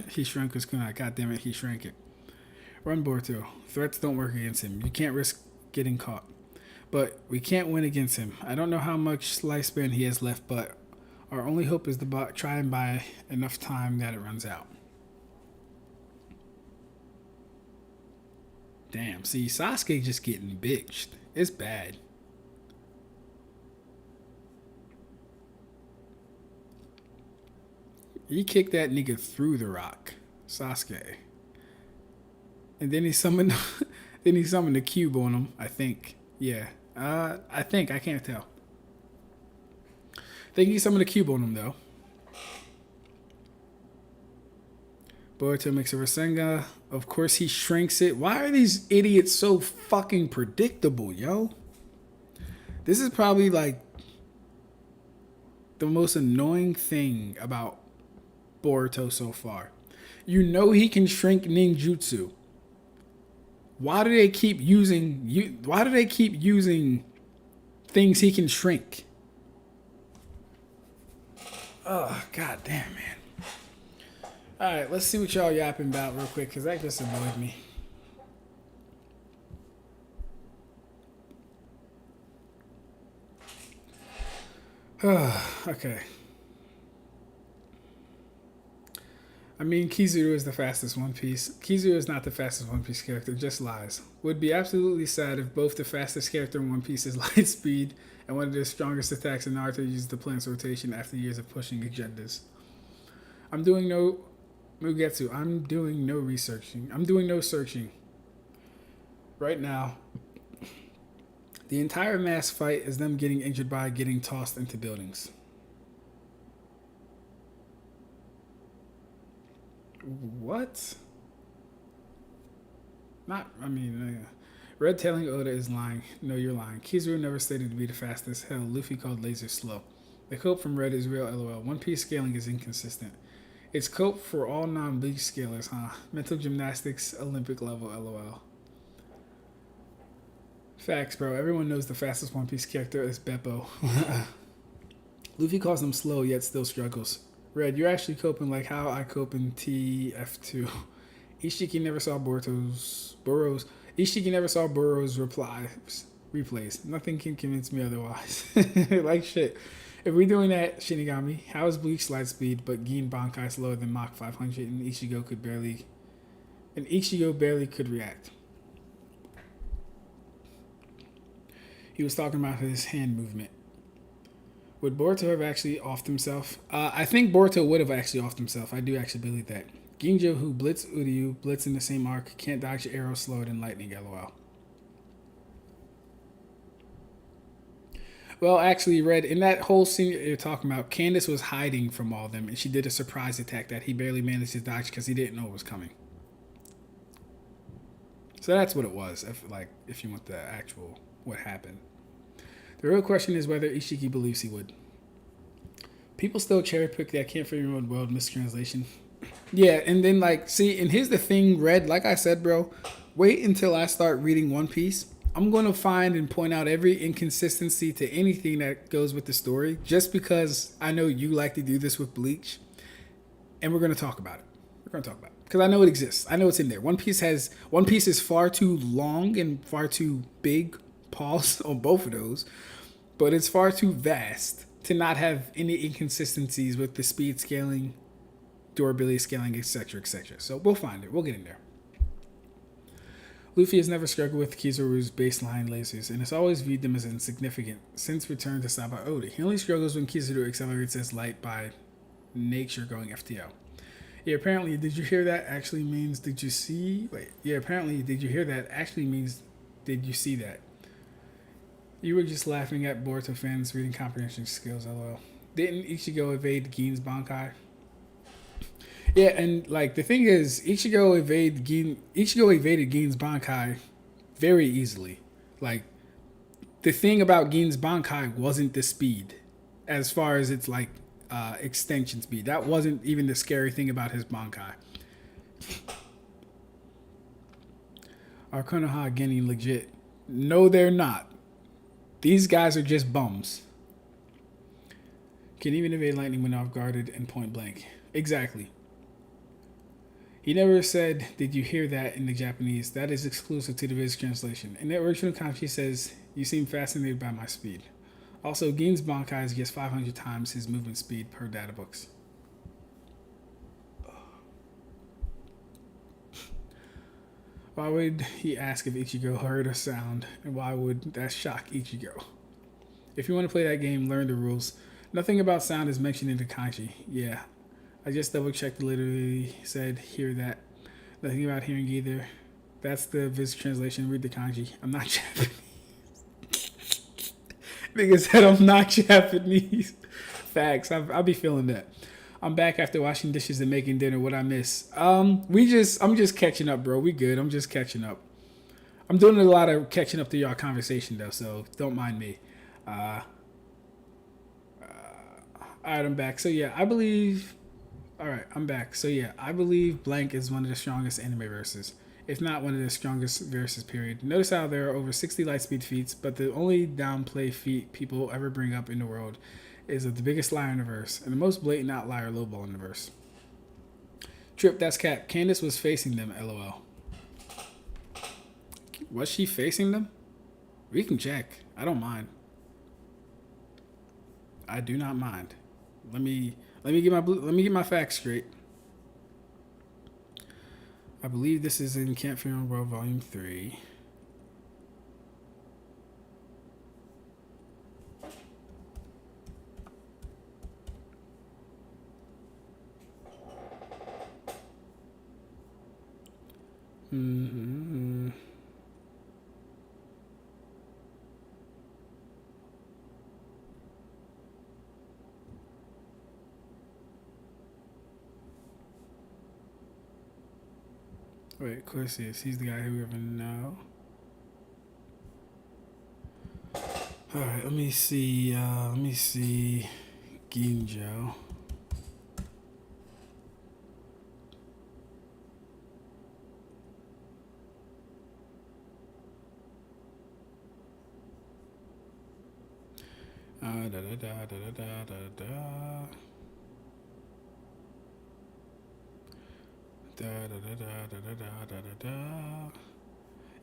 He shrunk his kunai. God damn it, he shrank it. Run, Boruto. Threats don't work against him. You can't risk getting caught. But we can't win against him. I don't know how much lifespan he has left, but our only hope is to try and buy enough time that it runs out. Damn, see, Sasuke just getting bitched. It's bad. He kicked that nigga through the rock, Sasuke. And then he summoned the cube on him, I think. Yeah. I can't tell. I think he summoned a cube on him though. Boruto makes a Rasengan. Of course he shrinks it. Why are these idiots so fucking predictable, yo? This is probably like the most annoying thing about Boruto so far. You know he can shrink ninjutsu. Why do they keep using things he can shrink? Oh, god damn, man. Alright, let's see what y'all yapping about real quick, because that just annoyed me. Okay. I mean, Kizuru is the fastest One Piece. Kizuru is not the fastest One Piece character, just lies. Would be absolutely sad if both the fastest character in One Piece is light speed and one of the strongest attacks in Naruto uses the plant's rotation after years of pushing agendas. I'm doing no Mugetsu. I'm doing no researching. I'm doing no searching. Right now, the entire mass fight is them getting injured by getting tossed into buildings. What? Not, I mean, Red telling Oda is lying. No, you're lying. Kizaru never stated to be the fastest. Hell, Luffy called Laser slow. The cope from Red is real, lol. One Piece scaling is inconsistent. It's cope for all non-Bleach scalers, huh? Mental gymnastics, Olympic level, lol. Facts, bro. Everyone knows the fastest One Piece character is Beppo. Luffy calls him slow, yet still struggles. Red, you're actually coping like how I cope in TF2. Ishiki never saw Boros. Ishiki never saw Boros replays. Nothing can convince me otherwise. Like shit. If we're doing that, Shinigami, how is Bleach light speed but Gin Bankai slower than Mach 500 and Ichigo barely could react? He was talking about his hand movement. Would Boruto have actually offed himself? I think Boruto would have actually offed himself. I do actually believe that. Ginjo, who blitz Uryu, blitz in the same arc, can't dodge arrows slower than lightning, lol. Well, actually, Red, in that whole scene you're talking about, Candace was hiding from all of them, and she did a surprise attack that he barely managed to dodge because he didn't know it was coming. So that's what it was, if you want the actual what happened. The real question is whether Ishiki believes he would. People still cherry pick that can't figure out world mistranslation. Yeah, and then see, and here's the thing, Red, like I said, bro, wait until I start reading One Piece. I'm going to find and point out every inconsistency to anything that goes with the story, just because I know you like to do this with Bleach, and we're going to talk about it. Because I know it exists. I know it's in there. One Piece is far too long and far too big, pause on both of those, but it's far too vast to not have any inconsistencies with the speed scaling, durability scaling, etc., etc. So we'll find it. We'll get in there. Luffy has never struggled with Kizaru's baseline lasers, and has always viewed them as insignificant since return to Saba Oda. He only struggles when Kizaru accelerates his light by nature going FTL. Yeah, apparently, did you hear that actually means did you see? Wait, yeah, apparently, did you hear that actually means did you see that? You were just laughing at Boruto fans reading comprehension skills, lol. Didn't Ichigo evade Gin's Bankai? Yeah, and the thing is, Ichigo evaded Gin's Bankai very easily. The thing about Gin's Bankai wasn't the speed, as far as its extension speed. That wasn't even the scary thing about his Bankai. Are Konoha getting legit? No, they're not. These guys are just bums. Can even evade lightning when off guarded and point blank. Exactly. He never said, did you hear that in the Japanese? That is exclusive to the Viz translation. In the original kanji says, you seem fascinated by my speed. Also, Gin's Bankai is just 500 times his movement speed per data books. Why would he ask if Ichigo heard a sound? And why would that shock Ichigo? If you want to play that game, learn the rules. Nothing about sound is mentioned in the kanji. Yeah. I just double checked, literally said, hear that. Nothing about hearing either. That's the Viz translation. Read the kanji. I'm not Japanese. Nigga said I'm not Japanese. Facts. I'll be feeling that. I'm back after washing dishes and making dinner. What I miss? I'm just catching up, bro. We good. I'm just catching up. I'm doing a lot of catching up to y'all conversation though, so don't mind me. Alright, I'm back. So yeah, I believe. Alright, I'm back. So yeah, I believe blank is one of the strongest anime verses, if not one of the strongest verses, period. Notice how there are over 60 lightspeed feats, but the only downplay feat people ever bring up in the world is the biggest liar in the verse, and the most blatant outlier lowball in the verse. Trip, that's cap. Candace was facing them, lol. Was she facing them? We can check. I don't mind. I do not mind. Let me get my facts straight. I believe this is in Camp Fire World Volume 3. Mm-hmm. Wait, of course he is. He's the guy who we ever know. Alright, let me see. Ginjo. Da da da da da da da. Da, da, da, da, da, da, da, da, da.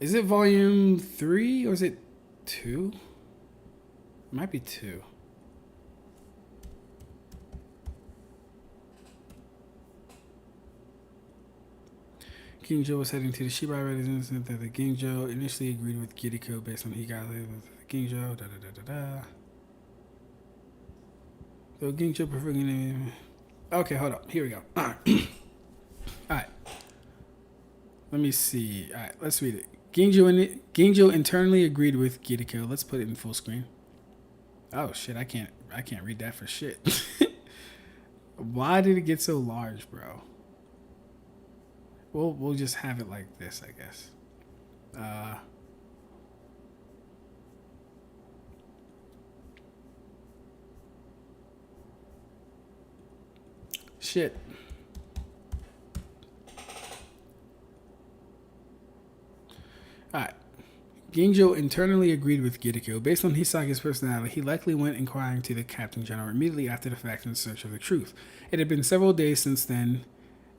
Is it volume 3 or is it 2? It might be 2. Ginjo was heading to the Shibai residence that the Ginjo initially agreed with Kiriko based on he got the Ginjo. Da da da da da. So Ginjo preferring. Okay, hold up. Here we go. Alright. Let me see. Alright, let's read it. Ginjo internally agreed with Kiriko. Let's put it in full screen. Oh shit, I can't read that for shit. Why did it get so large, bro? We'll just have it like this, I guess. Shit. Alright. Ginjo internally agreed with Kiriko. Based on Hisage's personality, he likely went inquiring to the Captain General immediately after the fact in search of the truth. It had been several days since then,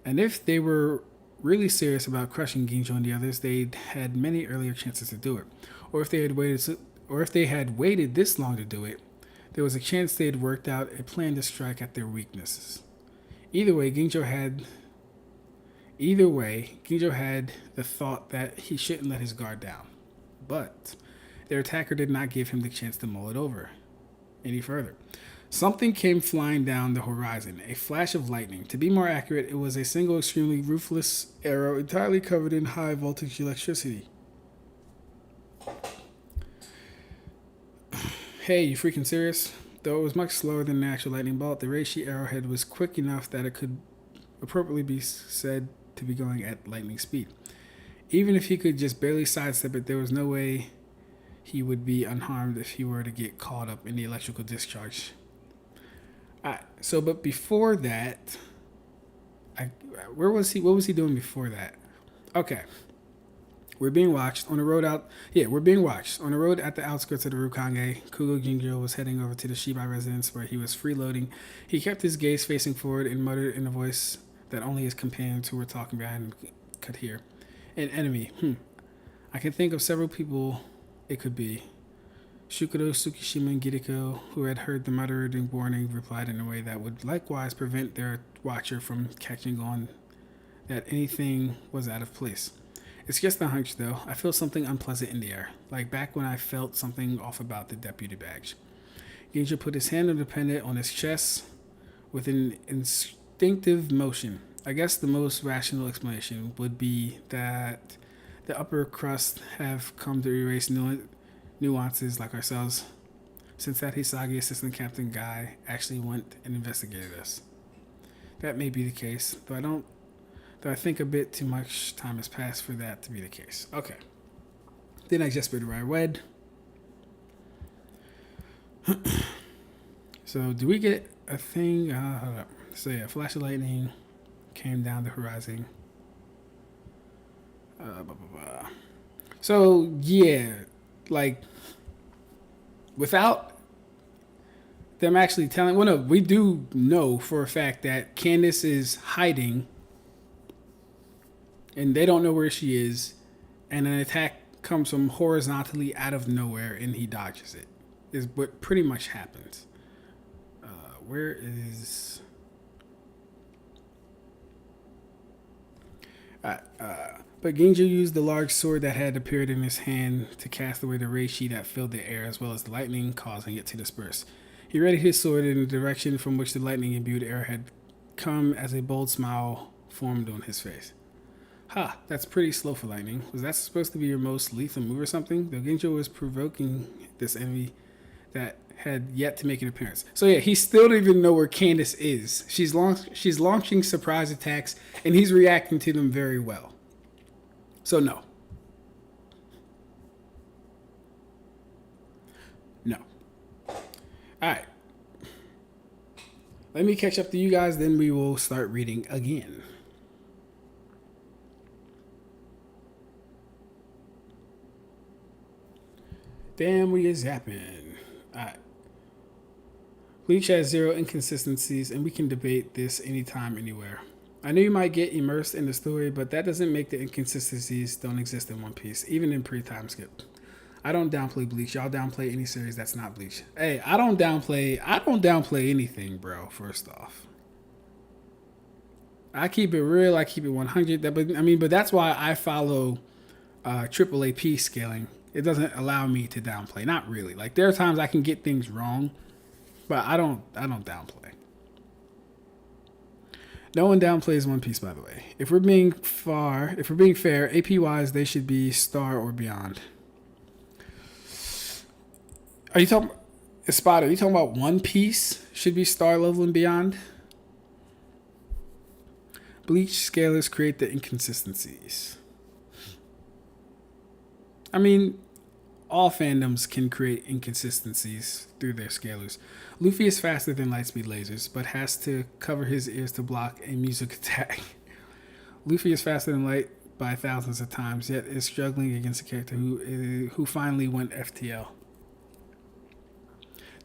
and if they were really serious about crushing Ginjo and the others, they'd had many earlier chances to do it. Or if they had waited this long to do it, there was a chance they had worked out a plan to strike at their weaknesses. Either way, Ginjo had the thought that he shouldn't let his guard down. But their attacker did not give him the chance to mull it over any further. Something came flying down the horizon, a flash of lightning. To be more accurate, it was a single extremely ruthless arrow entirely covered in high voltage electricity. Hey, you freaking serious? Though it was much slower than an actual lightning bolt, the Reishi arrowhead was quick enough that it could appropriately be said to be going at lightning speed. Even if he could just barely sidestep it, there was no way he would be unharmed if he were to get caught up in the electrical discharge. But before that, where was he? What was he doing before that? Okay. We're being watched on the road out. Yeah, we're being watched on the road at the outskirts of the Rukange. Kugo Ginjo was heading over to the Shibai residence where he was freeloading. He kept his gaze facing forward and muttered in a voice that only his companions who were talking behind him could hear. An enemy. I can think of several people it could be. Shukuro, Tsukishima, and Kiriko, who had heard the muttered warning, replied in a way that would likewise prevent their watcher from catching on that anything was out of place. It's just a hunch, though. I feel something unpleasant in the air, like back when I felt something off about the deputy badge. Ginjo put his hand on the pendant on his chest with an instinctive motion. I guess the most rational explanation would be that the upper crust have come to erase nuances like ourselves, since that Hisagi assistant captain guy actually went and investigated us. That may be the case, though I think a bit too much time has passed for that to be the case. Okay. Then I just I read. So do we get a thing? Hold up. So yeah, flash of lightning came down the horizon. So yeah, like without them actually telling, well, no, we do know for a fact that Candace is hiding, and they don't know where she is, and an attack comes from horizontally out of nowhere, and he dodges it. Is what pretty much happens. Where is... But Ginjo used the large sword that had appeared in his hand to cast away the reishi that filled the air, as well as the lightning, causing it to disperse. He readied his sword in the direction from which the lightning-imbued air had come as a bold smile formed on his face. Ha, that's pretty slow for lightning. Was that supposed to be your most lethal move or something? Though Ginjo was provoking this enemy that had yet to make an appearance. So yeah, he still didn't even know where Candace is. She's launching surprise attacks, and he's reacting to them very well. So no. No. Alright. Let me catch up to you guys, then we will start reading again. Damn, we is zapping. Alright. Bleach has 0 inconsistencies, and we can debate this anytime, anywhere. I know you might get immersed in the story, but that doesn't make the inconsistencies don't exist in One Piece, even in pre-time skip. I don't downplay Bleach. Y'all downplay any series that's not Bleach. Hey, I don't downplay anything, bro, first off. I keep it real, I keep it 100. But that's why I follow triple AP scaling. It doesn't allow me to downplay. Not really. Like, there are times I can get things wrong, but I don't downplay. No one downplays One Piece, by the way. If we're being fair, AP wise, they should be star or beyond. Are you talking, Spot? Are you talking about One Piece should be star level and beyond? Bleach scalers create the inconsistencies. I mean, all fandoms can create inconsistencies through their scalers. Luffy is faster than lightspeed lasers, but has to cover his ears to block a music attack. Luffy is faster than light by thousands of times, yet is struggling against a character who finally went FTL.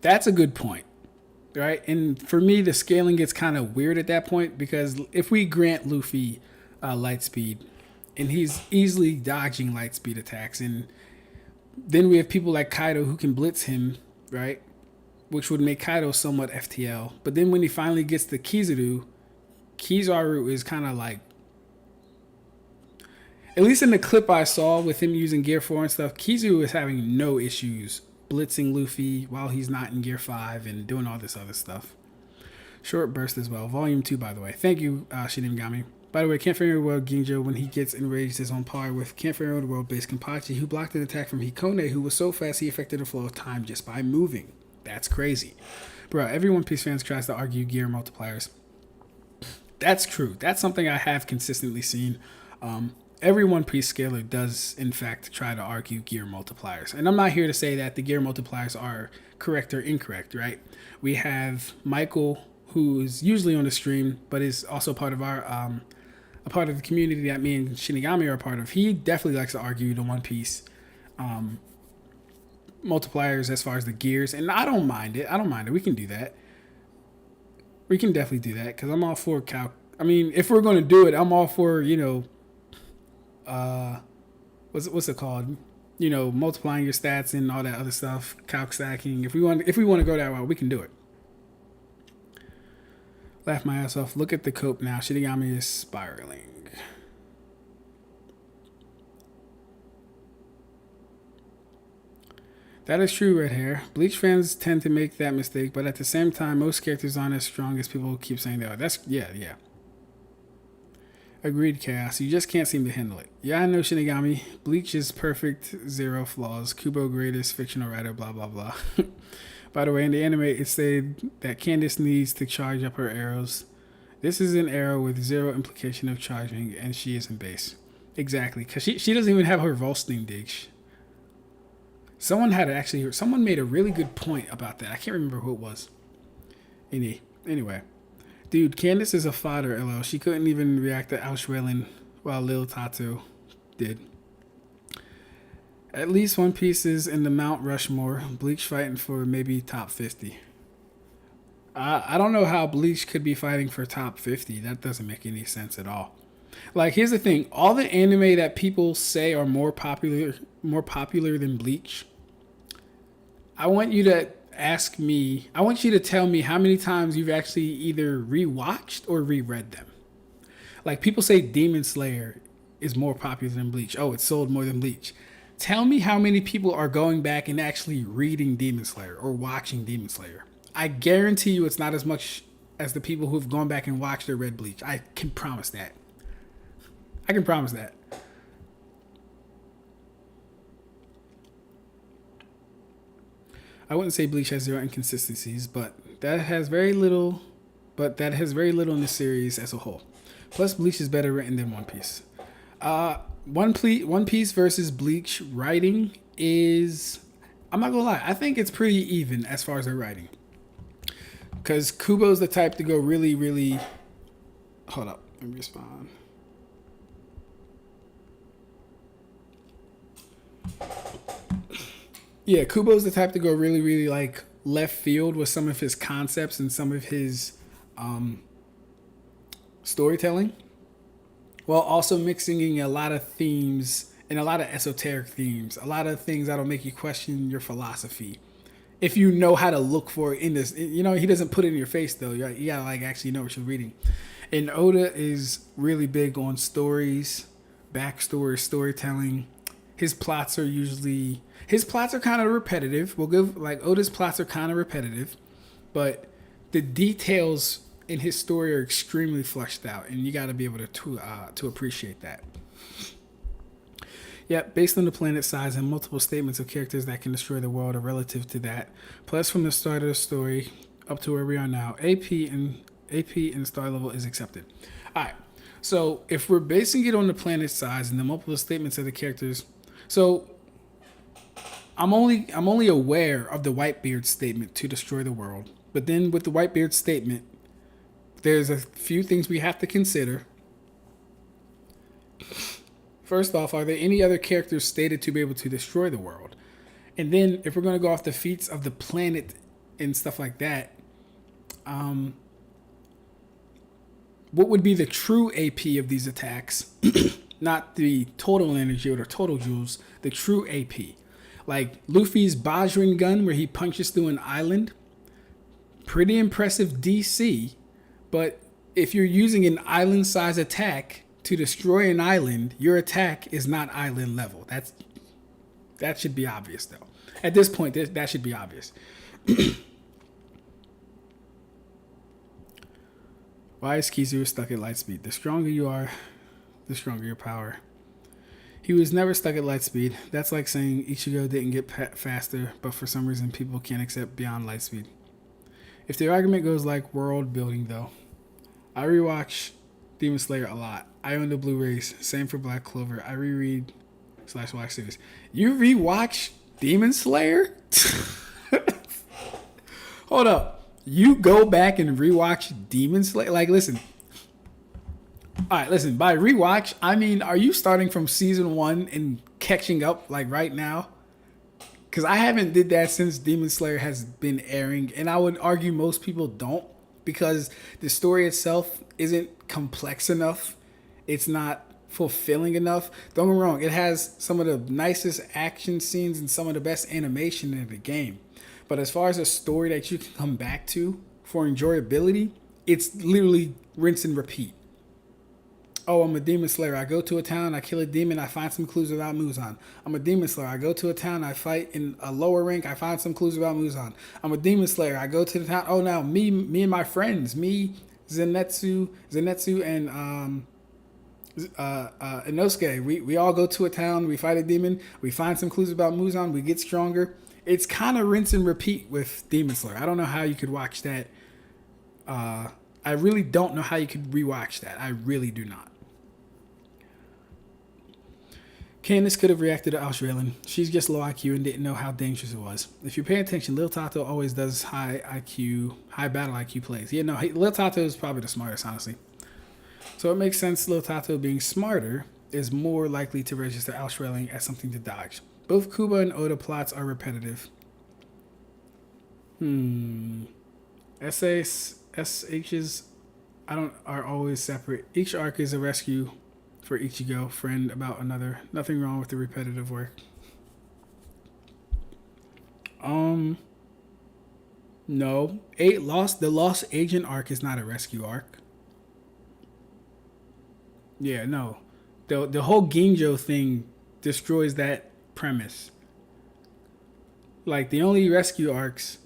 That's a good point, right? And for me, the scaling gets kind of weird at that point, because if we grant Luffy lightspeed, and he's easily dodging lightspeed attacks, and then we have people like Kaido who can blitz him, right? Which would make Kaido somewhat FTL. But then when he finally gets to Kizaru is kind of like, at least in the clip I saw with him using Gear 4 and stuff, Kizaru is having no issues blitzing Luffy while he's not in Gear 5 and doing all this other stuff. Short burst as well. Volume 2, by the way. Thank you, Shinigami. By the way, can't figure out World Ginjo, when he gets enraged, is on par with Can't Figure Out World-based Kenpachi, who blocked an attack from Hikone, who was so fast he affected the flow of time just by moving. That's crazy. Bro, every One Piece fan tries to argue gear multipliers. That's true. That's something I have consistently seen. Every One Piece scaler does, in fact, try to argue gear multipliers. And I'm not here to say that the gear multipliers are correct or incorrect, right? We have Michael, who is usually on the stream, but is also part of our... a part of the community that me and Shinigami are a part of. He definitely likes to argue the One Piece multipliers as far as the gears, and I don't mind it. We can do that. We can definitely do that, because I'm all for calc. I mean, if we're going to do it, I'm all for, what's it called? Multiplying your stats and all that other stuff, calc stacking. If we want to go that route, we can do it. Laugh my ass off. Look at the cope now. Shinigami is spiraling. That is true, Red Hair. Bleach fans tend to make that mistake, but at the same time, most characters aren't as strong as people keep saying they are. Yeah. Agreed, Chaos. You just can't seem to handle it. Yeah, I know, Shinigami. Bleach is perfect, 0 flaws. Kubo greatest fictional writer, blah, blah, blah. By the way, in the anime, it said that Candace needs to charge up her arrows. This is an arrow with 0 implication of charging, and she is in base. Exactly, because she doesn't even have her Volstein dig. Someone made a really good point about that. I can't remember who it was. Anyway. Dude, Candace is a fodder, LL. She couldn't even react to Auschweilen while Lil Tatu did. At least One Piece is in the Mount Rushmore. Bleach fighting for maybe top 50. I don't know how Bleach could be fighting for top 50. That doesn't make any sense at all. Like, here's the thing. All the anime that people say are more popular than Bleach, I want you to ask me, I want you to tell me how many times you've actually either rewatched or reread them. Like people say Demon Slayer is more popular than Bleach. Oh, it sold more than Bleach. Tell me how many people are going back and actually reading Demon Slayer or watching Demon Slayer. I guarantee you it's not as much as the people who've gone back and watched or read Bleach. I can promise that. I can promise that. I wouldn't say Bleach has zero inconsistencies, but that has very little in the series as a whole. Plus, Bleach is better written than One Piece. One Piece versus Bleach writing is, I'm not gonna lie, I think it's pretty even as far as their writing. Because Kubo's the type to go really, really. Hold up, let me respond. Yeah, Kubo's the type to go really, really like left field with some of his concepts and some of his storytelling, while also mixing in a lot of themes and a lot of esoteric themes, a lot of things that'll make you question your philosophy. If you know how to look for it in this, you know, he doesn't put it in your face though. You gotta like actually know what you're reading. And Oda is really big on stories, backstory, storytelling. His plots are kind of repetitive. We'll give like Oda's plots are kind of repetitive, but the details in his story are extremely fleshed out, and you got to be able to appreciate that. Yeah, based on the planet size and multiple statements of characters that can destroy the world are relative to that. Plus, from the start of the story up to where we are now, AP and star level is accepted. All right. So if we're basing it on the planet size and the multiple statements of the characters, so I'm only aware of the Whitebeard statement to destroy the world. But then with the Whitebeard statement, there's a few things we have to consider. First off, are there any other characters stated to be able to destroy the world? And then if we're going to go off the feats of the planet and stuff like that, what would be the true AP of these attacks? Not the total energy or the total joules, the true AP. Like Luffy's Bajrin gun where he punches through an island. Pretty impressive DC, but if you're using an island-size attack to destroy an island, your attack is not island level. That should be obvious though. At this point, that should be obvious. Why is Kizu stuck at light speed? The stronger you are, the stronger your power. He was never stuck at light speed. That's like saying Ichigo didn't get faster, but for some reason people can't accept beyond light speed. If the argument goes like world building though, I rewatch Demon Slayer a lot. I own the Blu-rays. Same for Black Clover. I reread / watch series. You rewatch Demon Slayer? Hold up. You go back and rewatch Demon Slayer? Like, listen. Alright, listen. By rewatch, I mean, are you starting from season 1 and catching up like right now? Because I haven't did that since Demon Slayer has been airing. And I would argue most people don't. Because the story itself isn't complex enough. It's not fulfilling enough. Don't get me wrong. It has some of the nicest action scenes and some of the best animation in the game. But as far as a story that you can come back to for enjoyability, it's literally rinse and repeat. Oh, I'm a demon slayer. I go to a town, I kill a demon, I find some clues about Muzan. I'm a demon slayer. I go to a town, I fight in a lower rank, I find some clues about Muzan. I'm a demon slayer. I go to the town. Oh, now me and my friends, me, Zenitsu, and Inosuke. We all go to a town, we fight a demon, we find some clues about Muzan, we get stronger. It's kind of rinse and repeat with Demon Slayer. I don't know how you could watch that. I really don't know how you could rewatch that. I really do not. Candace could have reacted to Australian. She's just low IQ and didn't know how dangerous it was. If you pay attention, Lil Tato always does high battle IQ plays. Yeah, no, Lil Tato is probably the smartest, honestly. So it makes sense Lil Tato being smarter is more likely to register Australian as something to dodge. Both Kuba and Oda plots are repetitive. SHs are always separate. Each arc is a rescue for Ichigo, friend about another. Nothing wrong with the repetitive work. No, the Lost Agent arc is not a rescue arc. Yeah, no. The whole Ginjo thing destroys that premise. Like the only rescue arcs,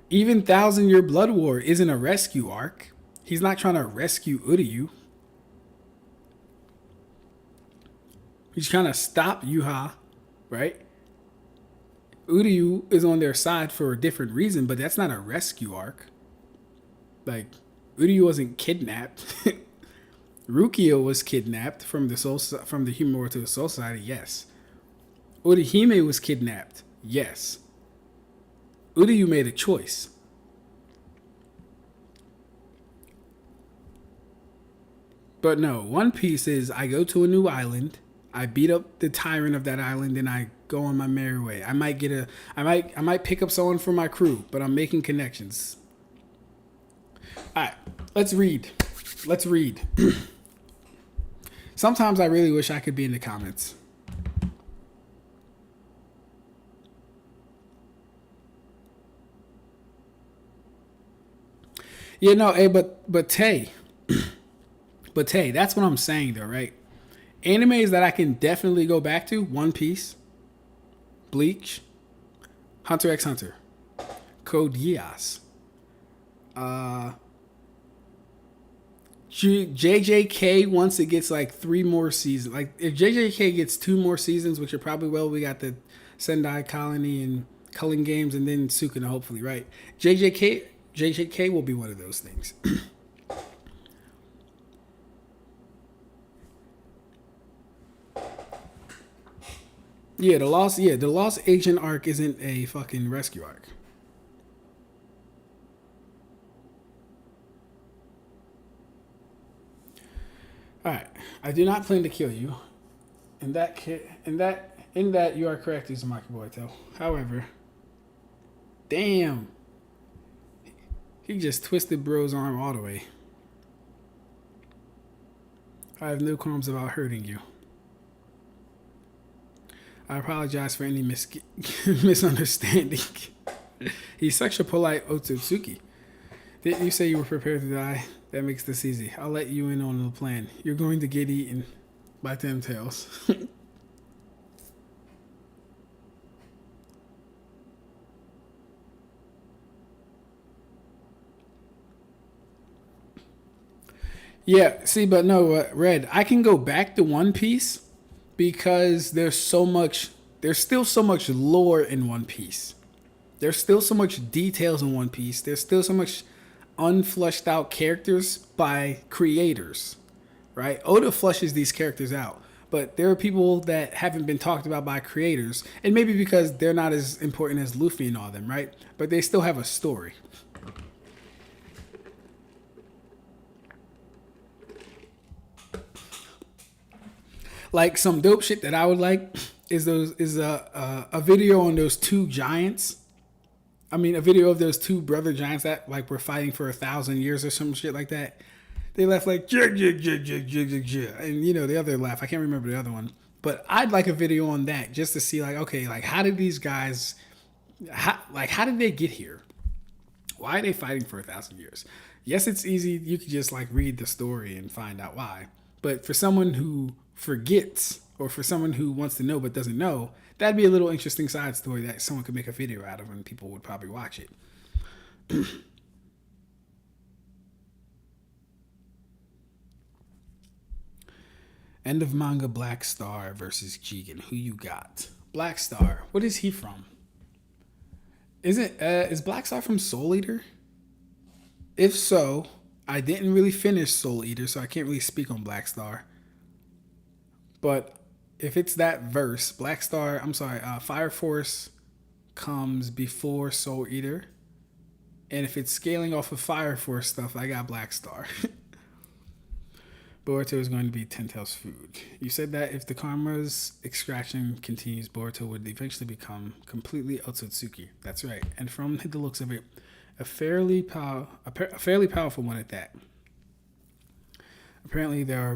even Thousand Year Blood War isn't a rescue arc. He's not trying to rescue Uryu. He's trying to stop Yuha, right? Uryu is on their side for a different reason, but that's not a rescue arc. Like, Uryu wasn't kidnapped. Rukia was kidnapped from the Human World to the Soul Society, yes. Orihime was kidnapped, yes. Uryu made a choice. But no, One Piece is I go to a new island, I beat up the tyrant of that island, and I go on my merry way. I might pick up someone from my crew, but I'm making connections. Alright, let's read. Sometimes I really wish I could be in the comments. Yeah, no, hey, but Tay, that's what I'm saying though, right? Animes that I can definitely go back to: One Piece, Bleach, Hunter x Hunter, Code Geass, JJK once it gets like 3 more seasons. Like if JJK gets 2 more seasons, which are probably we got the Sendai Colony and Culling Games, and then Sukuna hopefully, right? JJK will be one of those things. Yeah, the Lost Agent arc isn't a fucking rescue arc. All right, I do not plan to kill you. In that you are correct, Uzumaki Boito. However, damn, he just twisted bro's arm all the way. I have no qualms about hurting you. I apologize for any misunderstanding. He's such a polite Otsutsuki. Didn't you say you were prepared to die? That makes this easy. I'll let you in on the plan. You're going to get eaten by 10 tails. Yeah, see, but no, Red, I can go back to One Piece because there's still so much lore in One Piece. There's still so much details in One Piece. There's still so much unfleshed out characters by creators, right? Oda flushes these characters out, but there are people that haven't been talked about by creators, and maybe because they're not as important as Luffy and all them, right? But they still have a story. Like some dope shit that I would like is a video on those 2 giants. I mean, a video of those 2 brother giants that like were fighting for 1,000 years or some shit like that. They laugh like jig jig jig jig jig jig jig, and you know the other laugh. I can't remember the other one, but I'd like a video on that just to see like, okay, like how did these guys, how did they get here? Why are they fighting for 1,000 years? Yes, it's easy. You could just like read the story and find out why. But for someone who forgets, or for someone who wants to know but doesn't know, that'd be a little interesting side story that someone could make a video out of and people would probably watch it. End of manga Black Star versus Jigen. Who you got? Black Star. What is he from? Is Black Star from Soul Eater? If so, I didn't really finish Soul Eater, so I can't really speak on Black Star. But if it's that verse, Fire Force comes before Soul Eater. And if it's scaling off of Fire Force stuff, I got Black Star. Boruto is going to be Ten Tails food. You said that if the karma's extraction continues, Boruto would eventually become completely Otsutsuki. That's right. And from the looks of it, a fairly powerful one at that. Apparently there are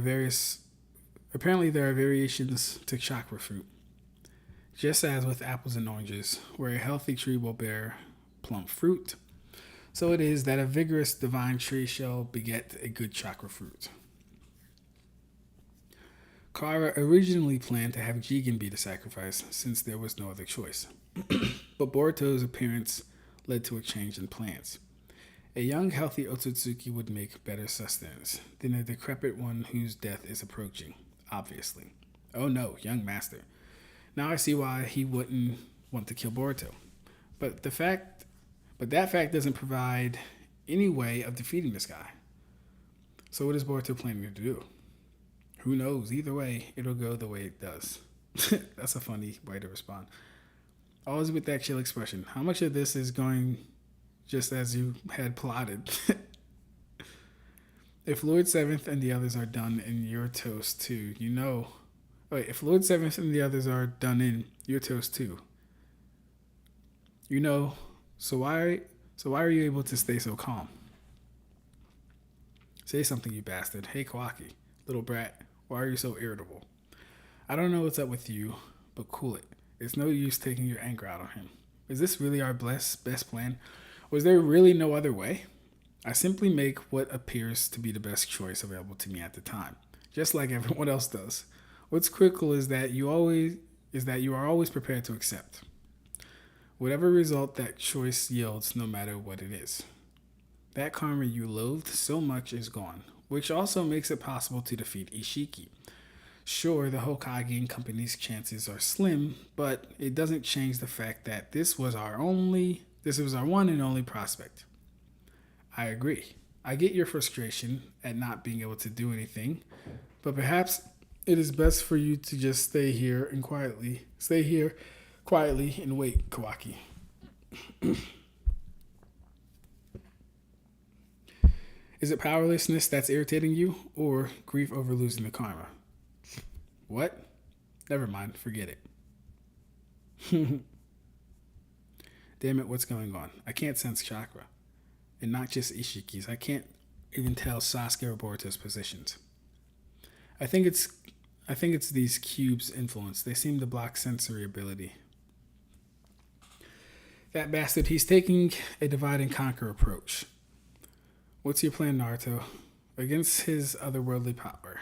variations to chakra fruit. Just as with apples and oranges, where a healthy tree will bear plum fruit. So it is that a vigorous divine tree shall beget a good chakra fruit. Kara originally planned to have Jigen be the sacrifice since there was no other choice. But Boruto's appearance led to a change in plans. A young, healthy Otsutsuki would make better sustenance than a decrepit one whose death is approaching, obviously. Oh no, young master. Now I see why he wouldn't want to kill Boruto. But that fact doesn't provide any way of defeating this guy. So what is Boruto planning to do? Who knows? Either way, it'll go the way it does. That's a funny way to respond. Always with that chill expression. How much of this is going just as you had plotted? If Lord Seventh and the others are done in your toast too, you know. Wait, if Lord Seventh and the others are done in your toast too, you know. So why are you able to stay so calm? Say something, you bastard. Hey, Kawaki, little brat, why are you so irritable? I don't know what's up with you, but cool it. It's no use taking your anger out on him. Is this really our best plan? Was there really no other way? I simply make what appears to be the best choice available to me at the time, just like everyone else does. What's critical is that you are always prepared to accept whatever result that choice yields, no matter what it is. That karma you loathed so much is gone, which also makes it possible to defeat Ishiki. Sure, the Hokage and company's chances are slim, but it doesn't change the fact that this was our one and only prospect. I agree. I get your frustration at not being able to do anything, but perhaps it is best for you to just stay here quietly and wait, Kawaki. Is it powerlessness that's irritating you, or grief over losing the karma? What? Never mind, forget it. Damn it, what's going on? I can't sense chakra. And not just Ishiki's. I can't even tell Sasuke or Boruto's positions. I think it's these cubes' influence. They seem to block sensory ability. That bastard, he's taking a divide and conquer approach. What's your plan, Naruto? Against his otherworldly power.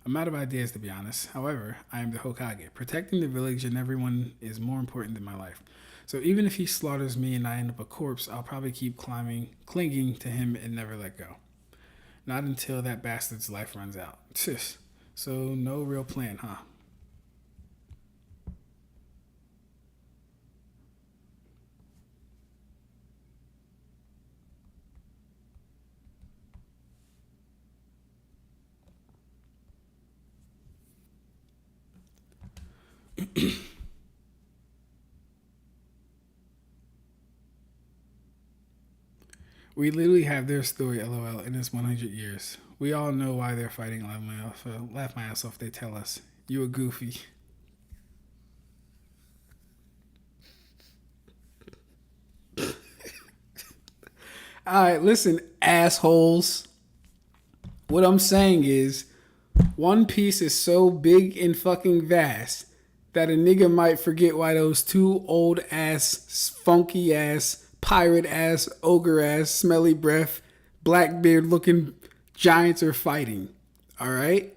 I'm out of ideas, to be honest. However, I am the Hokage. Protecting the village and everyone is more important than my life. So even if he slaughters me and I end up a corpse, I'll probably keep clinging to him and never let go. Not until that bastard's life runs out. So no real plan, huh? We literally have their story, LOL, in this 100 years. We all know why they're fighting. Laugh my ass off. They tell us. You a goofy. Alright, listen, assholes. What I'm saying is, One Piece is so big and fucking vast that a nigga might forget why those two old ass, funky ass, pirate ass, ogre ass, smelly breath, blackbeard looking giants are fighting. Alright?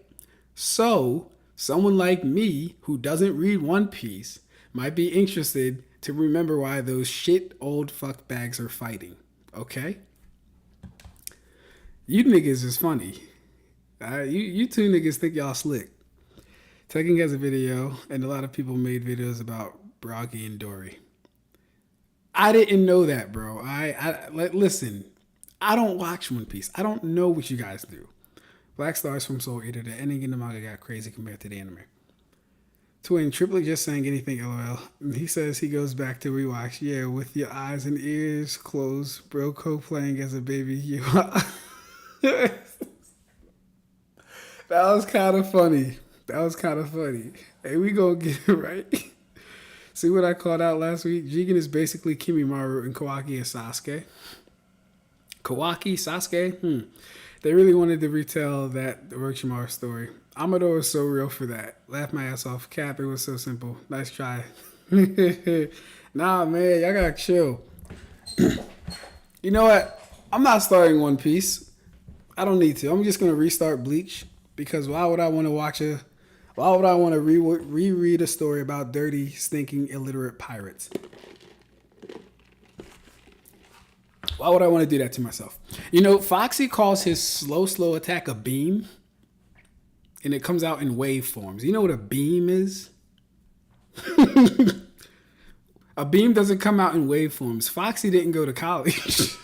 So, someone like me who doesn't read One Piece might be interested to remember why those shit old fuck bags are fighting. Okay? You niggas is funny. You two niggas think y'all slick. Tekken has a video, and a lot of people made videos about Bragi and Dory. I didn't know that, bro. Listen, I don't watch One Piece. I don't know what you guys do. Black Stars from Soul Eater, the ending in the manga got crazy compared to the anime. Twin, Triplet just saying anything, LOL. He says he goes back to rewatch. Yeah, with your eyes and ears closed. Bro playing as a baby. You. That was kind of funny. Hey, we gonna get it right. See what I called out last week? Jigen is basically Kimimaru and Kawaki and Sasuke. Kawaki, Sasuke? They really wanted to retell that Orochimaru story. Amador was so real for that. Laughed my ass off. Cap, it was so simple. Nice try. Nah, man, y'all gotta chill. You know what? I'm not starting One Piece. I don't need to. I'm just gonna restart Bleach because why would I want to watch a? Why would I want to reread a story about dirty, stinking, illiterate pirates? Why would I want to do that to myself? You know, Foxy calls his slow attack a beam, and it comes out in wave forms. You know what a beam is? A beam doesn't come out in wave forms. Foxy didn't go to college.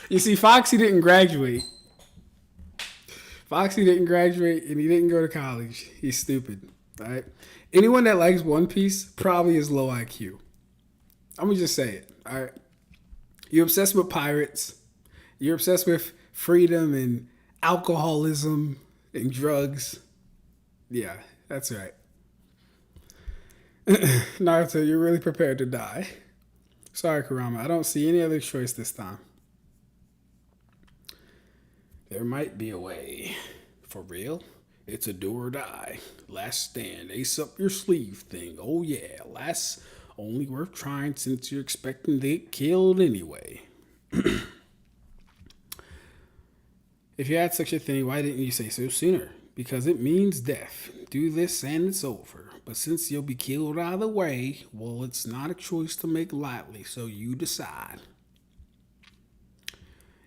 You see, Foxy didn't graduate. Foxy didn't graduate and he didn't go to college. He's stupid. All right. Anyone that likes One Piece probably is low IQ. I'm gonna just say it. All right. You're obsessed with pirates. You're obsessed with freedom and alcoholism and drugs. Yeah, that's right. Naruto, you're really prepared to die. Sorry, Kurama. I don't see any other choice this time. There might be a way. For real? It's a do or die. Last stand, ace up your sleeve thing. Oh yeah, last only worth trying since you're expecting to get killed anyway. If you had such a thing, why didn't you say so sooner? Because it means death. Do this and it's over. But since you'll be killed either way, well, it's not a choice to make lightly, so you decide.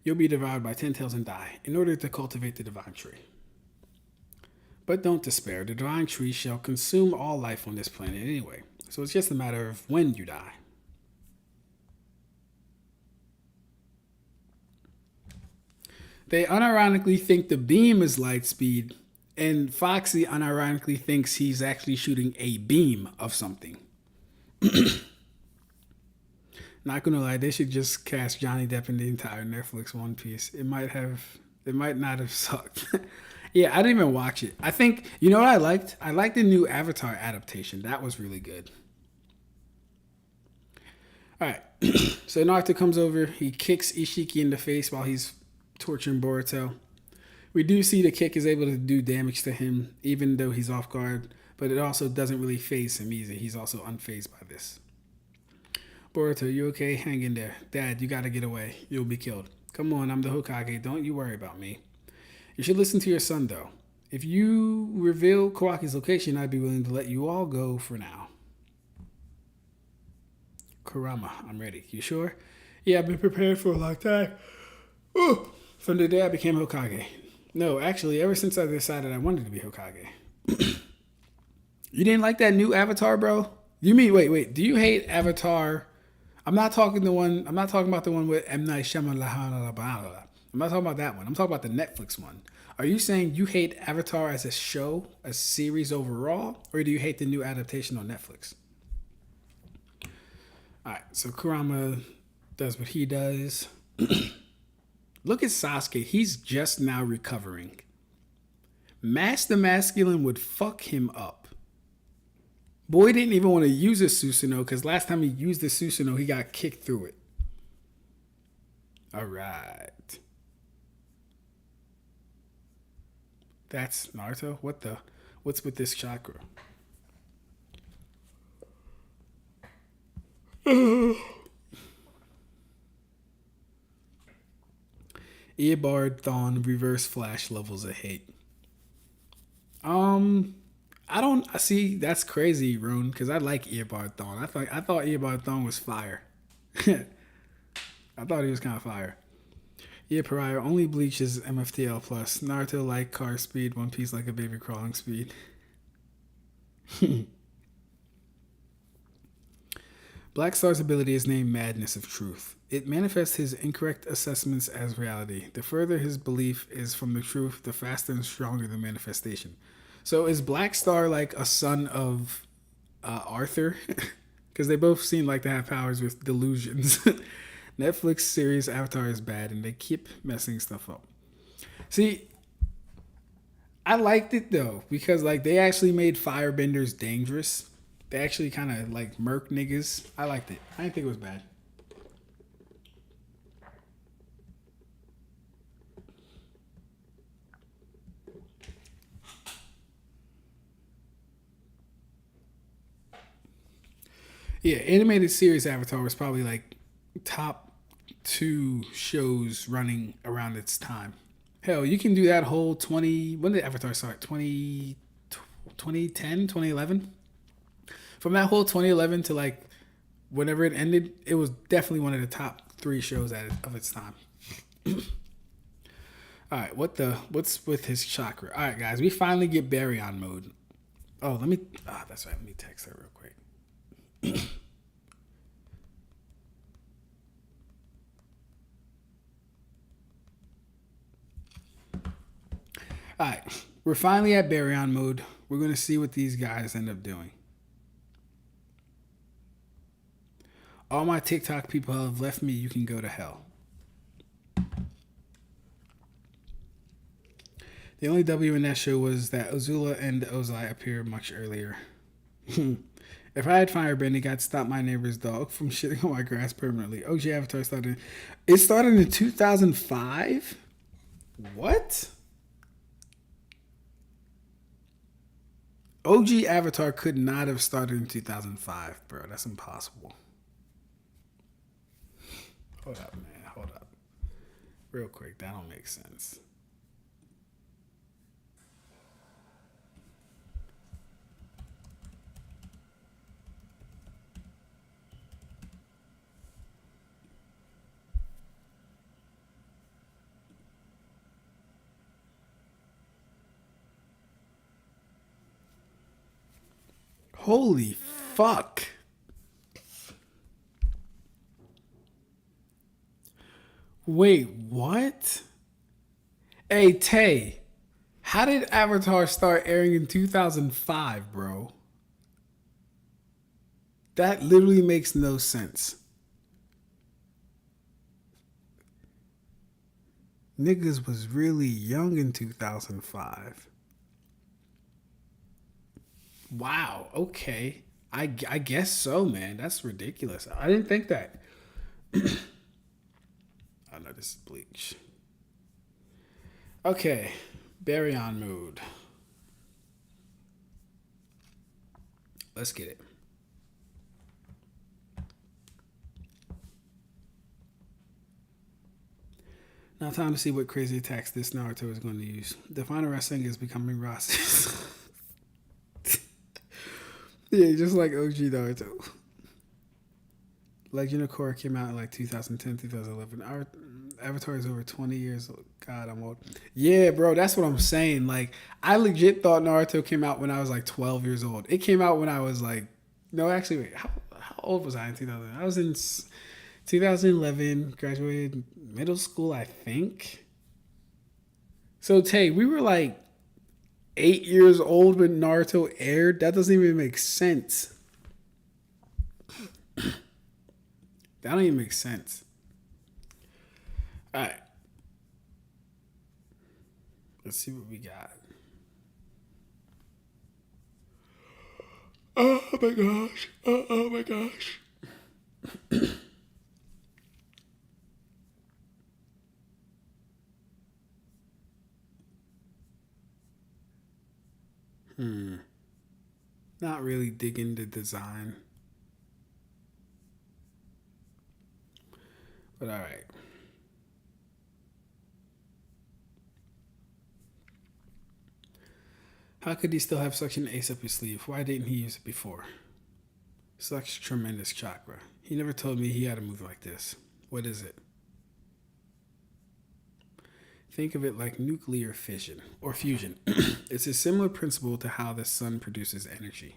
You'll be devoured by 10 tails and die in order to cultivate the divine tree. But don't despair, the divine tree shall consume all life on this planet anyway, so it's just a matter of when you die. They unironically think the beam is light speed, and Foxy unironically thinks he's actually shooting a beam of something. Not gonna lie, they should just cast Johnny Depp in the entire Netflix One Piece. It might not have sucked. Yeah, I didn't even watch it. I think, you know what I liked? I liked the new Avatar adaptation. That was really good. Alright, so Naruto comes over, he kicks Ishiki in the face while he's torturing Boruto. We do see the kick is able to do damage to him, even though he's off guard, but it also doesn't really faze him either. He's also unfazed by this. Boruto, you okay? Hang in there. Dad, you gotta get away. You'll be killed. Come on, I'm the Hokage. Don't you worry about me. You should listen to your son, though. If you reveal Kawaki's location, I'd be willing to let you all go for now. Kurama, I'm ready. You sure? Yeah, I've been prepared for a long time. Ooh. From the day I became Hokage. No, actually, ever since I decided I wanted to be Hokage. You didn't like that new Avatar, bro? You mean, wait, do you hate Avatar? I'm not talking about the one with M. Night Shyamalan. I'm not talking about that one. I'm talking about the Netflix one. Are you saying you hate Avatar as a show, a series overall, or do you hate the new adaptation on Netflix? Alright, so Kurama does what he does. Look at Sasuke. He's just now recovering. Master Masculine would fuck him up. Boy didn't even want to use a Susanoo because last time he used the Susanoo, he got kicked through it. Alright. That's Naruto? What's with this chakra? Eobard Thawne reverse flash levels of hate. I don't see. That's crazy, Rune, because I like Eobard Thawne. I thought Eobard Thawne was fire. I thought he was kind of fire. Yeah, Pariah only Bleach is MFTL plus. Naruto like car speed, One Piece like a baby crawling speed. Black Star's ability is named Madness of Truth. It manifests his incorrect assessments as reality. The further his belief is from the truth, the faster and stronger the manifestation. So is Black Star like a son of Arthur? Because they both seem like to have powers with delusions. Netflix series Avatar is bad, and they keep messing stuff up. See, I liked it though because like they actually made firebenders dangerous. They actually kind of like murk niggas. I liked it. I didn't think it was bad. Yeah, animated series Avatar was probably like top two shows running around its time. Hell, you can do that whole 20. When did Avatar start? 2010, 2011. From that whole 2011 to like whenever it ended, it was definitely one of the top three shows of its time. All right, what's with his chakra? All right, guys, we finally get Baryon Mode. Oh, let me. Ah, that's right. Let me text her real quick. All right, we're finally at Baryon Mode. We're gonna see what these guys end up doing. All my TikTok people have left me. You can go to hell. The only W in that show was that Azula and Ozai appear much earlier. If I had firebending, I'd stop my neighbor's dog from shitting on my grass permanently. OG Avatar started. It started in 2005? What? OG Avatar could not have started in 2005, bro. That's impossible. Hold up, man. Hold up. Real quick. That don't make sense. Holy fuck. Wait, what? Hey, Tay, how did Avatar start airing in 2005, bro? That literally makes no sense. Niggas was really young in 2005. Wow, okay. I guess so, man. That's ridiculous. I didn't think that. Oh, no, this is Bleach. Okay, Baryon Mode. Let's get it. Now time to see what crazy attacks this Naruto is going to use. The final wrestling is becoming Ross's. Yeah, just like OG Naruto. Legend of Korra came out in like 2010, 2011. Our Avatar is over 20 years old. God, I'm old. Yeah, bro, that's what I'm saying. Like, I legit thought Naruto came out when I was like 12 years old. It came out when I was like, no, actually, wait, how old was I in 2000? I was in 2011, graduated middle school, I think. So, Tay, we were like 8 years old when Naruto aired. That doesn't even make sense. That don't even make sense. All right. Let's see what we got. Oh my gosh. Oh my gosh. Not really digging the design. But all right. How could he still have such an ace up his sleeve? Why didn't he use it before? Such tremendous chakra. He never told me he had a move like this. What is it? Think of it like nuclear fission or fusion. It's a similar principle to how the sun produces energy.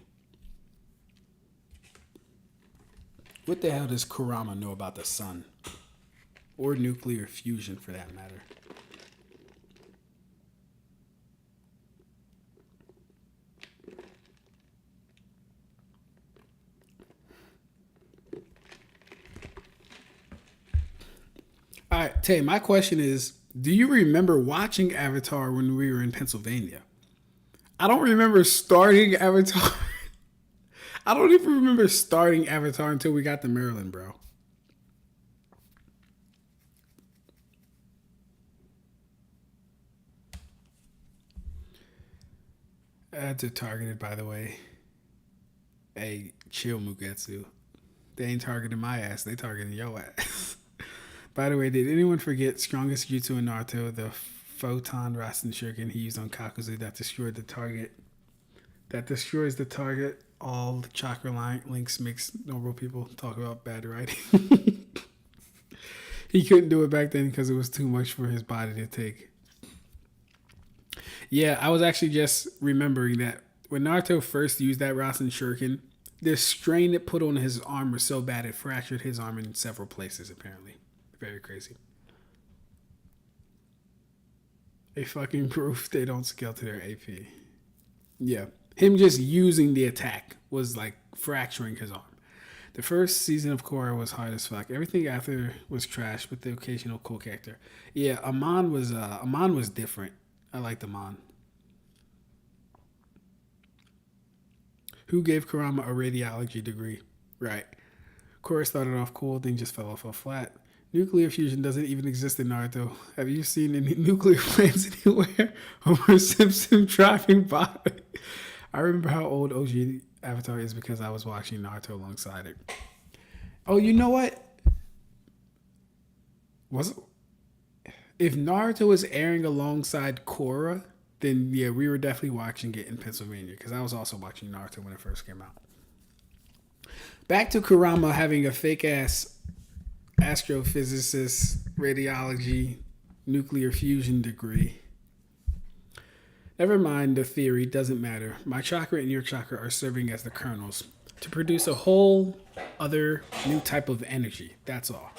What the hell does Kurama know about the sun? Or nuclear fusion, for that matter. All right, Tay, my question is, do you remember watching Avatar when we were in Pennsylvania? I don't remember starting Avatar. I don't even remember starting Avatar until we got to Maryland, bro. Ads are targeted, by the way. Hey, chill, Mugetsu. They ain't targeting my ass. They targeting your ass. By the way, did anyone forget strongest jutsu in Naruto? The photon Rasen Shuriken he used on Kakuzu that destroyed the target. That destroys the target. All the chakra links makes normal people talk about bad writing. He couldn't do it back then because it was too much for his body to take. Yeah, I was actually just remembering that when Naruto first used that Rasen Shuriken, the strain it put on his arm was so bad it fractured his arm in several places, apparently. Very crazy. A fucking proof they don't scale to their AP. Yeah. Him just using the attack was like fracturing his arm. The first season of Korra was hard as fuck. Everything after was trash with the occasional cool character. Yeah, Amon was different. I liked Amon. Who gave Kurama a radiology degree? Right. Korra started off cool, then just fell off flat. Nuclear fusion doesn't even exist in Naruto. Have you seen any nuclear plants anywhere? Homer Simpson driving by. I remember how old OG Avatar is because I was watching Naruto alongside it. Oh, you know what? If Naruto was airing alongside Korra, then yeah, we were definitely watching it in Pennsylvania because I was also watching Naruto when it first came out. Back to Kurama having a fake ass astrophysicist, radiology, nuclear fusion degree. Never mind the theory, doesn't matter. My chakra and your chakra are serving as the kernels to produce a whole other new type of energy. That's all.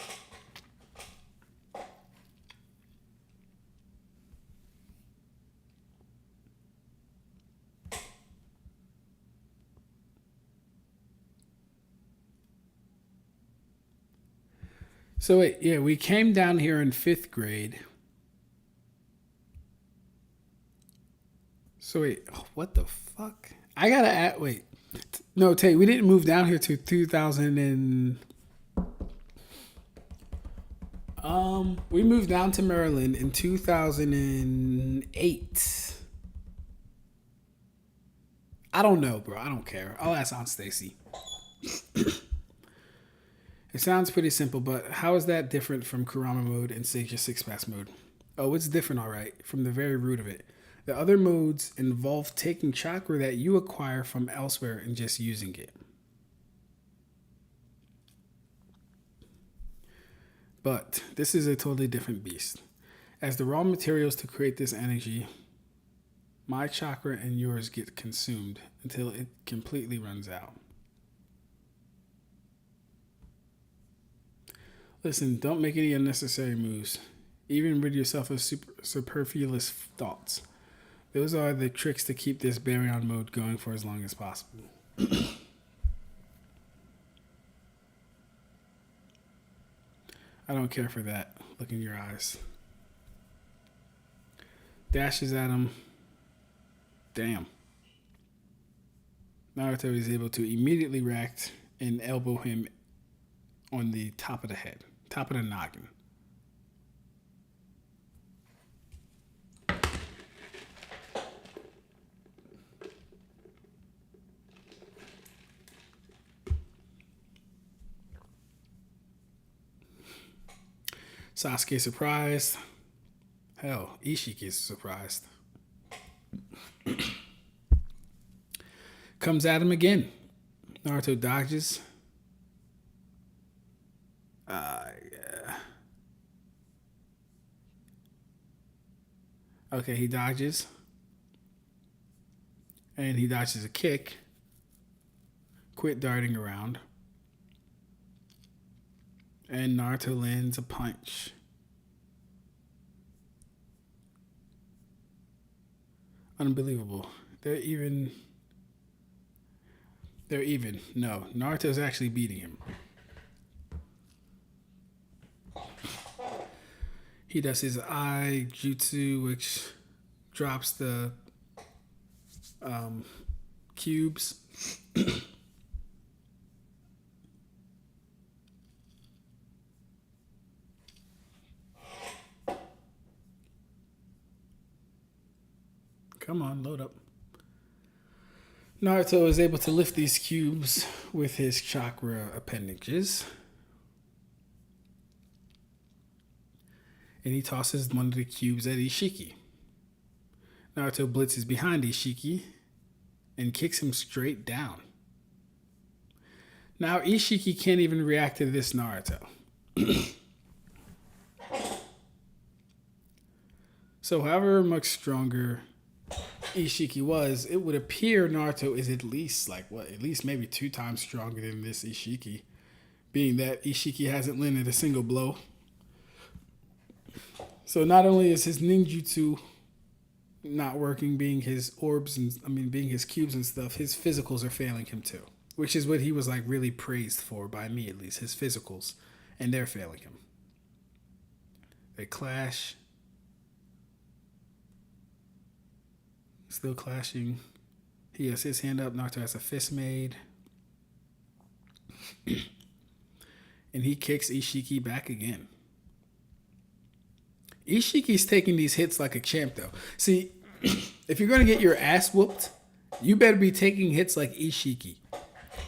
So wait, yeah, we came down here in 5th grade. So wait, what the fuck? I gotta add, wait. No, Tay, we didn't move down here to 2000 and... we moved down to Maryland in 2008. I don't know, bro. I don't care. I'll ask Aunt Stacy. It sounds pretty simple, but how is that different from Kurama mode and Seiya Six Pass mode? Oh, it's different, alright, from the very root of it. The other modes involve taking chakra that you acquire from elsewhere and just using it. But this is a totally different beast. As the raw materials to create this energy, my chakra and yours get consumed until it completely runs out. Listen, don't make any unnecessary moves. Even rid yourself of superfluous thoughts. Those are the tricks to keep this Baryon mode going for as long as possible. I don't care for that. Look in your eyes. Dashes at him. Damn. Naruto is able to immediately react and elbow him on the top of the head. Top of the noggin. Sasuke surprised. Hell, Ishiki is surprised. Comes at him again. Naruto dodges. Yeah. Okay, he dodges. And he dodges a kick. Quit darting around. And Naruto lands a punch. Unbelievable. They're even. No, Naruto's actually beating him. He does his eye jutsu, which drops the cubes. Come on, load up. Naruto is able to lift these cubes with his chakra appendages. And he tosses one of the cubes at Ishiki. Naruto blitzes behind Ishiki and kicks him straight down. Now Ishiki can't even react to this Naruto. So however much stronger Ishiki was, it would appear Naruto is at least maybe 2 times stronger than this Ishiki, being that Ishiki hasn't landed a single blow. So not only is his ninjutsu not working, being his orbs being his cubes and stuff, his physicals are failing him too, which is what he was like really praised for by me, at least, his physicals, and they're failing him. They clash. Still clashing. He has his hand up. Naruto has a fist made. And he kicks Ishiki back again. Ishiki's taking these hits like a champ, though. See, if you're going to get your ass whooped, you better be taking hits like Ishiki.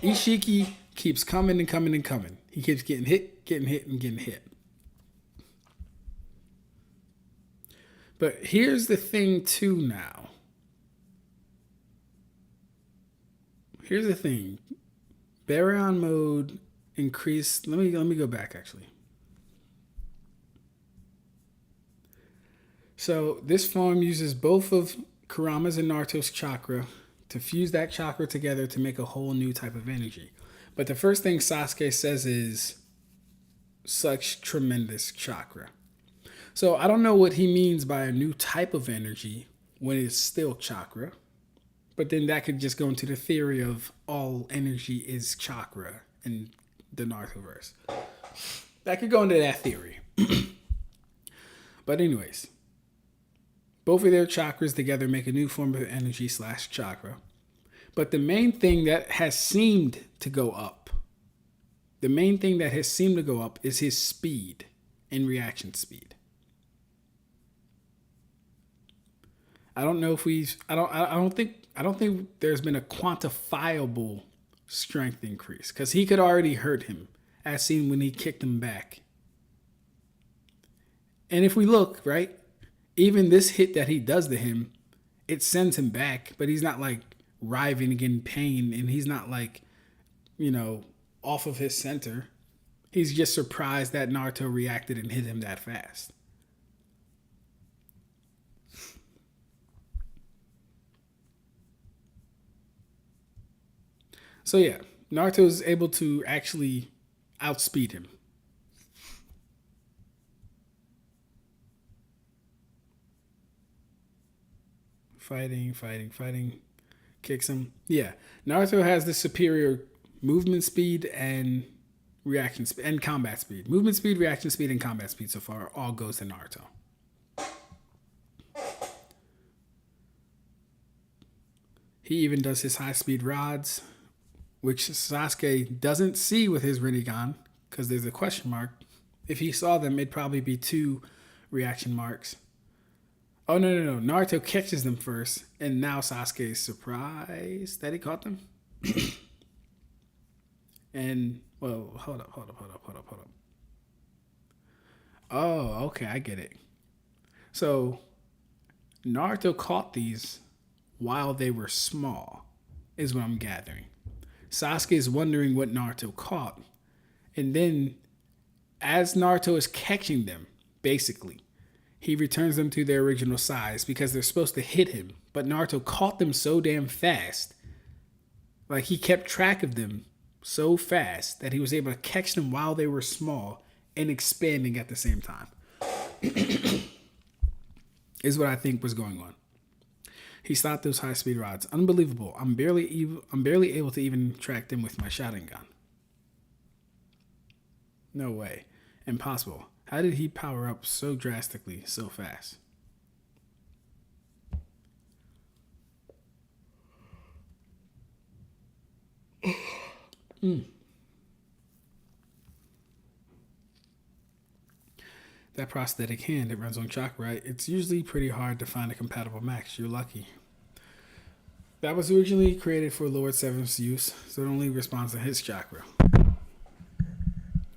Ishiki keeps coming and coming and coming. He keeps getting hit, and getting hit. But here's the thing, too, now. Here's the thing. Baryon Mode increased. Let me go back, actually. So this form uses both of Kurama's and Naruto's chakra to fuse that chakra together to make a whole new type of energy. But the first thing Sasuke says is such tremendous chakra. So I don't know what he means by a new type of energy when it's still chakra. But then that could just go into the theory of all energy is chakra in the Narutoverse. That could go into that theory. But anyways, both of their chakras together make a new form of energy / chakra. But the main thing that has seemed to go up, is his speed and reaction speed. I don't know if I don't think there's been a quantifiable strength increase, because he could already hurt him, as seen when he kicked him back. And if we look, right, even this hit that he does to him, it sends him back, but he's not like writhing in pain, and he's not like, off of his center. He's just surprised that Naruto reacted and hit him that fast. So yeah, Naruto is able to actually outspeed him. Fighting. Kicks him. Yeah, Naruto has the superior movement speed and reaction speed and combat speed. Movement speed, reaction speed, and combat speed so far all goes to Naruto. He even does his high speed rods, which Sasuke doesn't see with his Rinnegan, because there's a question mark. If he saw them, it'd probably be 2 reaction marks. Oh, no. Naruto catches them first, and now Sasuke is surprised that he caught them. And, well, hold up. Oh, okay, I get it. So, Naruto caught these while they were small, is what I'm gathering. Sasuke is wondering what Naruto caught. And then, as Naruto is catching them, basically, he returns them to their original size because they're supposed to hit him. But Naruto caught them so damn fast. Like, he kept track of them so fast that he was able to catch them while they were small and expanding at the same time. Is what I think was going on. He stopped those high-speed rods. Unbelievable. I'm barely able to even track them with my Sharingan. No way. Impossible. How did he power up so drastically so fast? That prosthetic hand, it runs on chakra, right? It's usually pretty hard to find a compatible match. You're lucky. That was originally created for Lord Seven's use, so it only responds to his chakra.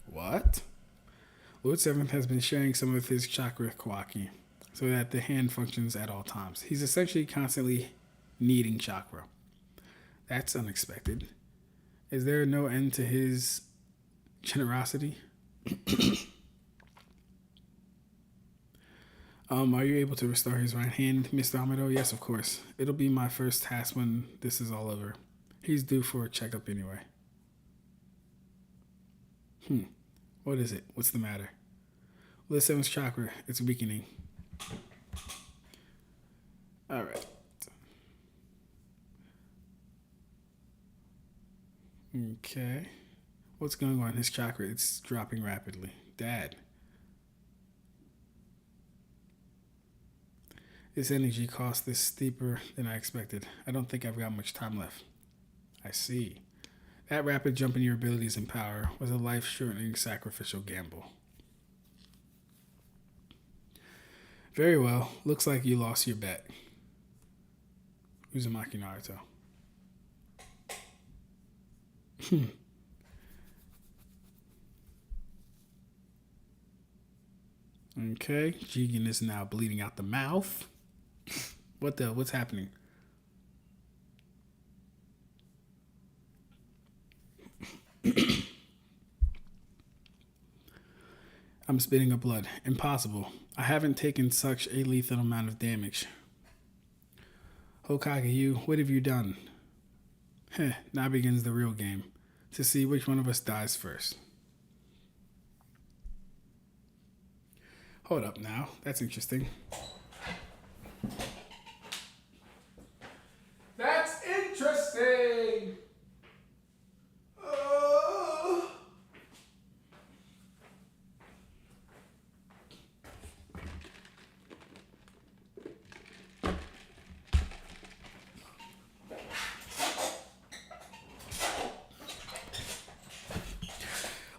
What? Lord Seventh has been sharing some of his chakra Kawaki, so that the hand functions at all times. He's essentially constantly needing chakra. That's unexpected. Is there no end to his generosity? Are you able to restore his right hand, Mr. Amado? Yes, of course. It'll be my first task when this is all over. He's due for a checkup anyway. What is it? What's the matter? Lord Seven's chakra. It's weakening. Alright. Okay. What's going on? His chakra, it's dropping rapidly. Dad. This energy cost is steeper than I expected. I don't think I've got much time left. I see. That rapid jump in your abilities and power was a life-shortening sacrificial gamble. Very well. Looks like you lost your bet. Uzumaki Naruto. Okay. Jigen is now bleeding out the mouth. What's happening? I'm spitting up blood. Impossible. I haven't taken such a lethal amount of damage. Hokage, what have you done? Now begins the real game. To see which one of us dies first. Hold up now. That's interesting. That's interesting!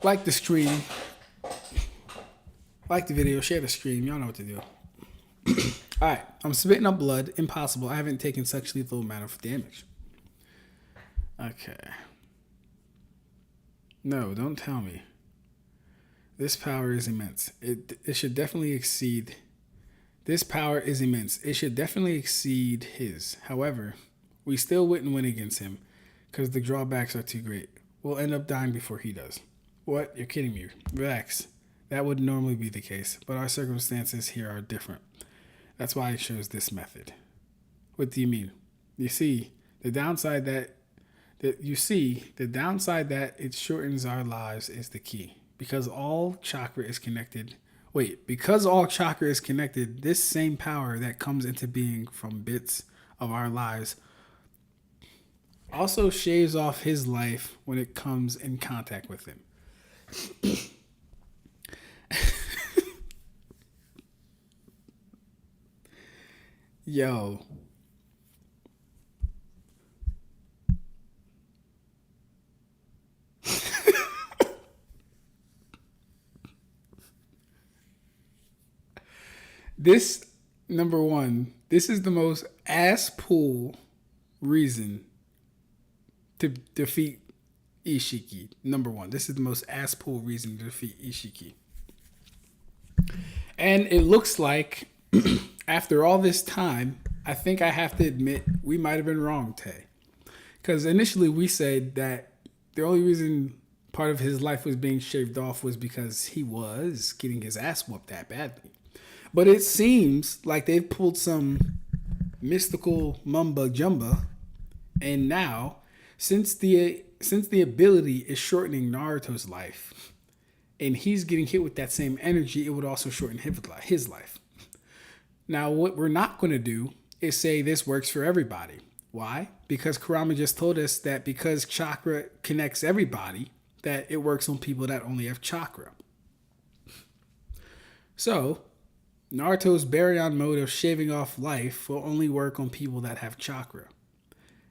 Like the stream. Like the video. Share the stream. Y'all know what to do. Alright. I'm spitting up blood. Impossible. I haven't taken such lethal amount of damage. Okay. No, don't tell me. This power is immense. It should definitely exceed. This power is immense. It should definitely exceed his. However, we still wouldn't win against him because the drawbacks are too great. We'll end up dying before he does. What? You're kidding me. Relax. That would normally be the case, but our circumstances here are different. That's why I chose this method. What do you mean? You see, the downside that it shortens our lives is the key. Because all chakra is connected. Because all chakra is connected, this same power that comes into being from bits of our lives also shaves off his life when it comes in contact with him. Yo. This, number one, this is the most ass-pull reason to defeat Ishiki. Number one, this is the most ass-pull reason to defeat Ishiki. And it looks like, after all this time, I think I have to admit we might have been wrong, Tay. Because initially we said that the only reason part of his life was being shaved off was because he was getting his ass whooped that badly. But it seems like they've pulled some mystical mumba jumba, and now, since the ability is shortening Naruto's life, and he's getting hit with that same energy, it would also shorten his life. Now, what we're not going to do is say this works for everybody. Why? Because Kurama just told us that because chakra connects everybody, that it works on people that only have chakra. So, Naruto's Baryon Mode of shaving off life will only work on people that have chakra.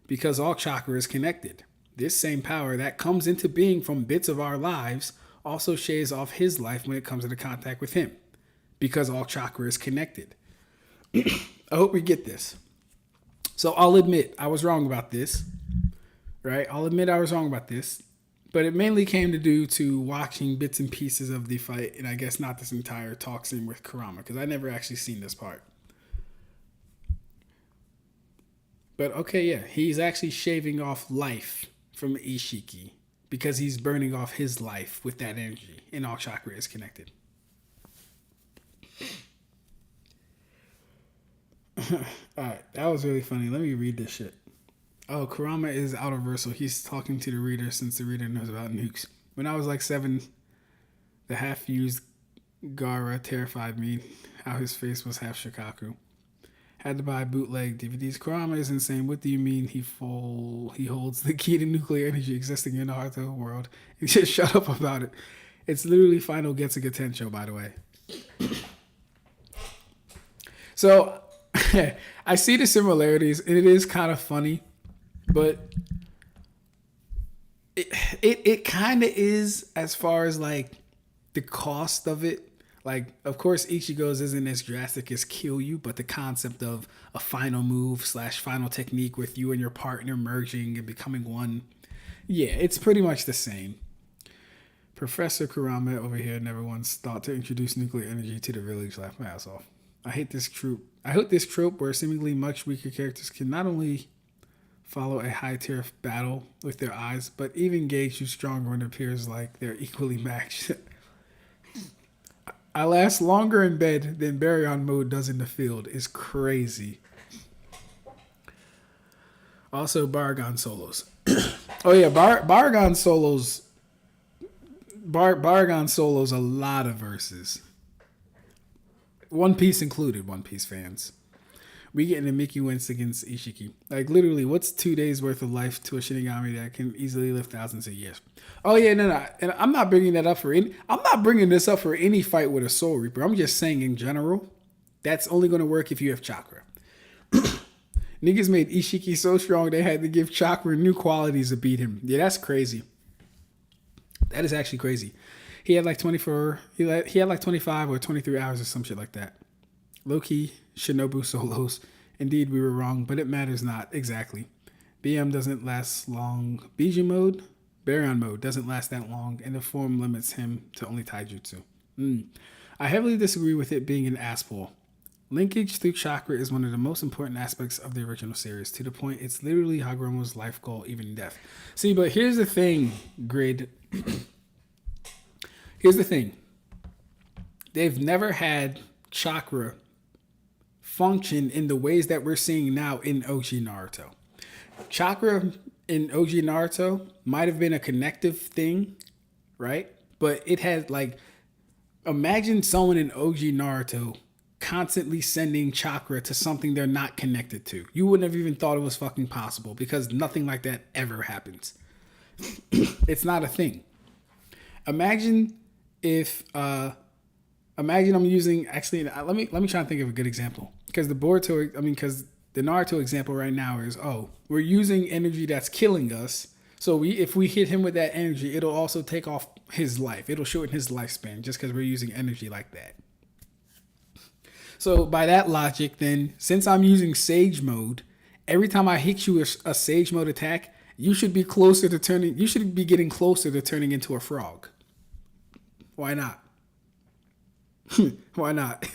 Because all chakra is connected. This same power that comes into being from bits of our lives also shaves off his life when it comes into contact with him. Because all chakra is connected. I hope we get this. So I'll admit I was wrong about this, right? I'll admit I was wrong about this, but it mainly came to due to watching bits and pieces of the fight, and I guess not this entire talk scene with Kurama, because I never actually seen this part. But okay, yeah, he's actually shaving off life from Ishiki because he's burning off his life with that energy, and all chakra is connected. Alright, that was really funny. Let me read this shit. Oh, Kurama is out of verse, so he's talking to the reader since the reader knows about nukes. When I was like 7, the half-used Gara terrified me. How his face was half Shikaku. Had to buy bootleg DVDs. Kurama is insane. What do you mean he holds the key to nuclear energy existing in the Naruto world? And just shut up about it. It's literally Final Getsuga Tensho, by the way. So, I see the similarities, and it is kind of funny, but it kind of is as far as like the cost of it. Like, of course, Ichigo's isn't as drastic as kill you, but the concept of a final move / final technique with you and your partner merging and becoming one, yeah, it's pretty much the same. Professor Kurama over here never once thought to introduce nuclear energy to the village. Laugh my ass off. I hate this trope where seemingly much weaker characters can not only follow a high-tier battle with their eyes, but even gauge who's stronger when it appears like they're equally matched. I last longer in bed than Baryon Mode does in the field is crazy. Also, Barragan solos. Oh yeah, Barragan solos. Barragan solos a lot of verses. One Piece included, One Piece fans. We getting a Mickey wins against Ishiki. Like, literally, what's 2 days worth of life to a Shinigami that can easily live thousands of years? Oh, yeah, no. And I'm not bringing that up I'm not bringing this up for any fight with a Soul Reaper. I'm just saying in general, that's only going to work if you have chakra. Niggas made Ishiki so strong they had to give chakra new qualities to beat him. Yeah, that's crazy. That is actually crazy. He had like 24, he had like 25 or 23 hours or some shit like that. Low-key, Shinobu solos. Indeed, we were wrong, but it matters not. Exactly. BM doesn't last long. Bijou mode, Baryon mode doesn't last that long, and the form limits him to only taijutsu. I heavily disagree with it being an assball. Linkage through chakra is one of the most important aspects of the original series, to the point it's literally Hagoromo's life goal, even in death. See, but here's the thing, Grid. Here's the thing. They've never had chakra function in the ways that we're seeing now in OG Naruto. Chakra in OG Naruto might have been a connective thing, right? But it had like, imagine someone in OG Naruto constantly sending chakra to something they're not connected to. You wouldn't have even thought it was fucking possible because nothing like that ever happens. It's not a thing. Imagine if imagine I'm using, actually, let me try and think of a good example. Because because the Naruto example right now is, we're using energy that's killing us. So if we hit him with that energy, it'll also take off his life. It'll shorten his lifespan just because we're using energy like that. So by that logic, then, since I'm using Sage Mode, every time I hit you with a Sage Mode attack, you should be getting closer to turning into a frog. Why not? Why not?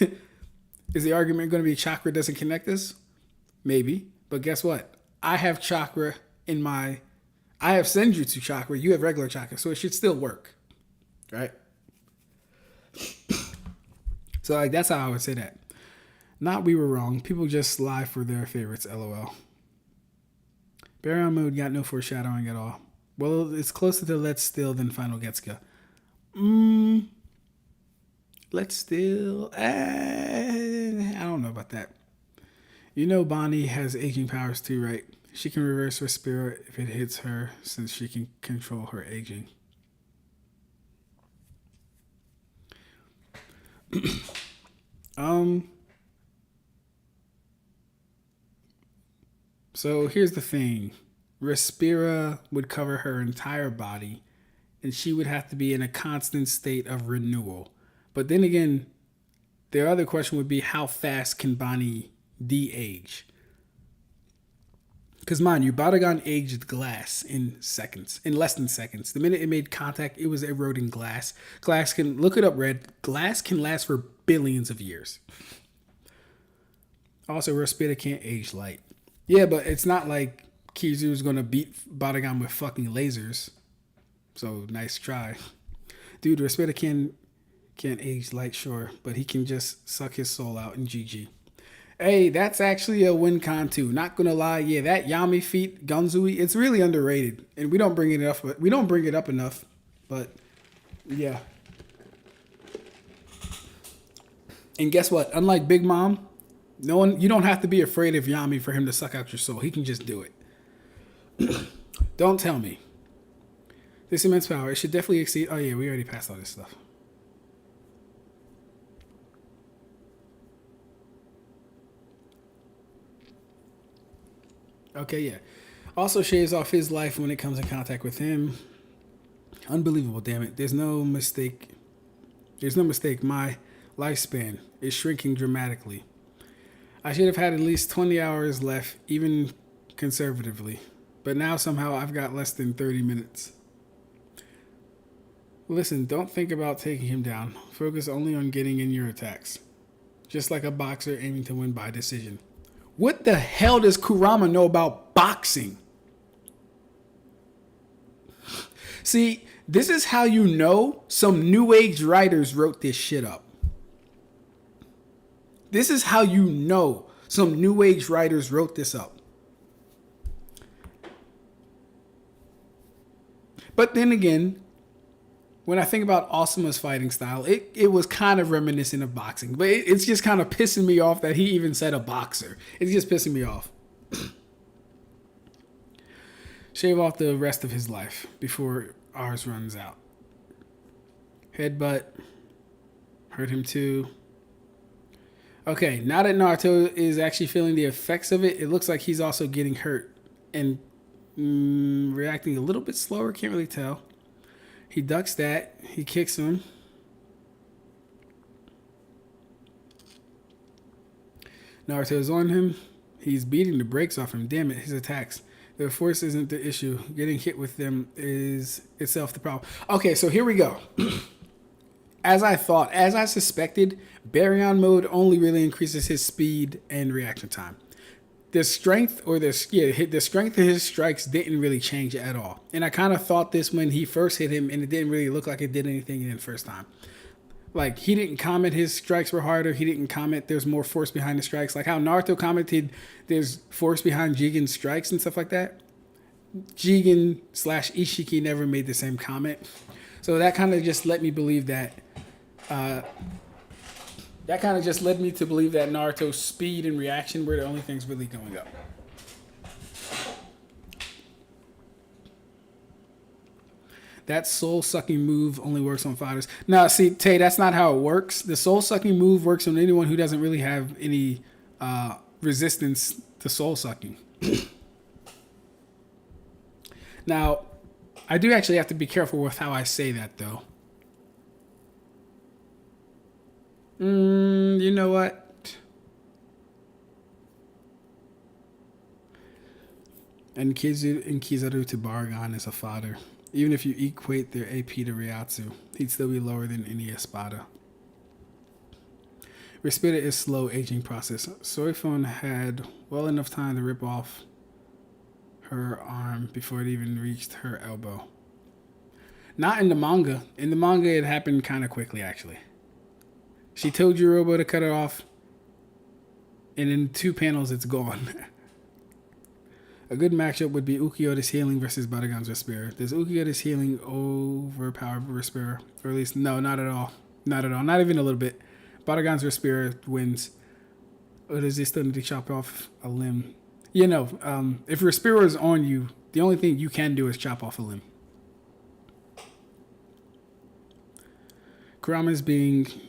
Is the argument going to be chakra doesn't connect us? Maybe. But guess what? I have chakra I have Senjutsu chakra. You have regular chakra. So it should still work. Right? So like that's how I would say that. Not we were wrong. People just lie for their favorites, LOL. Baryon Mode got no foreshadowing at all. Well, it's closer to Let's Still than Final Getsuga. Let's Still. I don't know about that. You know Bonnie has aging powers too, right? She can reverse her spirit if it hits her, since she can control her aging. So here's the thing. Respira would cover her entire body, and she would have to be in a constant state of renewal. But then again, the other question would be, how fast can Bonnie de-age? Because mind you, Barragan aged glass in seconds, in less than seconds. The minute it made contact, it was eroding glass. Glass can, look it up, Red. Glass can last for billions of years. Also, Respira can't age light. Yeah, but it's not like Kizu's gonna beat Barragan with fucking lasers. So, nice try. Dude, Respira can't age light, sure. But he can just suck his soul out in GG. Hey, that's actually a win con too. Not gonna lie, yeah, that Yami feat, Gunzui, it's really underrated, and we don't bring it up. We don't bring it up enough, but yeah. And guess what? Unlike Big Mom, you don't have to be afraid of Yami for him to suck out your soul. He can just do it. Don't tell me. This immense power, it should definitely exceed. Oh yeah, we already passed all this stuff. Okay, yeah. Also shaves off his life when it comes in contact with him. Unbelievable, damn it. There's no mistake. My lifespan is shrinking dramatically. I should have had at least 20 hours left, even conservatively. But now somehow I've got less than 30 minutes. Listen, don't think about taking him down. Focus only on getting in your attacks. Just like a boxer aiming to win by decision. What the hell does Kurama know about boxing? See, this is how you know some new age writers wrote this shit up. This is how you know some new age writers wrote this up. But then again, when I think about Asuma's fighting style, it was kind of reminiscent of boxing. But it's just kind of pissing me off that he even said a boxer. It's just pissing me off. Shave off the rest of his life before ours runs out. Headbutt. Hurt him too. Okay, now that Naruto is actually feeling the effects of it, it looks like he's also getting hurt. And reacting a little bit slower, can't really tell. He ducks that. He kicks him. Naruto's on him. He's beating the brakes off him. Damn it, his attacks. The force isn't the issue. Getting hit with them is itself the problem. Okay, so here we go. As I suspected, Baryon Mode only really increases his speed and reaction time. The strength of his strikes didn't really change at all. And I kind of thought this when he first hit him, and it didn't really look like it did anything in the first time. Like, he didn't comment his strikes were harder. He didn't comment there's more force behind the strikes. Like how Naruto commented there's force behind Jigen's strikes and stuff like that. Jigen / Ishiki never made the same comment. So that kind of just let me believe that Naruto's speed and reaction were the only things really going up. That soul-sucking move only works on fighters. Now, see, Tay, that's not how it works. The soul-sucking move works on anyone who doesn't really have any resistance to soul-sucking. Now, I do actually have to be careful with how I say that, though. You know what? And Kizaru to Barragan is a fodder. Even if you equate their AP to Ryatsu, he'd still be lower than any Espada. Respira is slow aging process. Soifon had well enough time to rip off her arm before it even reached her elbow. Not in the manga. In the manga, it happened kind of quickly, actually. She told Yurobo to cut it off, and in 2 panels, it's gone. A good matchup would be Ukiyota's healing versus Barragan's Respira. Does Ukiyota's healing overpower Respira? Or at least, no, not at all. Not at all. Not even a little bit. Barragan's Respira wins. Or does he still need to chop off a limb? You know, if Respira is on you, the only thing you can do is chop off a limb. Kurama's binge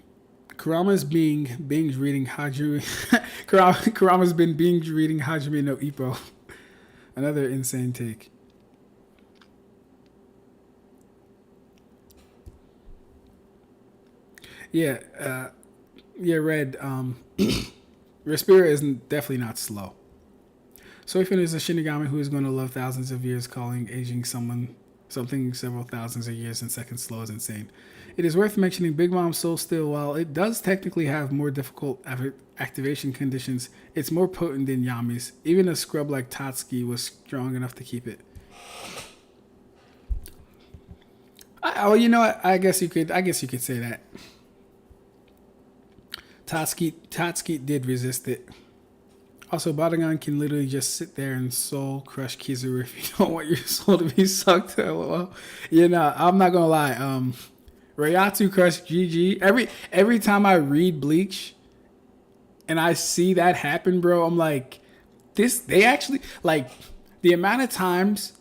reading Hajime. Kurama's been binge reading Hajime no Ippo. Another insane take. Yeah, Red. Respira is definitely not slow. Soifun is a Shinigami who is going to live thousands of years, calling aging something several thousands of years in seconds slow is insane. It is worth mentioning Big Mom's Soul Steel, while it does technically have more difficult activation conditions, it's more potent than Yami's. Even a scrub like Tatsuki was strong enough to keep it. You know what? I guess you could say that. Tatsuki did resist it. Also, Barragan can literally just sit there and soul crush Kizaru if you don't want your soul to be sucked. Well, you know, I'm not gonna lie. Rayatsu crush GG. Every time I read Bleach and I see that happen, bro, I'm like, they actually, like, the amount of times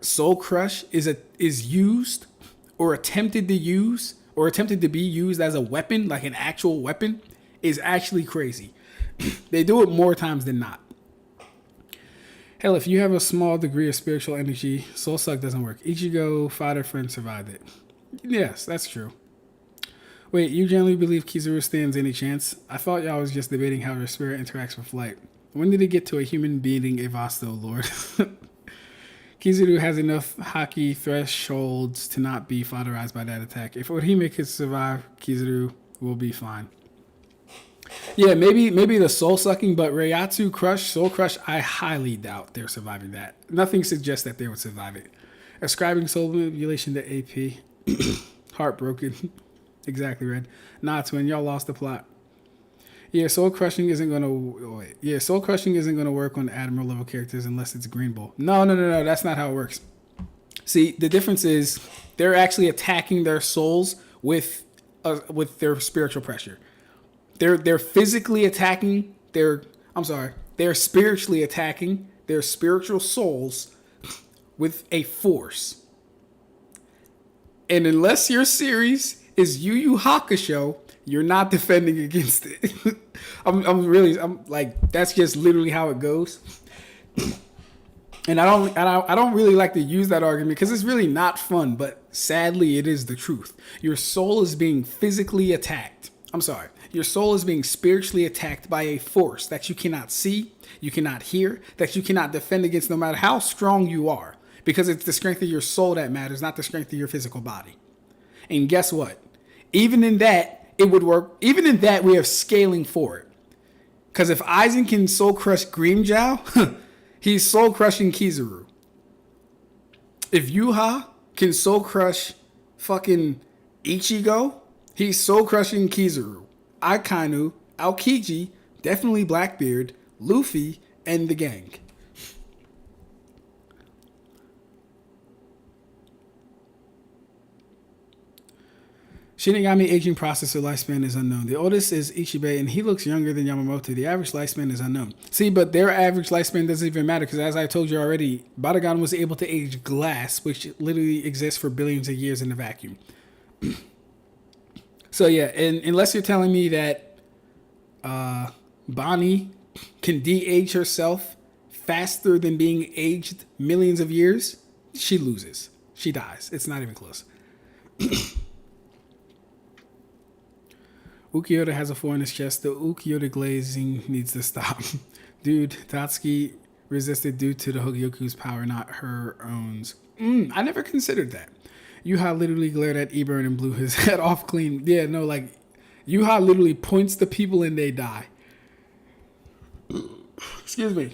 soul crush is used or attempted to be used as a weapon, like an actual weapon, is actually crazy. They do it more times than not. Hell, if you have a small degree of spiritual energy, soul suck doesn't work. Ichigo, father, friend survived it. Yes, that's true. Wait, you generally believe Kizaru stands any chance? I thought y'all was just debating how her spirit interacts with light. When did it get to a human being a Vasto, Lord? Kizaru has enough haki thresholds to not be fatherized by that attack. If Orihime could survive, Kizaru will be fine. Yeah, maybe the soul sucking, but Rayatsu crush, soul crush, I highly doubt they're surviving that. Nothing suggests that they would survive it. Ascribing soul manipulation to AP. Heartbroken. Exactly, Red. Nah, twin, y'all lost the plot. Yeah, soul crushing isn't gonna work on Admiral level characters unless it's Green Bull. No, that's not how it works. See, the difference is they're actually attacking their souls with their spiritual pressure. They're physically attacking they're spiritually attacking their spiritual souls with a force. And unless your series is Yu Yu Hakusho, you're not defending against it. I'm like, that's just literally how it goes. And I don't really like to use that argument because it's really not fun, but sadly it is the truth. Your soul is being physically attacked. Your soul is being spiritually attacked by a force that you cannot see, you cannot hear, that you cannot defend against no matter how strong you are. Because it's the strength of your soul that matters, not the strength of your physical body. And guess what? Even in that, it would work. Even in that, we have scaling for it. Because if Aizen can soul crush Grimmjow, he's soul crushing Kizaru. If Yuha can soul crush fucking Ichigo, he's soul crushing Kizaru. Akainu, Aokiji, definitely Blackbeard, Luffy, and the gang. Shinigami aging process or lifespan is unknown. The oldest is Ichibe, and he looks younger than Yamamoto. The average lifespan is unknown. See, but their average lifespan doesn't even matter because, as I told you already, Barragan was able to age glass, which literally exists for billions of years in a vacuum. So yeah, and unless you're telling me that Bonnie can de-age herself faster than being aged millions of years, she loses. She dies. It's not even close. Ukiyoda has a 4 in his chest. The Ukiyoda glazing needs to stop. Dude, Tatsuki resisted due to the Hogyoku's power, not her own. I never considered that. Yuha literally glared at Eburn and blew his head off clean. Yeah, no, like, Yuha literally points to people and they die. Excuse me.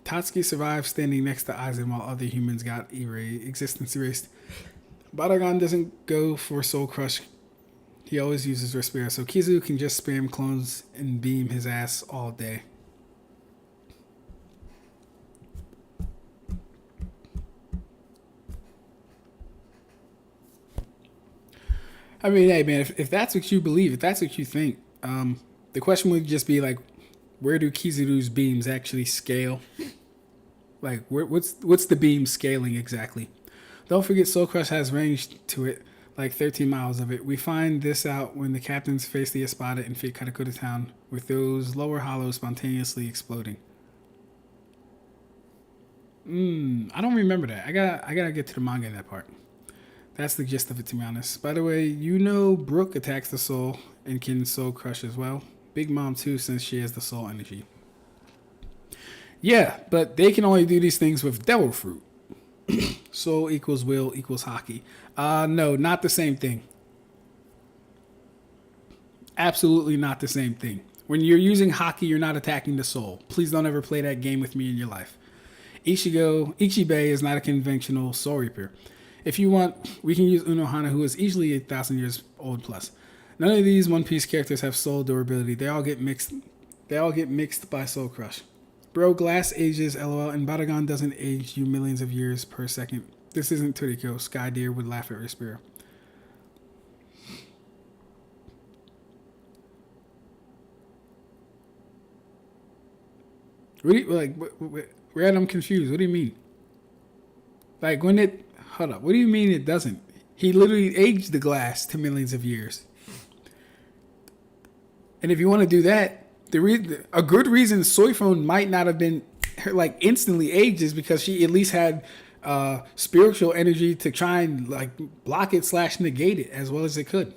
Tatsuki survived standing next to Aizen while other humans got existence erased. Barragan doesn't go for Soul Crush. He always uses Respira, so Kizu can just spam clones and beam his ass all day. I mean, hey man, if that's what you believe, if that's what you think, the question would just be like, where do Kizuru's beams actually scale? Like, what's the beam scaling exactly? Don't forget Soul Crush has range to it, like 13 miles of it. We find this out when the captains face the Espada and Fate Katakura town, with those lower hollows spontaneously exploding. I don't remember that. I gotta get to the manga in that part. That's the gist of it, to be honest. By the way, you know Brooke attacks the soul and can soul crush as well. Big Mom too, since she has the soul energy. Yeah, but they can only do these things with devil fruit. Soul equals will equals hockey. No, not the same thing. Absolutely not the same thing. When you're using hockey, you're not attacking the soul. Please don't ever play that game with me in your life. Ichibe is not a conventional Soul Reaper. If you want, we can use Unohana, who is easily 1,000 years old plus. None of these One Piece characters have soul durability. They all get mixed. They all get mixed by Soul Crush. Bro, glass ages, lol, and Barragan doesn't age you millions of years per second. This isn't Toriko. Sky Deer would laugh at Respira. What do you, like, Red, I'm confused. What do you mean? Like, when it... Hold up. What do you mean it doesn't? He literally aged the glass to millions of years. And if you want to do that, a good reason Soifone might not have been, like, instantly aged is because she at least had spiritual energy to try and, like, block it / negate it as well as it could.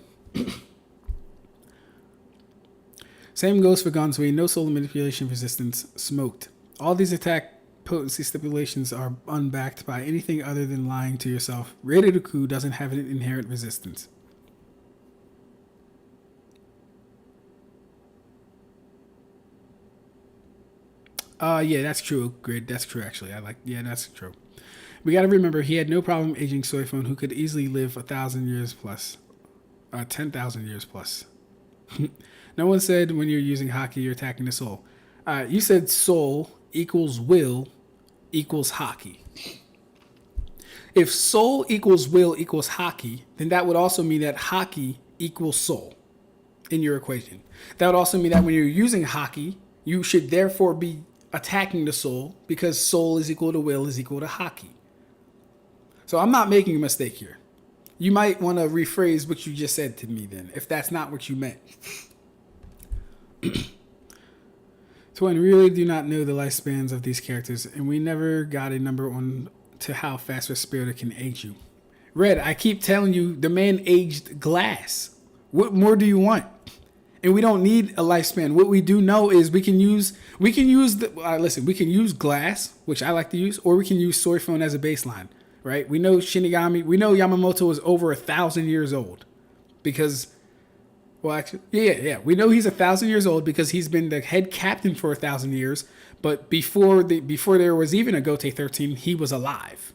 Same goes for Gonzui. No soul manipulation resistance. Smoked. All these attack potency stipulations are unbacked by anything other than lying to yourself. Reiruku doesn't have an inherent resistance. Yeah, that's true, Grid. That's true, actually. That's true. We gotta remember, he had no problem aging Soifone, who could easily live 1,000 years plus. 10,000 years plus. No one said when you're using hockey, you're attacking the soul. You said soul equals will equals hockey. If soul equals will equals hockey, then that would also mean that hockey equals soul in your equation. That would also mean that when you're using hockey, you should therefore be attacking the soul because soul is equal to will is equal to hockey. So I'm not making a mistake here. You might want to rephrase what you just said to me then, if that's not what you meant. Twin, we really do not know the lifespans of these characters, and we never got a number on to how fast Respira can age you. Red, I keep telling you, the man aged glass. What more do you want? And we don't need a lifespan. What we do know is we can use glass, which I like to use, or we can use Soifone as a baseline, right? We know Yamamoto is over 1,000 years old because, well, actually, yeah. We know he's 1,000 years old because he's been the head captain for 1,000 years. But before there was even a Gote 13, he was alive.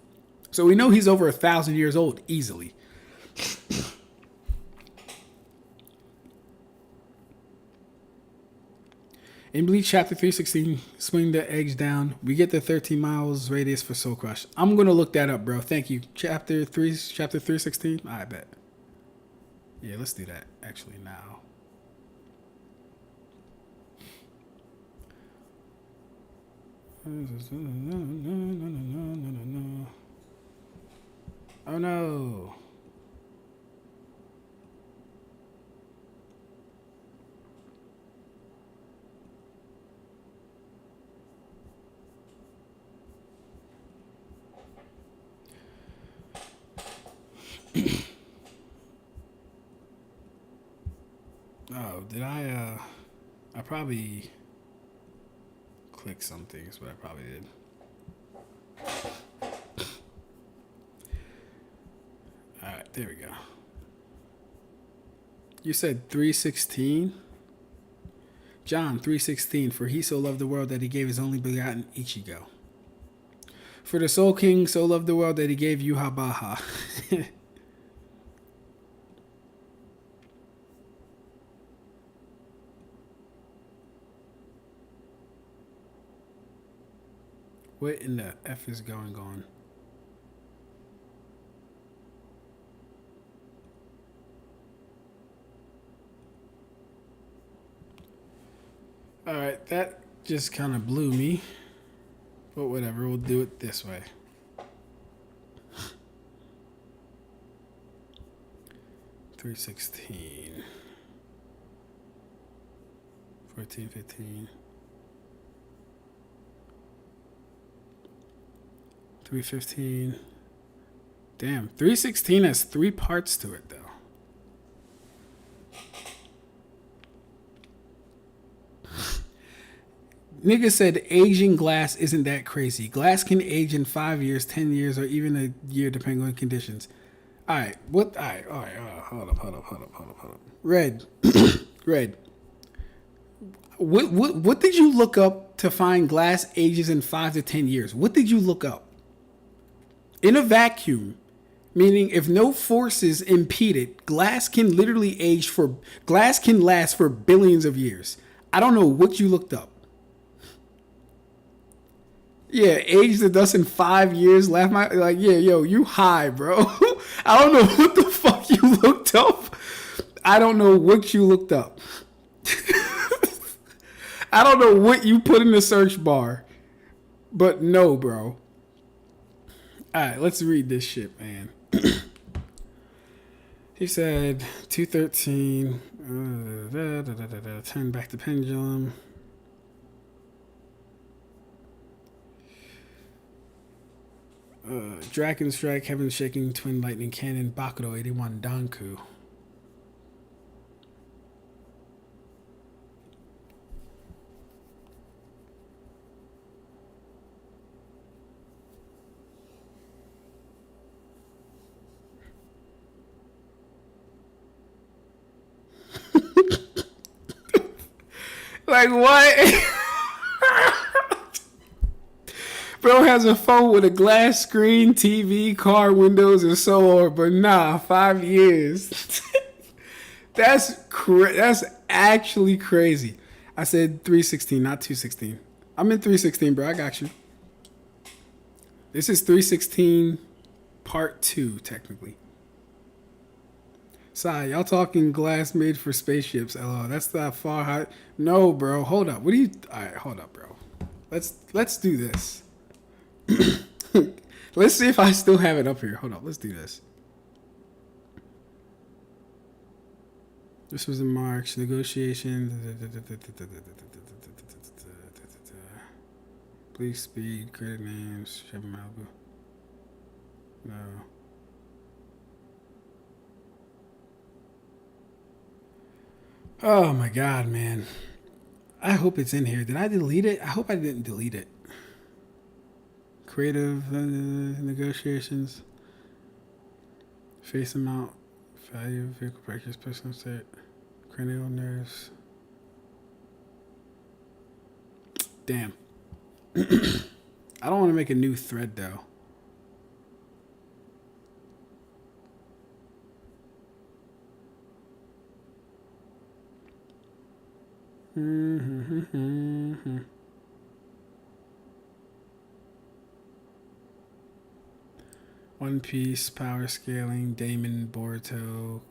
So we know he's over 1,000 years old easily. In Bleach Chapter 316, swing the eggs down. We get the 13 miles radius for Soul Crush. I'm going to look that up, bro. Thank you. Chapter 316? I bet. Yeah, let's do that actually now. Oh no. Oh, did I probably clicked something is what I probably did. Alright, there we go. You said 316? John 316, for he so loved the world that he gave his only begotten Ichigo. For the Soul King so loved the world that he gave Yuhabaha. What in the F is going on? Alright, that just kind of blew me. But whatever, we'll do it this way. $316. 1415. 315. Damn, 316 has 3 parts to it though. Nigga said aging glass isn't that crazy. Glass can age in 5 years, 10 years, or even a year depending on conditions. Alright, what? Alright, hold up. Red. Red. What did you look up to find glass ages in 5 to 10 years? What did you look up? In a vacuum, meaning if no forces impede it, glass can last for billions of years. I don't know what you looked up. Yeah, age the dust in 5 years. You high, bro. I don't know what the fuck you looked up. I don't know what you looked up. I don't know what you put in the search bar. But no, bro. Alright, let's read this shit, man. He said 213. Turn back the pendulum. Dragon Strike, Heaven Shaking, Twin Lightning Cannon, Bakudo 81, Danku. Like what? Bro has a phone with a glass screen, TV, car windows, and so on. But nah, 5 years. That's actually crazy. I said 316, not 216. I'm in 316, bro. I got you. This is 316 part 2, technically. Sorry, y'all talking glass made for spaceships. LO. That's not far high. No, bro. Hold up. What do you... Alright, hold up, bro. Let's do this. Let's see if I still have it up here. Hold up. Let's do this. This was in March. Negotiation. Bleach speed. Credit names. Chevy Malibu. No. Oh my god, man. I hope it's in here. Did I delete it? I hope I didn't delete it. Creative negotiations. Face amount. Value of vehicle purchase. Personal state. Cranial nerves. Damn. I don't want to make a new thread though. One Piece, Power Scaling, Damon, Boruto,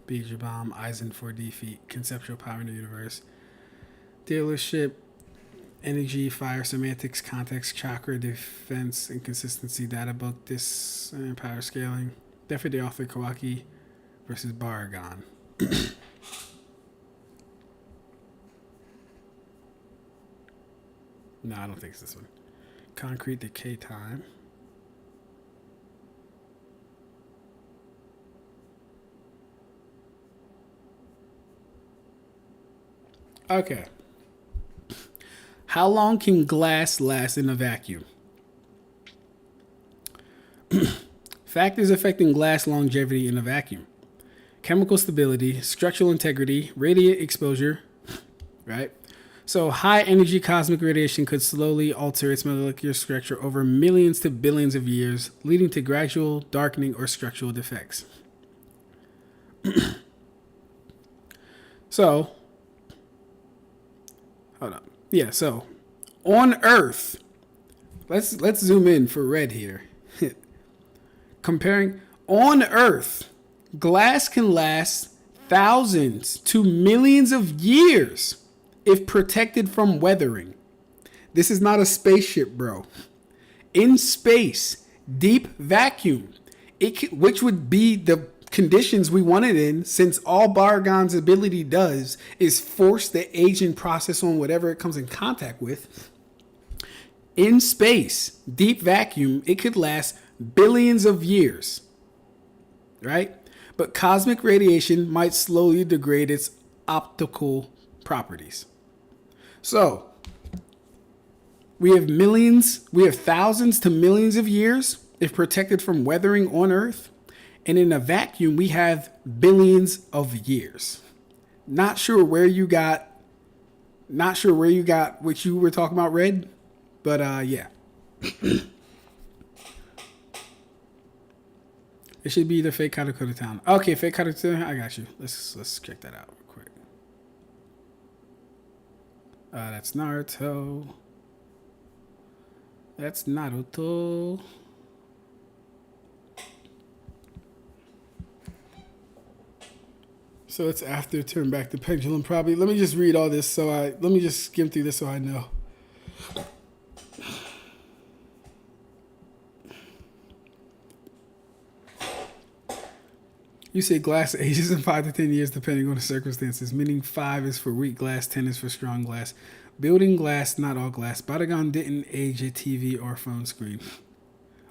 Beeger Bomb, Eisen 4D Feat, Conceptual Power in the Universe, Dealership, Energy, Fire, Semantics, Context, Chakra, Defense, and Consistency, Data Book, This, Power Scaling, Death of the Author, Kawaki versus Barragan. No, I don't think it's this one. Concrete Decay Time. Okay. How long can glass last in a vacuum? Factors affecting glass longevity in a vacuum. Chemical stability, structural integrity, radiant exposure, right? So high energy cosmic radiation could slowly alter its molecular structure over millions to billions of years, leading to gradual darkening or structural defects. So, hold up. Yeah, so on Earth, let's zoom in for red here. Comparing on Earth, glass can last thousands to millions of years if protected from weathering. This is not a spaceship, bro. In space, deep vacuum, which would be the conditions we want it in, since all Barragan's ability does is force the aging process on whatever it comes in contact with. In space, deep vacuum, it could last billions of years, right? But cosmic radiation might slowly degrade its optical properties. So, We have millions, we have thousands to millions of years if protected from weathering on Earth. And in a vacuum, we have billions of years. Not sure where you got what you were talking about, Red. But yeah. It should be the fake Katakota Town. Okay, fake Katakota Town. I got you. Let's check that out real quick. That's Naruto. That's Naruto. So it's after Turn Back the Pendulum, probably. Let me just read all this let me just skim through this so I know. You say glass ages in 5 to 10 years depending on the circumstances, meaning 5 is for weak glass, 10 is for strong glass. Building glass, not all glass. Barragan didn't age a TV or phone screen.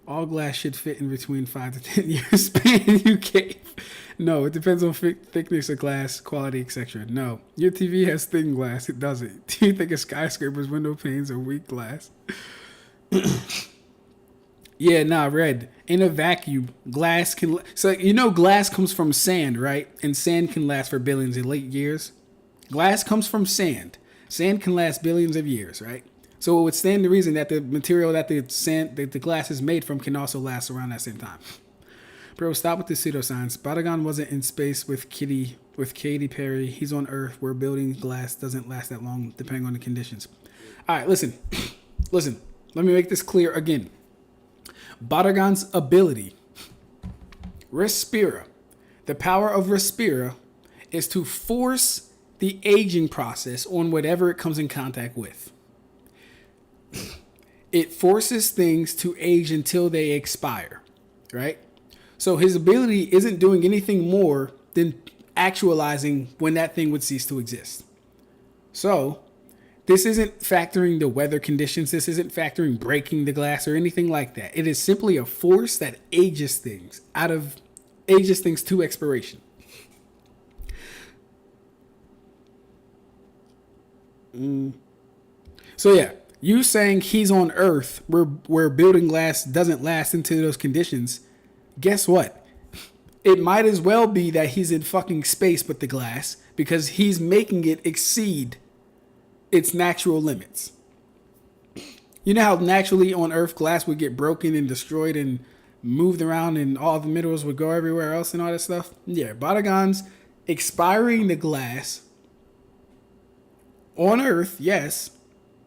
All glass should fit in between 5 to 10 years span you gave. No, it depends on thickness of glass, quality, etc. No, your TV has thin glass. It doesn't. Do you think a skyscraper's window panes are weak glass? Yeah, nah, Red. In a vacuum, glass can... So, glass comes from sand, right? And sand can last for billions of late years. Glass comes from sand. Sand can last billions of years, right? So it would stand to reason that the material that the glass is made from can also last around that same time. Bro, stop with the pseudoscience. Barragan wasn't in space with Katy Perry. He's on Earth where building glass doesn't last that long depending on the conditions. All right, listen. Listen. Let me make this clear again. Barragan's ability, Respira, the power of Respira is to force the aging process on whatever it comes in contact with. It forces things to age until they expire, right? So his ability isn't doing anything more than actualizing when that thing would cease to exist. So this isn't factoring the weather conditions. This isn't factoring breaking the glass or anything like that. It is simply a force that ages things to expiration. So yeah, you saying he's on Earth where building glass doesn't last into those conditions. Guess what? It might as well be that he's in fucking space with the glass because he's making it exceed its natural limits. You know how naturally on Earth glass would get broken and destroyed and moved around and all the minerals would go everywhere else and all that stuff? Yeah, Barragan's expiring the glass on Earth, yes,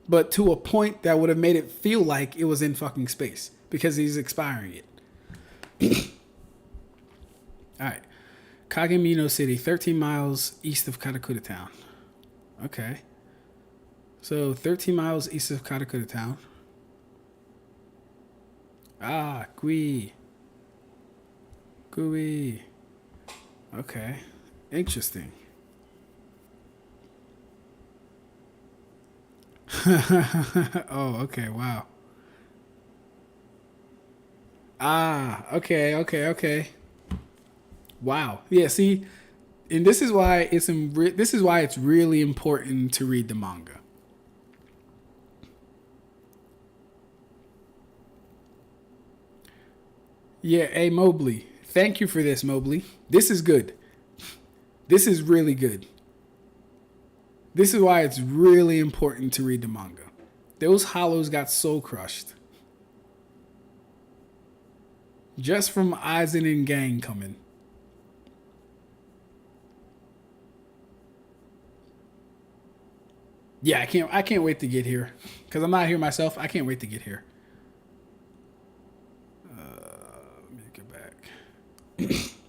but to a point that would have made it feel like it was in fucking space because he's expiring it. Alright. Kagemino City, 13 miles east of Katakura Town. Okay. So 13 miles east of Katakura Town. Ah, Gui. Okay. Interesting. Oh, okay, wow. Ah, okay. Wow. Yeah, see, and this is why it's really important to read the manga. Yeah, hey Mobley. Thank you for this, Mobley. This is good. This is really good. This is why it's really important to read the manga. Those hollows got soul crushed. Just from Aizen and gang coming. Yeah, I can't wait to get here. Because I'm not here myself. I can't wait to get here. Let me get back.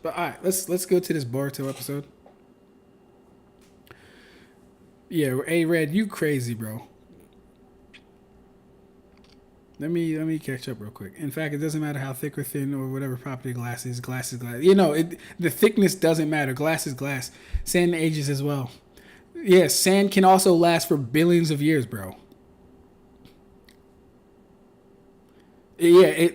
But alright, let's go to this Boruto episode. Yeah, hey Red, you crazy, bro. Let me catch up real quick. In fact, it doesn't matter how thick or thin or whatever property glass is. Glass is glass. The thickness doesn't matter. Glass is glass. Sand ages as well. Yeah, sand can also last for billions of years, bro. Yeah,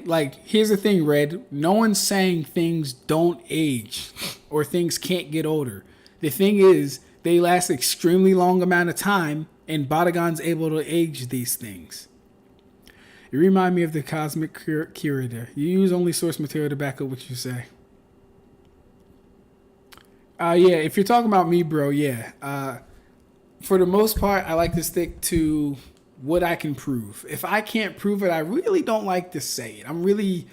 here's the thing, Red. No one's saying things don't age or things can't get older. The thing is, they last extremely long amount of time, and Barragan's able to age these things. You remind me of the cosmic curator. You use only source material to back up what you say. Yeah, if you're talking about me, bro, yeah. For the most part, I like to stick to what I can prove. If I can't prove it, I really don't like to say it. I'm really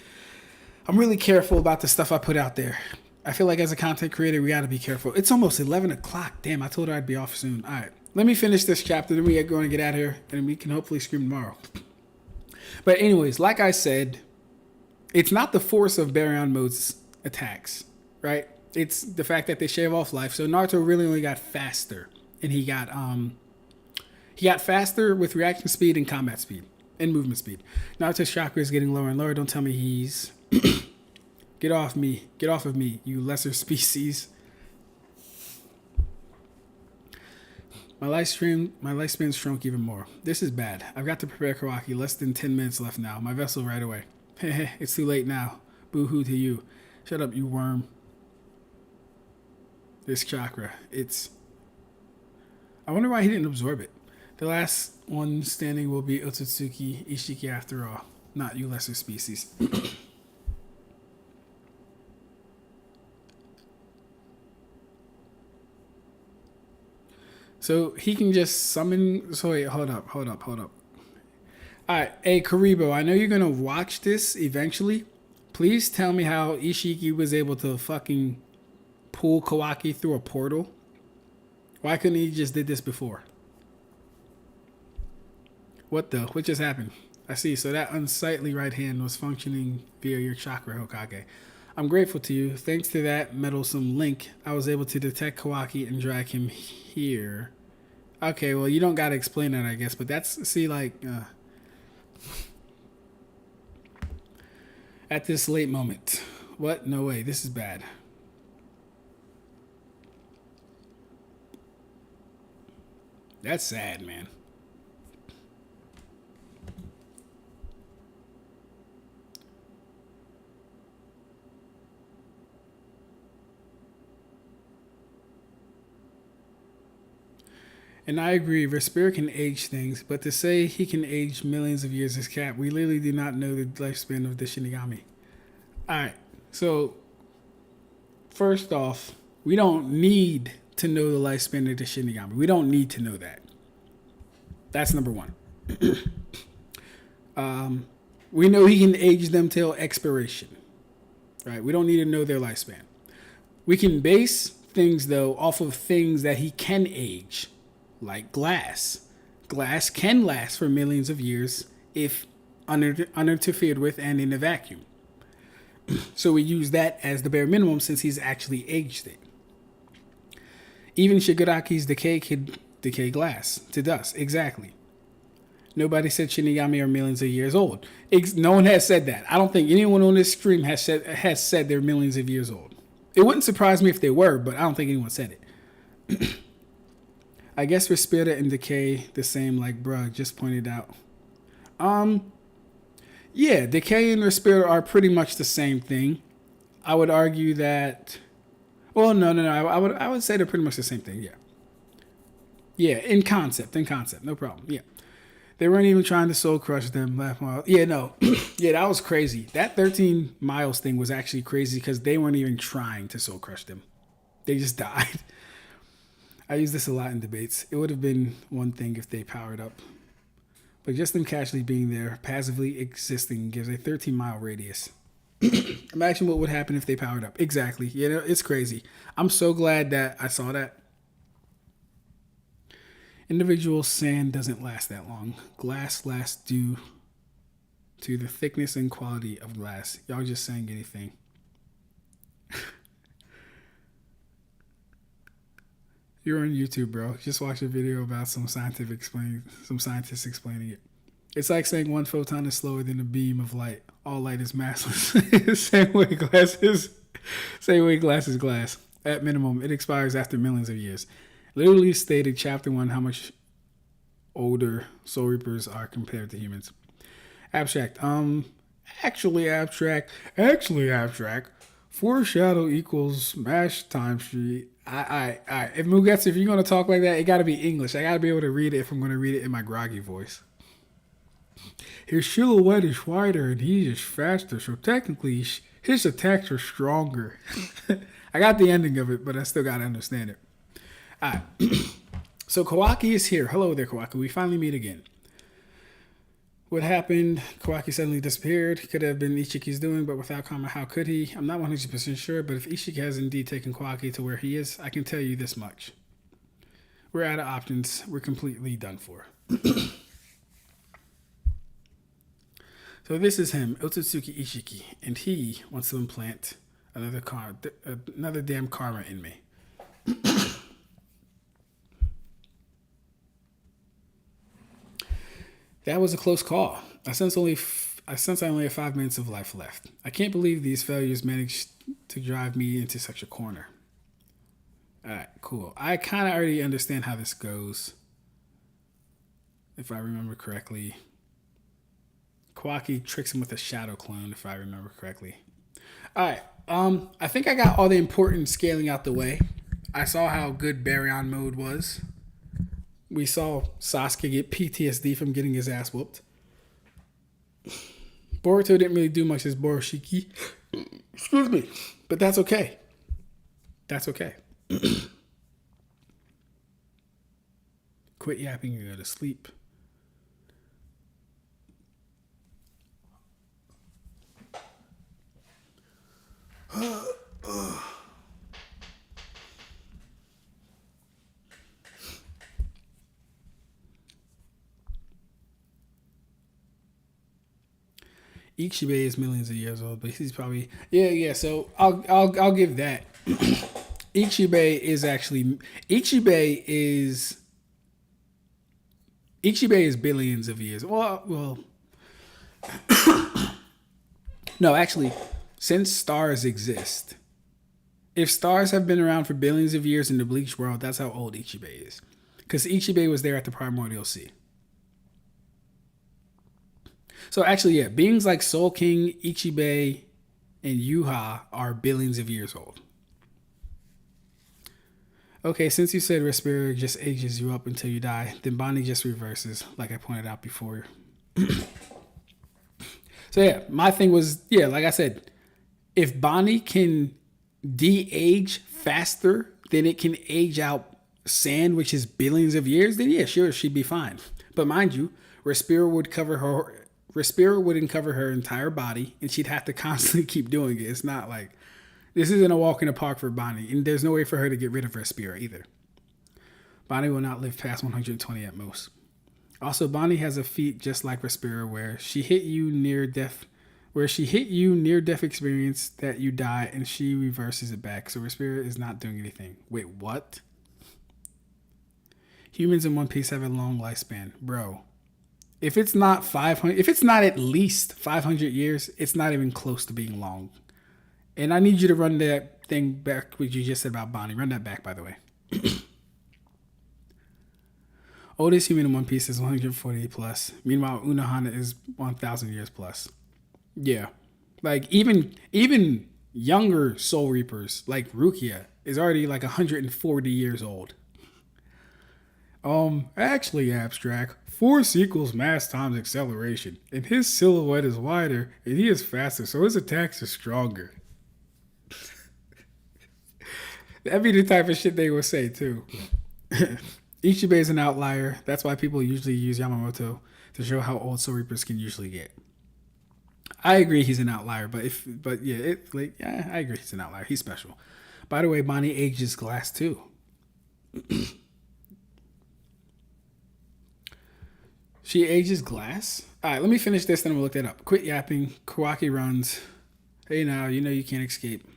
careful about the stuff I put out there. I feel like as a content creator, we got to be careful. It's almost 11 o'clock. Damn, I told her I'd be off soon. All right, let me finish this chapter. Then we are going to get out of here, and we can hopefully scream tomorrow. But anyways, like I said, it's not the force of Baryon Mode's attacks, right? It's the fact that they shave off life. So Naruto really only got faster, and he got faster with reaction speed and combat speed and movement speed. Naruto's chakra is getting lower and lower. Don't tell me he's get off me, get off of me, you lesser species. My lifespan shrunk even more. This is bad. I've got to prepare Kawaki. Less than 10 minutes left now. My vessel right away. It's too late now. Boo-hoo to you. Shut up, you worm. This chakra. I wonder why he didn't absorb it. The last one standing will be Otsutsuki, Ishiki after all. Not you lesser species. So he can just summon. So wait, hold up. All right, hey Karibo, I know you're gonna watch this eventually. Please tell me how Ishiki was able to fucking pull Kawaki through a portal. Why couldn't he just did this before? What just happened? I see. So that unsightly right hand was functioning via your chakra, Hokage. I'm grateful to you. Thanks to that meddlesome link, I was able to detect Kawaki and drag him here. Okay, well, you don't gotta explain that, I guess, but that's, see, like, at this late moment. What? No way. This is bad. That's sad, man. And I agree, Respira can age things, but to say he can age millions of years is cap. We literally do not know the lifespan of the Shinigami. Alright, so first off, we don't need to know the lifespan of the Shinigami. We don't need to know that. That's number one. We know he can age them till expiration. Right? We don't need to know their lifespan. We can base things, though, off of things that he can age. Like glass. Glass can last for millions of years if uninterfered with and in a vacuum. So we use that as the bare minimum since he's actually aged it. Even Shigaraki's decay could decay glass to dust. Exactly. Nobody said Shinigami are millions of years old. No one has said that. I don't think anyone on this stream has said they're millions of years old. It wouldn't surprise me if they were, but I don't think anyone said it. I guess Respira and Decay the same, like bruh just pointed out. Yeah, Decay and Respira are pretty much the same thing. I would argue that. Well, no. I would say they're pretty much the same thing. Yeah. Yeah, in concept, no problem. Yeah, they weren't even trying to soul crush them. Yeah, no, yeah, that was crazy. That 13 miles thing was actually crazy because they weren't even trying to soul crush them. They just died. I use this a lot in debates. It would have been one thing if they powered up. But just them casually being there, passively existing, gives a 13-mile radius. Imagine what would happen if they powered up. Exactly. You know, it's crazy. I'm so glad that I saw that. Individual sand doesn't last that long. Glass lasts due to the thickness and quality of glass. Y'all just saying anything. You're on YouTube, bro. Just watch a video about some scientists explaining it. It's like saying one photon is slower than a beam of light. All light is massless. Same way glass is glass. At minimum, it expires after millions of years. Literally stated chapter 1 how much older Soul Reapers are compared to humans. Ab-Stract. Actually abstract. Foreshadow equals smash times 3. If Mugetsu, if you're gonna talk like that, it gotta be English. I gotta be able to read it if I'm gonna read it in my groggy voice. His silhouette is wider and he is faster, so technically his attacks are stronger. I got the ending of it, but I still gotta understand it. Alright. So Kawaki is here. Hello there, Kawaki. We finally meet again. What happened? Kawaki suddenly disappeared. Could have been Ishiki's doing, but without comment, how could he? I'm not 100% sure, but if Ishiki has indeed taken Kawaki to where he is, I can tell you this much. We're out of options. We're completely done for. So this is him, Otsutsuki Ishiki, and he wants to implant another damn karma in me. That was a close call. I sense I only have 5 minutes of life left. I can't believe these failures managed to drive me into such a corner. Alright, cool. I kind of already understand how this goes. If I remember correctly. Kawaki tricks him with a shadow clone, if I remember correctly. Alright, I think I got all the important scaling out the way. I saw how good Baryon Mode was. We saw Sasuke get PTSD from getting his ass whooped. Boruto didn't really do much as Boroshiki. Excuse me. But that's okay. That's okay. Quit yapping and go to sleep. Ichigo is millions of years old, but he's probably yeah. So I'll give that. Ichigo is billions of years. Well, no, actually, since stars exist, if stars have been around for billions of years in the Bleach world, that's how old Ichigo is, because Ichigo was there at the primordial sea. So actually, yeah, beings like Soul King, Ichigo, and Yuha are billions of years old. Okay, since you said Respira just ages you up until you die, then Bonnie just reverses, like I pointed out before. So yeah, my thing was, yeah, like I said, if Bonnie can de-age faster than it can age out sand, which is billions of years, then yeah, sure, she'd be fine. But mind you, Respira wouldn't cover her entire body, and she'd have to constantly keep doing it. It's not like, this isn't a walk in the park for Bonnie, and there's no way for her to get rid of Respira either. Bonnie will not live past 120 at most. Also, Bonnie has a feat just like Respira where she hit you near death experience that you die, and she reverses it back. So Respira is not doing anything. Wait, what? Humans in One Piece have a long lifespan, bro. If it's not at least 500 years, it's not even close to being long. And I need you to run that thing back, what you just said about Bonnie. Run that back, by the way. Oldest human in One Piece is 140 plus. Meanwhile, Unohana is 1,000 years plus. Yeah. Like, even younger Soul Reapers, like Rukia, is already like 140 years old. Actually, Ab-Stract, force equals mass times acceleration, and his silhouette is wider, and he is faster, so his attacks are stronger. That'd be the type of shit they would say, too. Ichigo is an outlier. That's why people usually use Yamamoto to show how old Soul Reapers can usually get. I agree he's an outlier, I agree he's an outlier. He's special. By the way, Bonnie ages glass, too. She ages glass? Alright, let me finish this, then we'll look that up. Quit yapping. Kawaki runs. Hey now, you know you can't escape.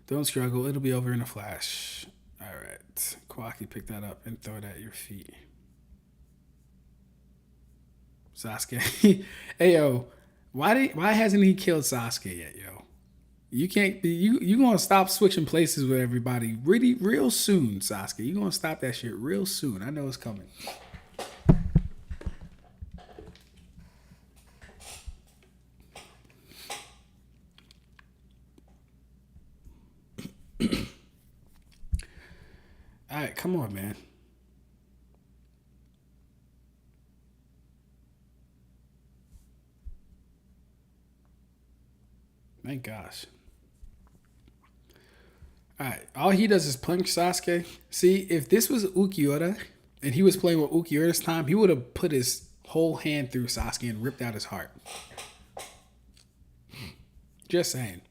Don't struggle, it'll be over in a flash. Alright. Kawaki, pick that up and throw it at your feet. Sasuke. Hey yo, why hasn't he killed Sasuke yet, yo? You can't be you gonna stop switching places with everybody really real soon, Sasuke. You gonna stop that shit real soon. I know it's coming. Alright, come on, man. Thank gosh. Alright, all he does is punch Sasuke. See, if this was Ukiura and he was playing with Ukiura's time, he would have put his whole hand through Sasuke and ripped out his heart. Just saying.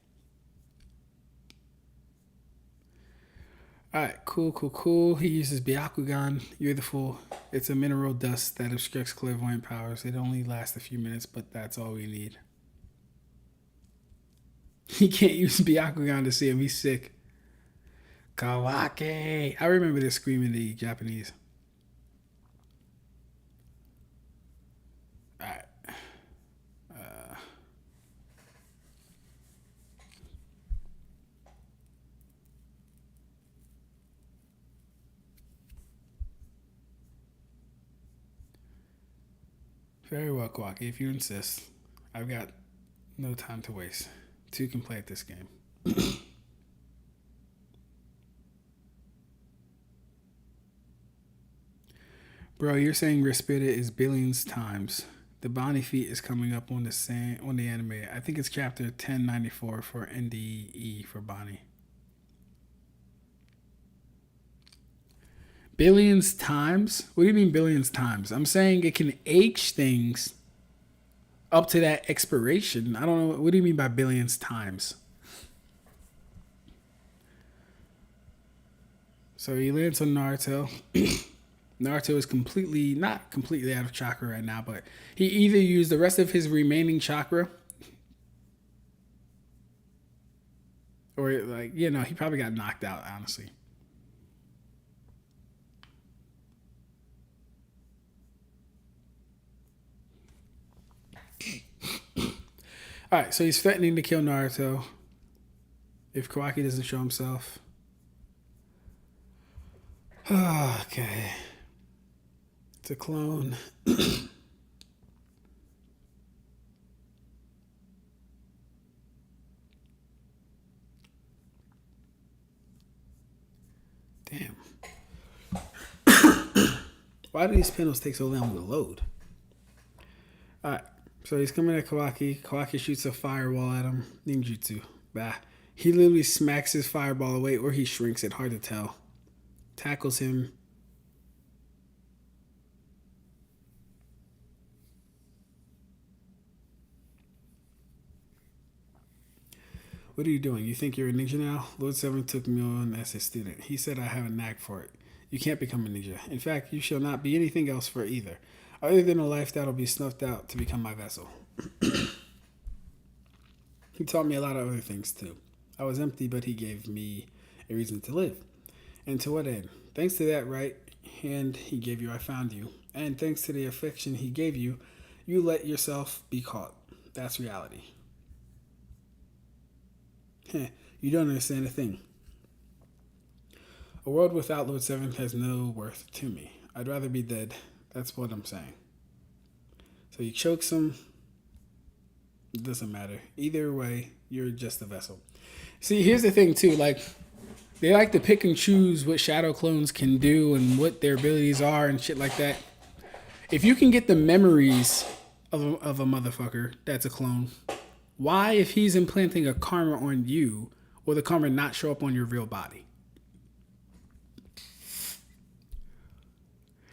Alright, cool. He uses Byakugan. You're the fool. It's a mineral dust that obstructs clairvoyant powers. It only lasts a few minutes, but that's all we need. He can't use Byakugan to see him. He's sick. Kawaki. I remember this scream in the Japanese. Alright. Very well, Kawaki, if you insist. I've got no time to waste. Two can play at this game. Bro, you're saying Respira is billions times. The Bonnie feat is coming up on the anime. I think it's chapter 1094 for NDE for Bonnie. Billions times? What do you mean billions times? I'm saying it can age things up to that expiration. I don't know. What do you mean by billions times? So he lands on Naruto. Naruto is not completely out of chakra right now, but he either used the rest of his remaining chakra or he probably got knocked out, honestly. Alright, so he's threatening to kill Naruto if Kawaki doesn't show himself. Okay. It's a clone. Damn. Why do these panels take so long to load? Alright. So he's coming at Kawaki. Kawaki shoots a fireball at him. Ninjutsu. Bah. He literally smacks his fireball away or he shrinks it. Hard to tell. Tackles him. What are you doing? You think you're a ninja now? Lord Seven took me on as his student. He said I have a knack for it. You can't become a ninja. In fact, you shall not be anything else for either. Other than a life that'll be snuffed out to become my vessel. He taught me a lot of other things too. I was empty, but he gave me a reason to live. And to what end? Thanks to that right hand he gave you, I found you. And thanks to the affection he gave you, you let yourself be caught. That's reality. You don't understand a thing. A world without Lord Seven has no worth to me. I'd rather be dead. That's what I'm saying. So he chokes him. It doesn't matter. Either way, you're just a vessel. See, here's the thing too. They like to pick and choose what shadow clones can do and what their abilities are and shit like that. If you can get the memories of a motherfucker that's a clone, why, if he's implanting a karma on you, will the karma not show up on your real body?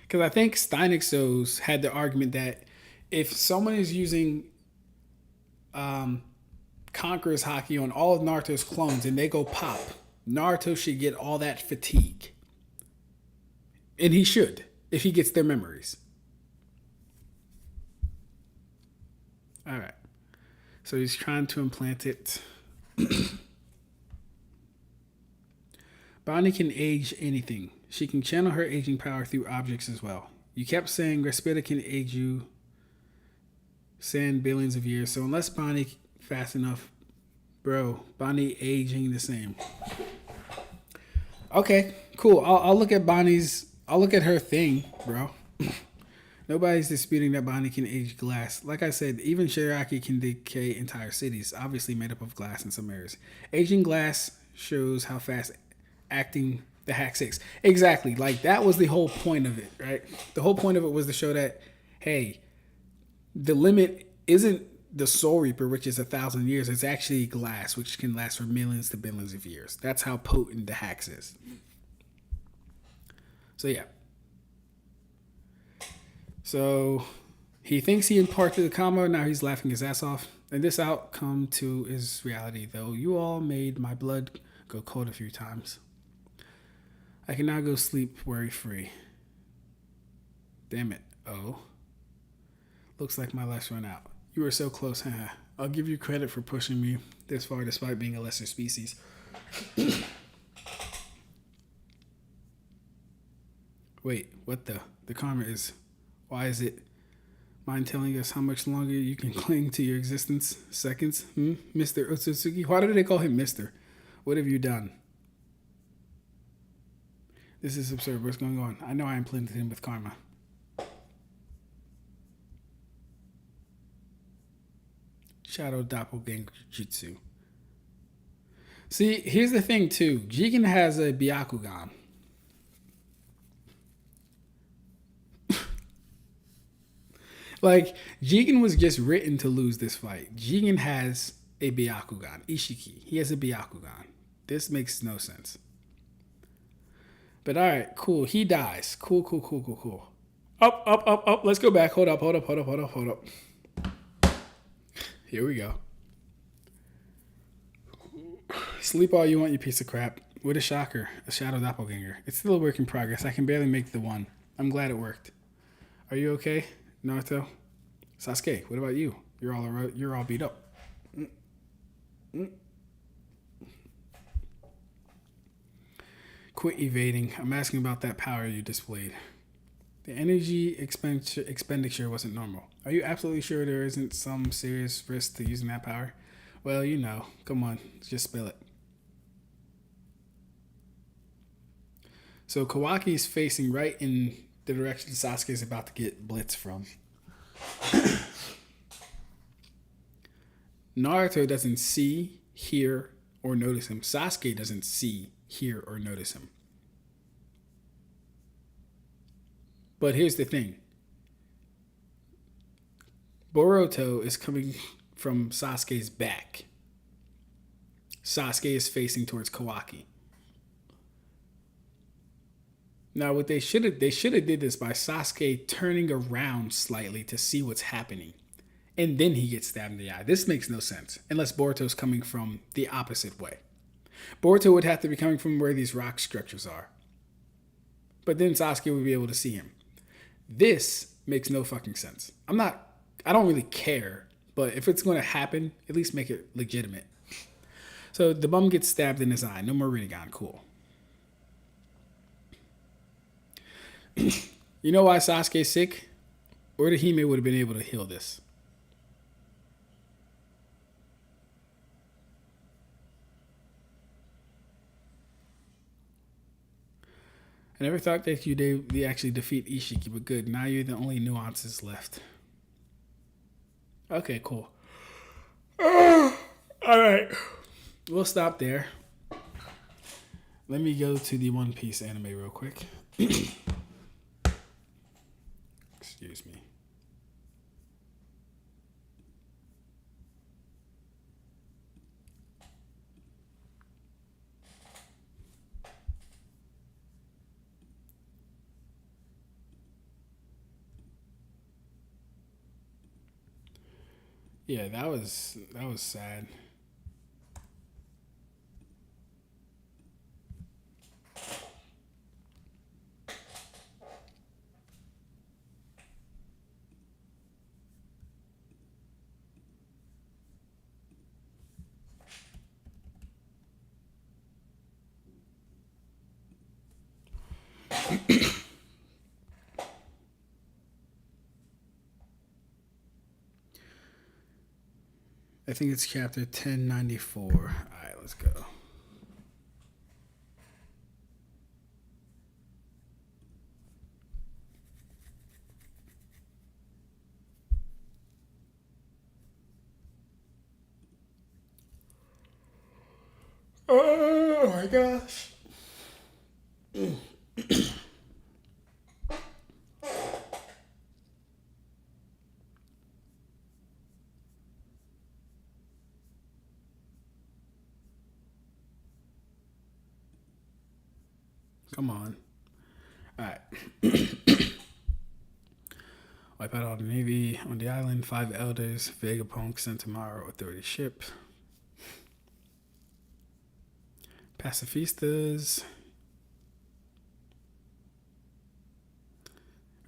Because I think Steinixos had the argument that if someone is using Conqueror's Haki on all of Naruto's clones and they go pop, Naruto should get all that fatigue. And he should, if he gets their memories. Alright. So he's trying to implant it. Bonnie can age anything. She can channel her aging power through objects as well. You kept saying Respira can age you billions of years. So unless Bonnie fast enough, bro, Bonnie aging the same. Okay, cool. I'll look at her thing, bro. Nobody's disputing that Bonnie can age glass. Like I said, even Shiraki can decay entire cities, obviously made up of glass in some areas. Aging glass shows how fast acting the Hack 6. Exactly. That was the whole point of it, right? The whole point of it was to show that, hey, the limit isn't the Soul Reaper, which is 1,000 years, is actually glass, which can last for millions to billions of years. That's how potent the Hax is. So yeah. So he thinks he imparted the combo. Now he's laughing his ass off. And this outcome too is reality, though. You all made my blood go cold a few times. I can now go sleep worry free. Damn it. Oh. Looks like my life's run out. You were so close, huh? I'll give you credit for pushing me this far despite being a lesser species. Wait, what the? The karma is... Why is it? Mind telling us how much longer you can cling to your existence? Seconds? Mr. Otsutsuki? Why do they call him Mr.? What have you done? This is absurd. What's going on? I know I implanted him with karma. Shadow doppelganger jutsu. See, here's the thing too. Jigen has a Byakugan. Like, Jigen was just written to lose this fight. Jigen has a Byakugan. Ishiki. He has a Byakugan. This makes no sense. But alright, cool. He dies. Cool. Up. Let's go back. Hold up. Here we go. Sleep all you want, you piece of crap. What a shocker. A shadow doppelganger. It's still a work in progress. I can barely make the one. I'm glad it worked. Are you okay, Naruto? Sasuke, what about you? You're all beat up. Quit evading. I'm asking about that power you displayed. The energy expenditure wasn't normal. Are you absolutely sure there isn't some serious risk to using that power? Well, you know. Come on, just spill it. So Kawaki's facing right in the direction Sasuke is about to get blitzed from. Naruto doesn't see, hear, or notice him. Sasuke doesn't see, hear, or notice him. But here's the thing. Boruto is coming from Sasuke's back. Sasuke is facing towards Kawaki. Now, what they should have did this by Sasuke turning around slightly to see what's happening. And then he gets stabbed in the eye. This makes no sense. Unless Boruto's coming from the opposite way. Boruto would have to be coming from where these rock structures are. But then Sasuke would be able to see him. This makes no fucking sense. I don't really care. But if it's going to happen, at least make it legitimate. So the bum gets stabbed in his eye. No more Rinnegan. Cool. You know why Sasuke's sick? Orihime would have been able to heal this. I never thought that they actually defeat Ishiki, but good. Now you're the only nuances left. Okay, cool. Alright. We'll stop there. Let me go to the One Piece anime real quick. Excuse me. Yeah, that was sad. I think it's chapter 1094. All right, let's go. Oh my gosh. Come on. All right. Wipe out all the Navy on the island. 5 elders. Vegapunk sent to Mara Authority ship. Pacifistas.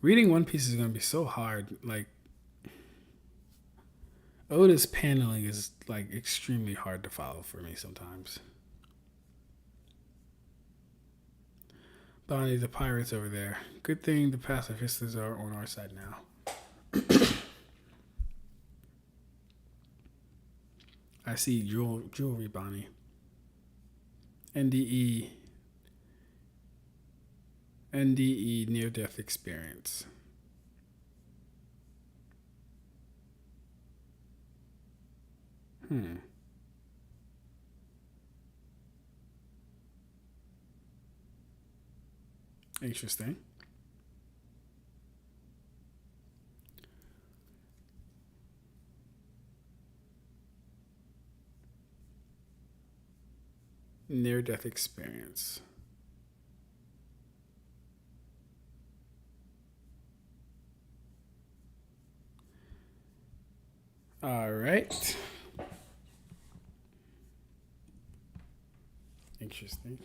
Reading One Piece is going to be so hard. Like, Oda's paneling is, like, extremely hard to follow for me sometimes. Bonnie, the pirates over there. Good thing the pacifistas are on our side now. I see jewelry, Bonnie. NDE. NDE, near-death experience. Interesting. Near-death experience. All right. Interesting.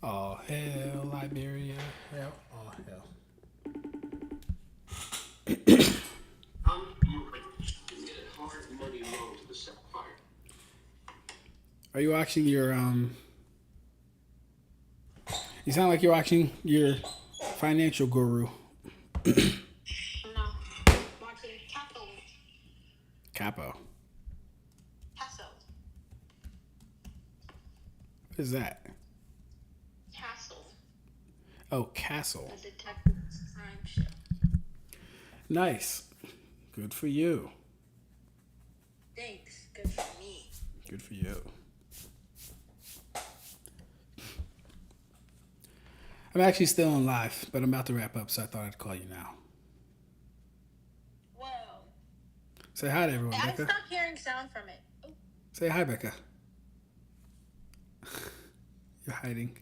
Oh, hell, Liberia. Hell, oh, hell. Are you watching your, You sound like you're watching your financial guru. No. Watching Capo. Capo. Castle. What is that? Castle. Oh, Castle. A detective crime show. Nice. Good for you. Thanks. Good for me. Good for you. I'm actually still on live, but I'm about to wrap up, so I thought I'd call you now. Whoa. Say hi to everyone, I Becca. stopped hearing sound from it. Oh. Say hi, Becca. You're hiding.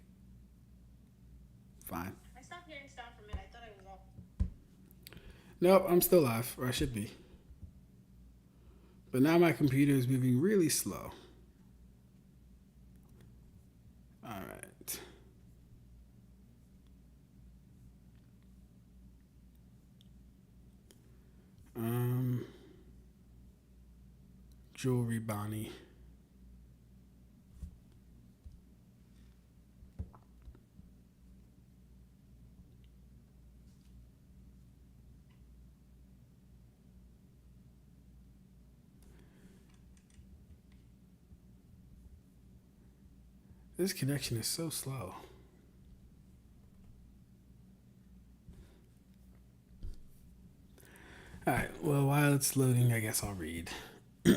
Fine. I stopped hearing sound from it. I thought I was off. Nope, I'm still live, or I should be. But now my computer is moving really slow. All right. Jewelry Bonnie. This connection is so slow. Alright, well, while it's loading, I guess I'll read. What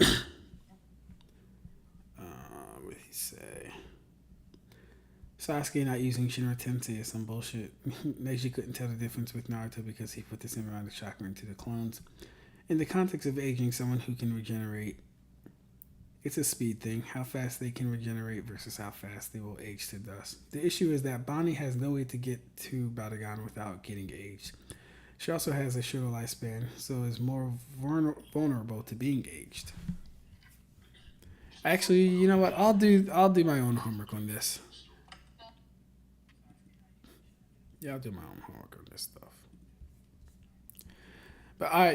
did he say? Sasuke not using Shinra Tensei is some bullshit. Neji couldn't tell the difference with Naruto because he put the same amount of chakra into the clones. In the context of aging, someone who can regenerate, it's a speed thing, how fast they can regenerate versus how fast they will age to dust. The issue is that Bonnie has no way to get to Barragan without getting aged. She also has a shorter lifespan, so is more vulnerable to being aged. Actually, you know what? I'll do my own homework on this. Yeah, I'll do my own homework on this stuff. But all right.